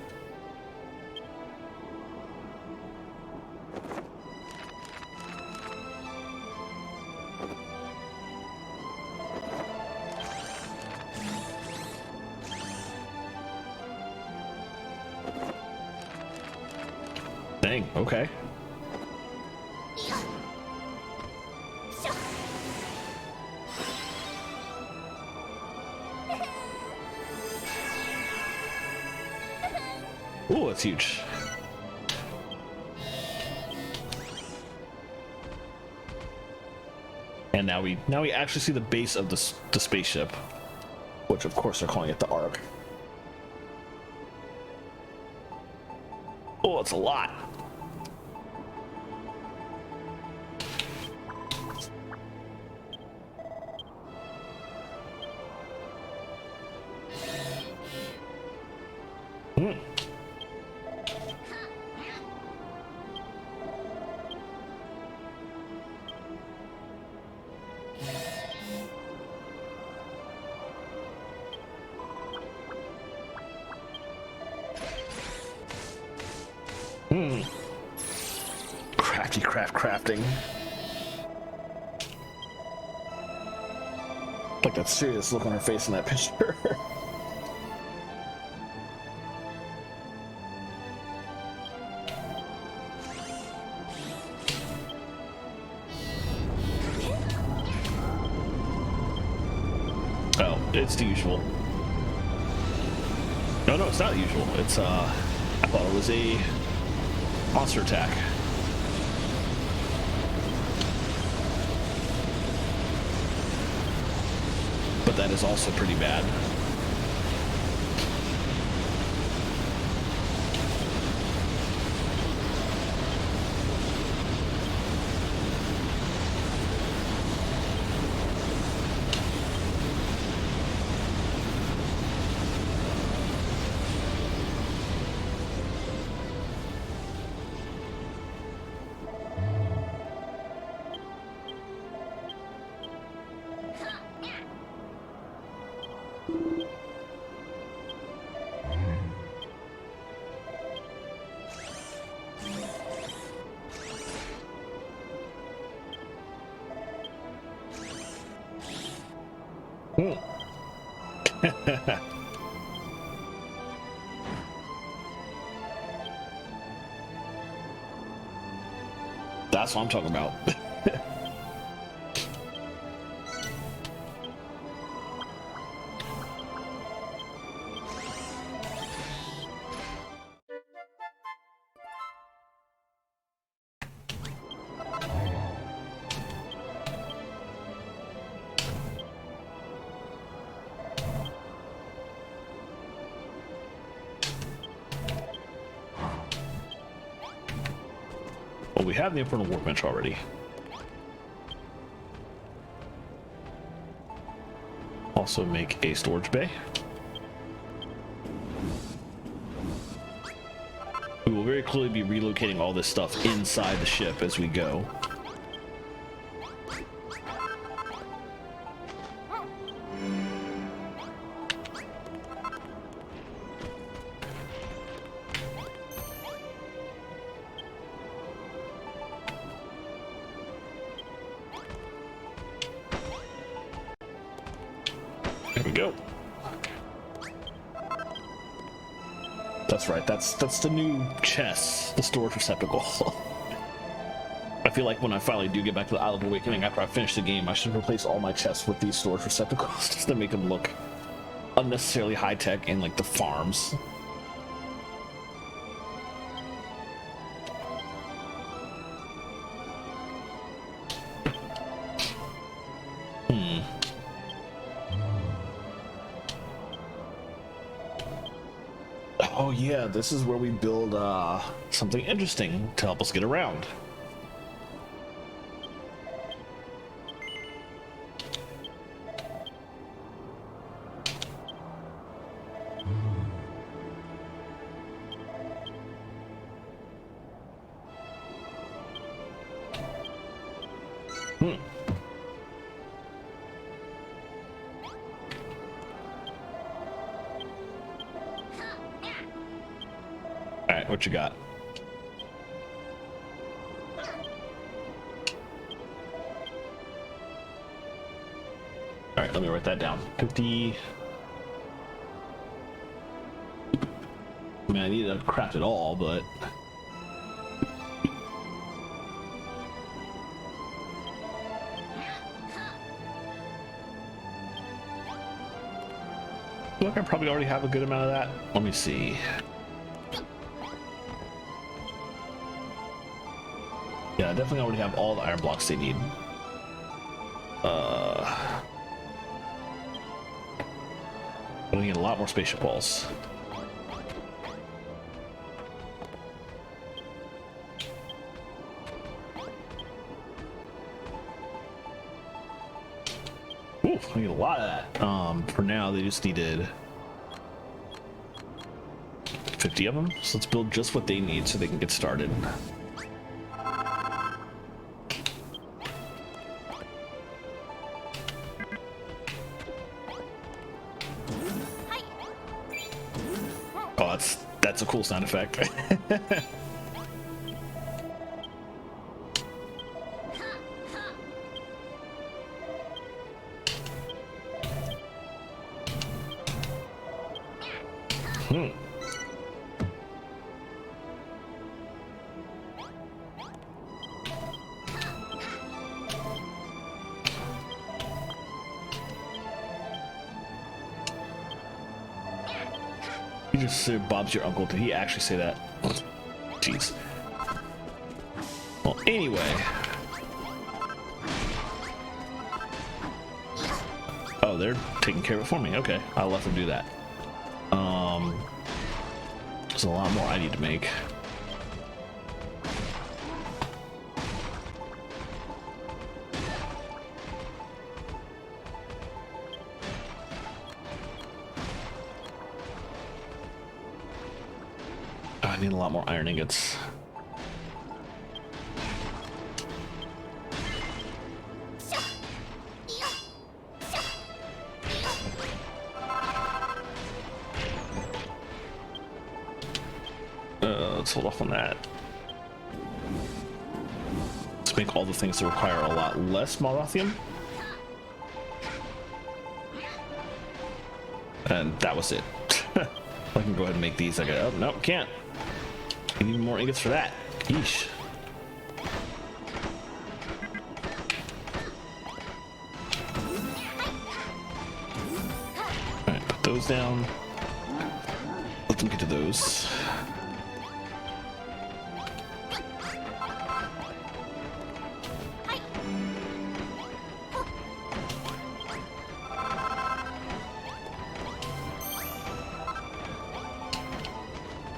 Speaker 2: Dang, okay. Ooh, that's huge. And now we actually see the base of the spaceship, which of course they're calling it the Ark. Oh, it's a lot. Crafty crafting. Like that serious look on her face in that picture. it's the usual. No, it's not usual. It's I thought it was a monster attack. But that is also pretty bad. That's what I'm talking about. Well, we have the Infernal Workbench already. Also make a storage bay. We will very clearly be relocating all this stuff inside the ship as we go. There we go. That's right, that's the new chest, the storage receptacle. I feel like when I finally do get back to the Isle of Awakening after I finish the game, I should replace all my chests with these storage receptacles just to make them look unnecessarily high-tech in like the farms. Oh yeah, this is where we build something interesting to help us get around. Alright, what you got? Alright, let me write that down. 50. I mean, I need to craft it all, but... I feel like I probably already have a good amount of that. Let me see. Yeah, I definitely already have all the iron blocks they need. But I need a lot more spaceship walls. Ooh, I need a lot of that. For now, they just needed 50 of them. So let's build just what they need so they can get started. Oh, that's a cool sound effect. He just said Bob's your uncle. Did he actually say that? Jeez. Well, anyway. Oh, they're taking care of it for me. Okay, I'll let them do that. There's a lot more I need to make. I need a lot more iron ingots. Let's hold off on that. Let's make all the things that require a lot less Marathium. And that was it. I can go ahead and make these. I go, oh, no, can't. I need more ingots for that. Yeesh. Alright, put those down. Let them get to those.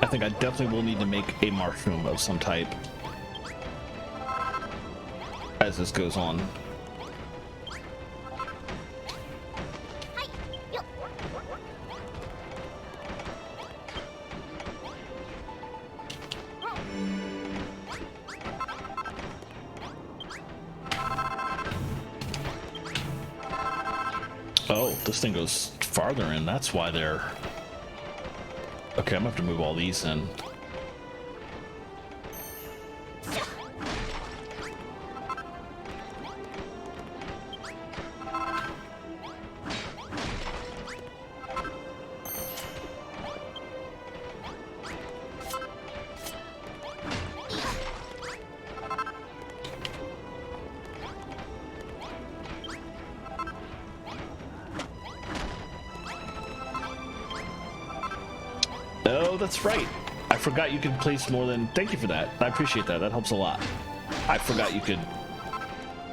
Speaker 2: I think I definitely will need to make a mushroom of some type as this goes on. Oh, this thing goes farther in. That's why they're... Okay, I'm gonna have to move all these in. Oh, that's right. I forgot you could place more than... Thank you for that. I appreciate that. That helps a lot. I forgot you could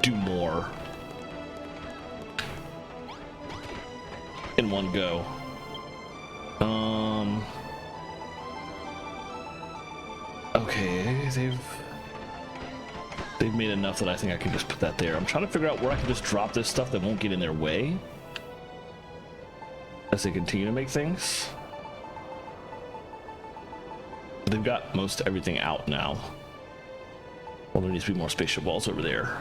Speaker 2: do more in one go. Okay, they've made enough that I think I can just put that there. I'm trying to figure out where I can just drop this stuff that won't get in their way as they continue to make things. They've got most everything out now. Well, there needs to be more spaceship walls over there.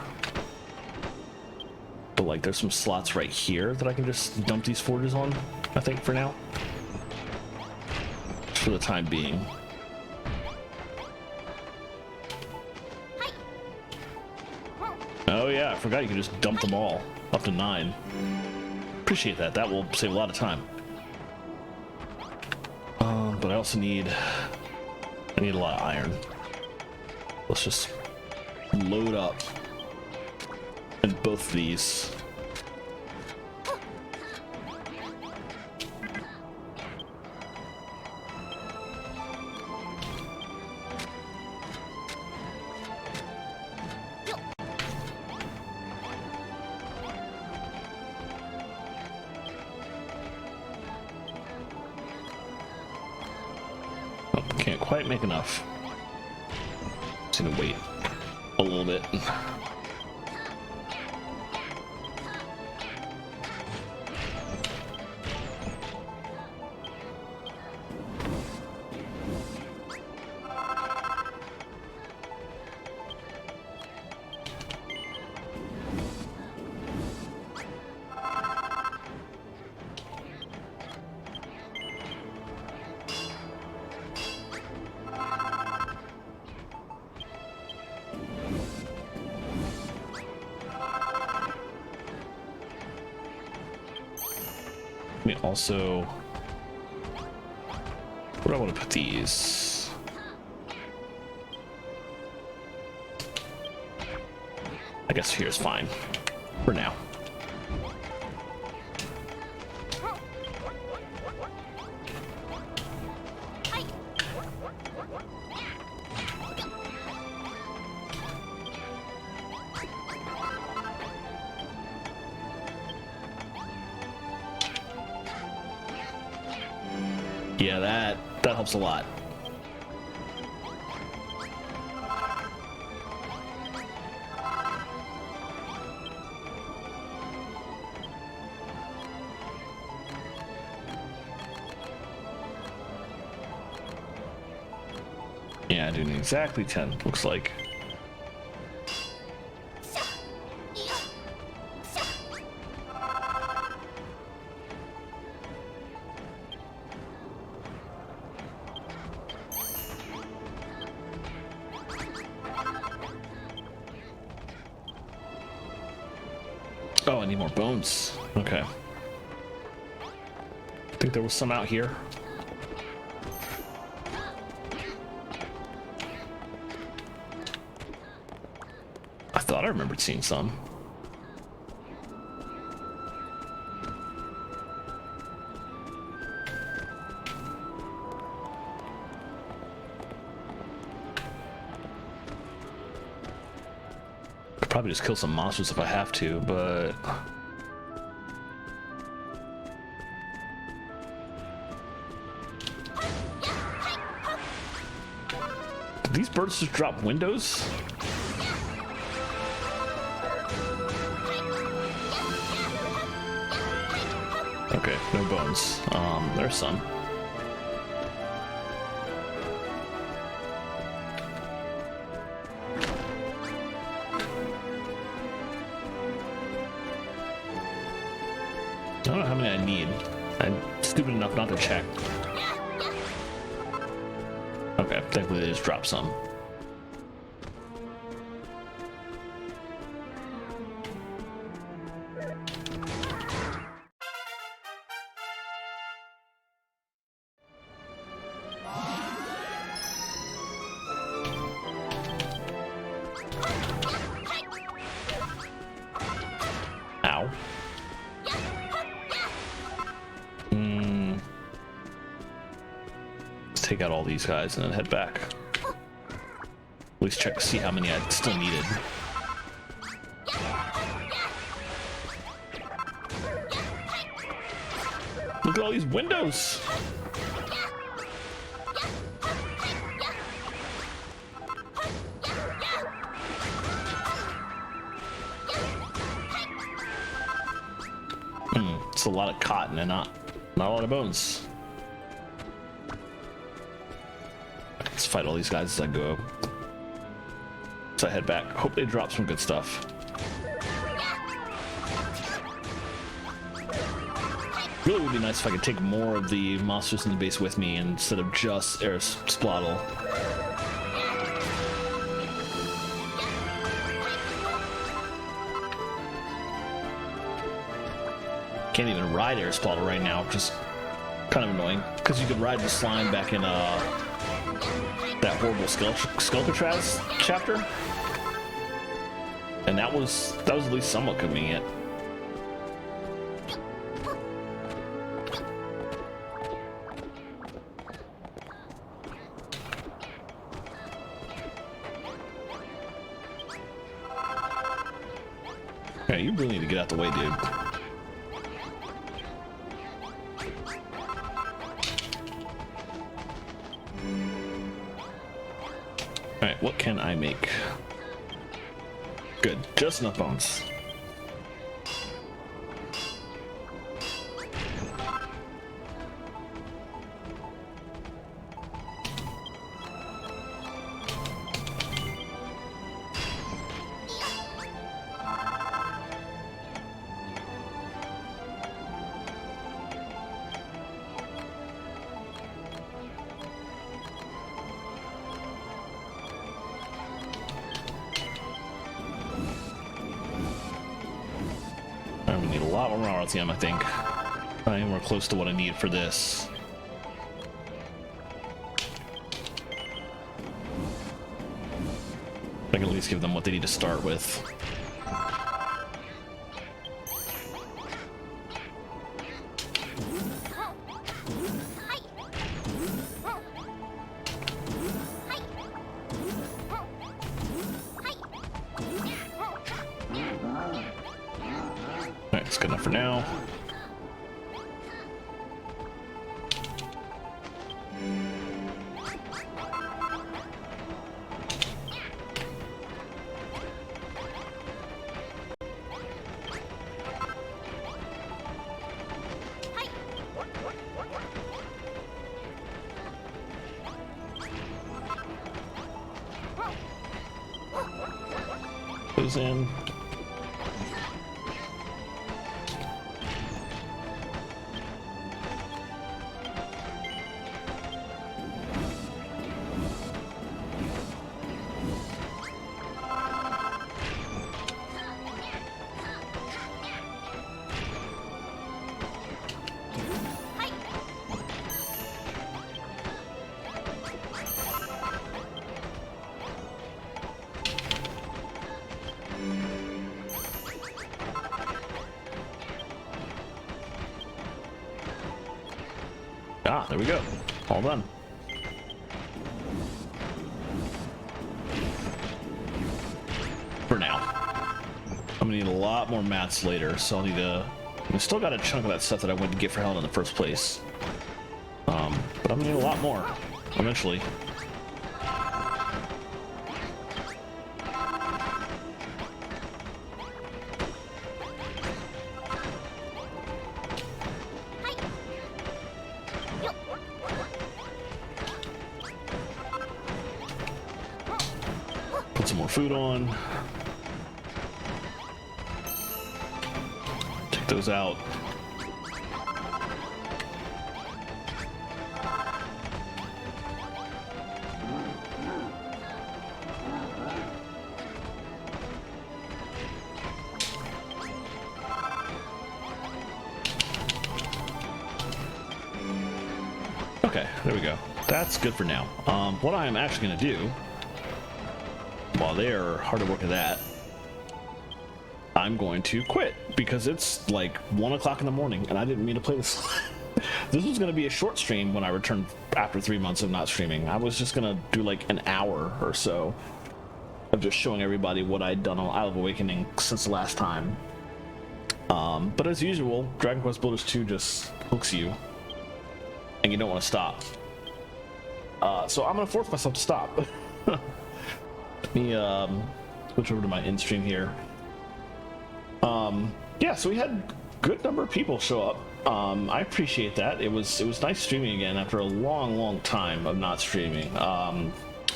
Speaker 2: But like, there's some slots right here that I can just dump these forges on, I think, for now. Just for the time being. Oh yeah, I forgot you can just dump them all. Up to 9. Appreciate that. That will save a lot of time. But I also need... I need a lot of iron. Let's just load up in both of these. Can't quite make enough. Just need to wait a little bit. Let me also... Where do I want to put these? I guess here's fine for now. Yeah, that helps a lot. Yeah, doing exactly 10, looks like. Oh, I need more bones. Okay. I think there was some out here. I thought I remembered seeing some. Could probably just kill some monsters if I have to, but... Did these birds just drop windows? Okay, no bones. There's some. I don't know how many I need. I'm stupid enough not to check. Okay, thankfully they just dropped some. Ow. Let's take out all these guys and then head back. At least check to see how many I still needed. Look at all these windows! It's a lot of cotton and not a lot of bones. Let's fight all these guys as I go. So I head back. Hope they drop some good stuff. Really would be nice if I could take more of the monsters in the base with me instead of just Splottle. Can't even ride Splottle right now, which is kind of annoying. Because you could ride the slime back in that horrible Skulkatraz chapter. And that was at least somewhat convenient. Yeah, you really need to get out the way, dude. Alright, what can I make? Good, just enough bones. We need a lot more RLTM, I think. I think we're close to what I need for this. I can at least give them what they need to start with. Alright, it's good enough for now. Goes in. Ah, there we go. All done. For now. I'm gonna need a lot more mats later, so I'll need to... I still got a chunk of that stuff that I went to get for Helen in the first place. But I'm gonna need a lot more, eventually. Put some more food on. Take those out. Okay, there we go. That's good for now. What I am actually going to do, while they're hard at work at that, I'm going to quit because it's like 1 o'clock in the morning and I didn't mean to play this. This was going to be a short stream when I returned after 3 months of not streaming. I was just going to do like an hour or so of just showing everybody what I'd done on Isle of Awakening since the last time. But as usual, Dragon Quest Builders 2 just hooks you and you don't want to stop. So I'm going to force myself to stop. Let me switch over to my in stream here. Yeah, so we had a good number of people show up. I appreciate that. It was nice streaming again after a long time of not streaming.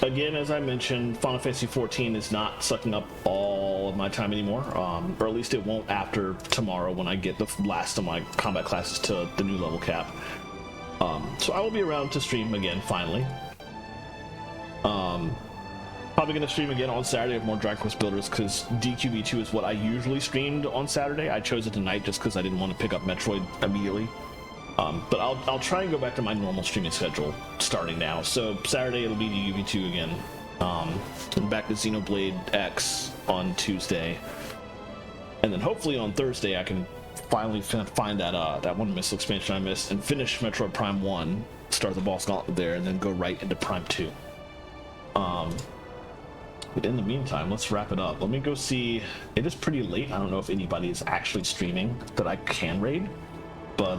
Speaker 2: Again, as I mentioned, Final Fantasy XIV is not sucking up all of my time anymore, or at least it won't after tomorrow when I get the last of my combat classes to the new level cap. So I will be around to stream again finally. Probably going to stream again on Saturday with more Dragon Quest Builders because DQB2 is what I usually streamed on Saturday. I chose it tonight just because I didn't want to pick up Metroid immediately. But I'll try and go back to my normal streaming schedule starting now. So Saturday it'll be DQB2 again. And back to Xenoblade X on Tuesday. And then hopefully on Thursday I can finally find that one missile expansion I missed and finish Metroid Prime 1, start the boss gauntlet there, and then go right into Prime 2. But in the meantime, let's wrap it up. Let me go see. It is pretty late. I don't know if anybody is actually streaming that I can raid, but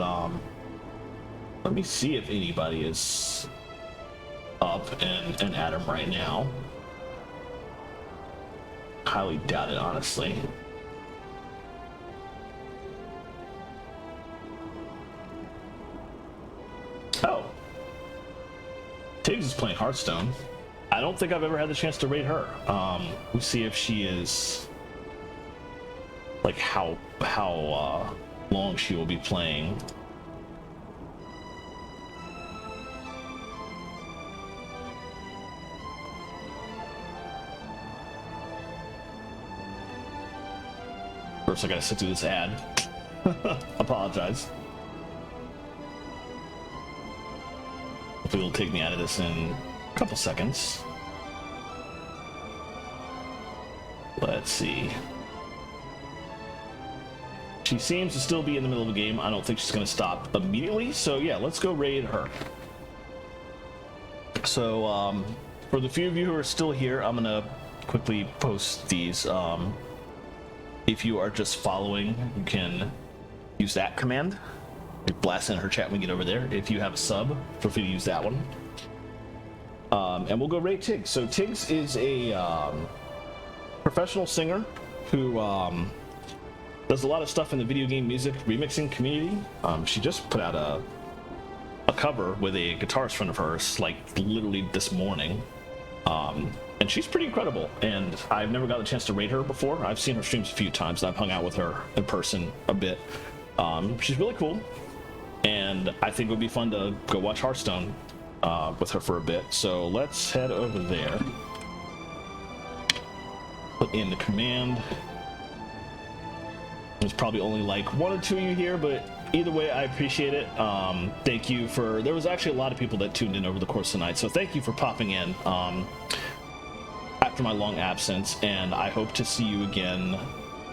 Speaker 2: let me see if anybody is up and at him right now. Highly doubt it, honestly. Oh, Tiggs is playing Hearthstone. I don't think I've ever had the chance to raid her. We'll see if she is, like, how long she will be playing. First, I gotta sit through this ad. Apologize. Hopefully it'll take me out of this in a couple seconds. Let's see. She seems to still be in the middle of the game. I don't think she's going to stop immediately. So yeah, let's go raid her. So for the few of you who are still here, I'm going to quickly post these. If you are just following, you can use that command. Blast in her chat when we get over there. If you have a sub, feel free to use that one. And we'll go raid Tiggs. So Tiggs is a professional singer who does a lot of stuff in the video game music remixing community. She just put out a cover with a guitarist friend of hers, like literally this morning. and she's pretty incredible. And I've never got a chance to raid her before. I've seen her streams a few times, and I've hung out with her in person a bit. She's really cool, and I think it would be fun to go watch Hearthstone with her for a bit. So let's head over there. Put in the command. There's probably only like 1 or 2 of you here, but either way, I appreciate it. Thank you for... There was actually a lot of people that tuned in over the course of the night, so thank you for popping in after my long absence, and I hope to see you again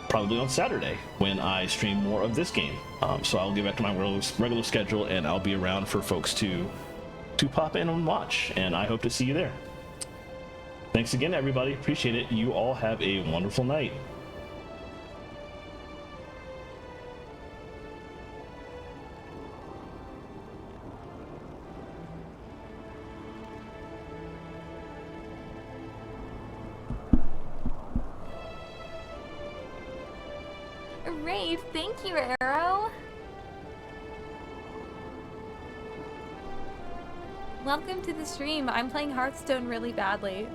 Speaker 2: probably on Saturday when I stream more of this game. So I'll get back to my regular schedule, and I'll be around for folks to pop in and watch, and I hope to see you there. Thanks again, everybody. Appreciate it. You all have a wonderful night.
Speaker 3: Rave, thank you, Arrow. Welcome to the stream. I'm playing Hearthstone really badly.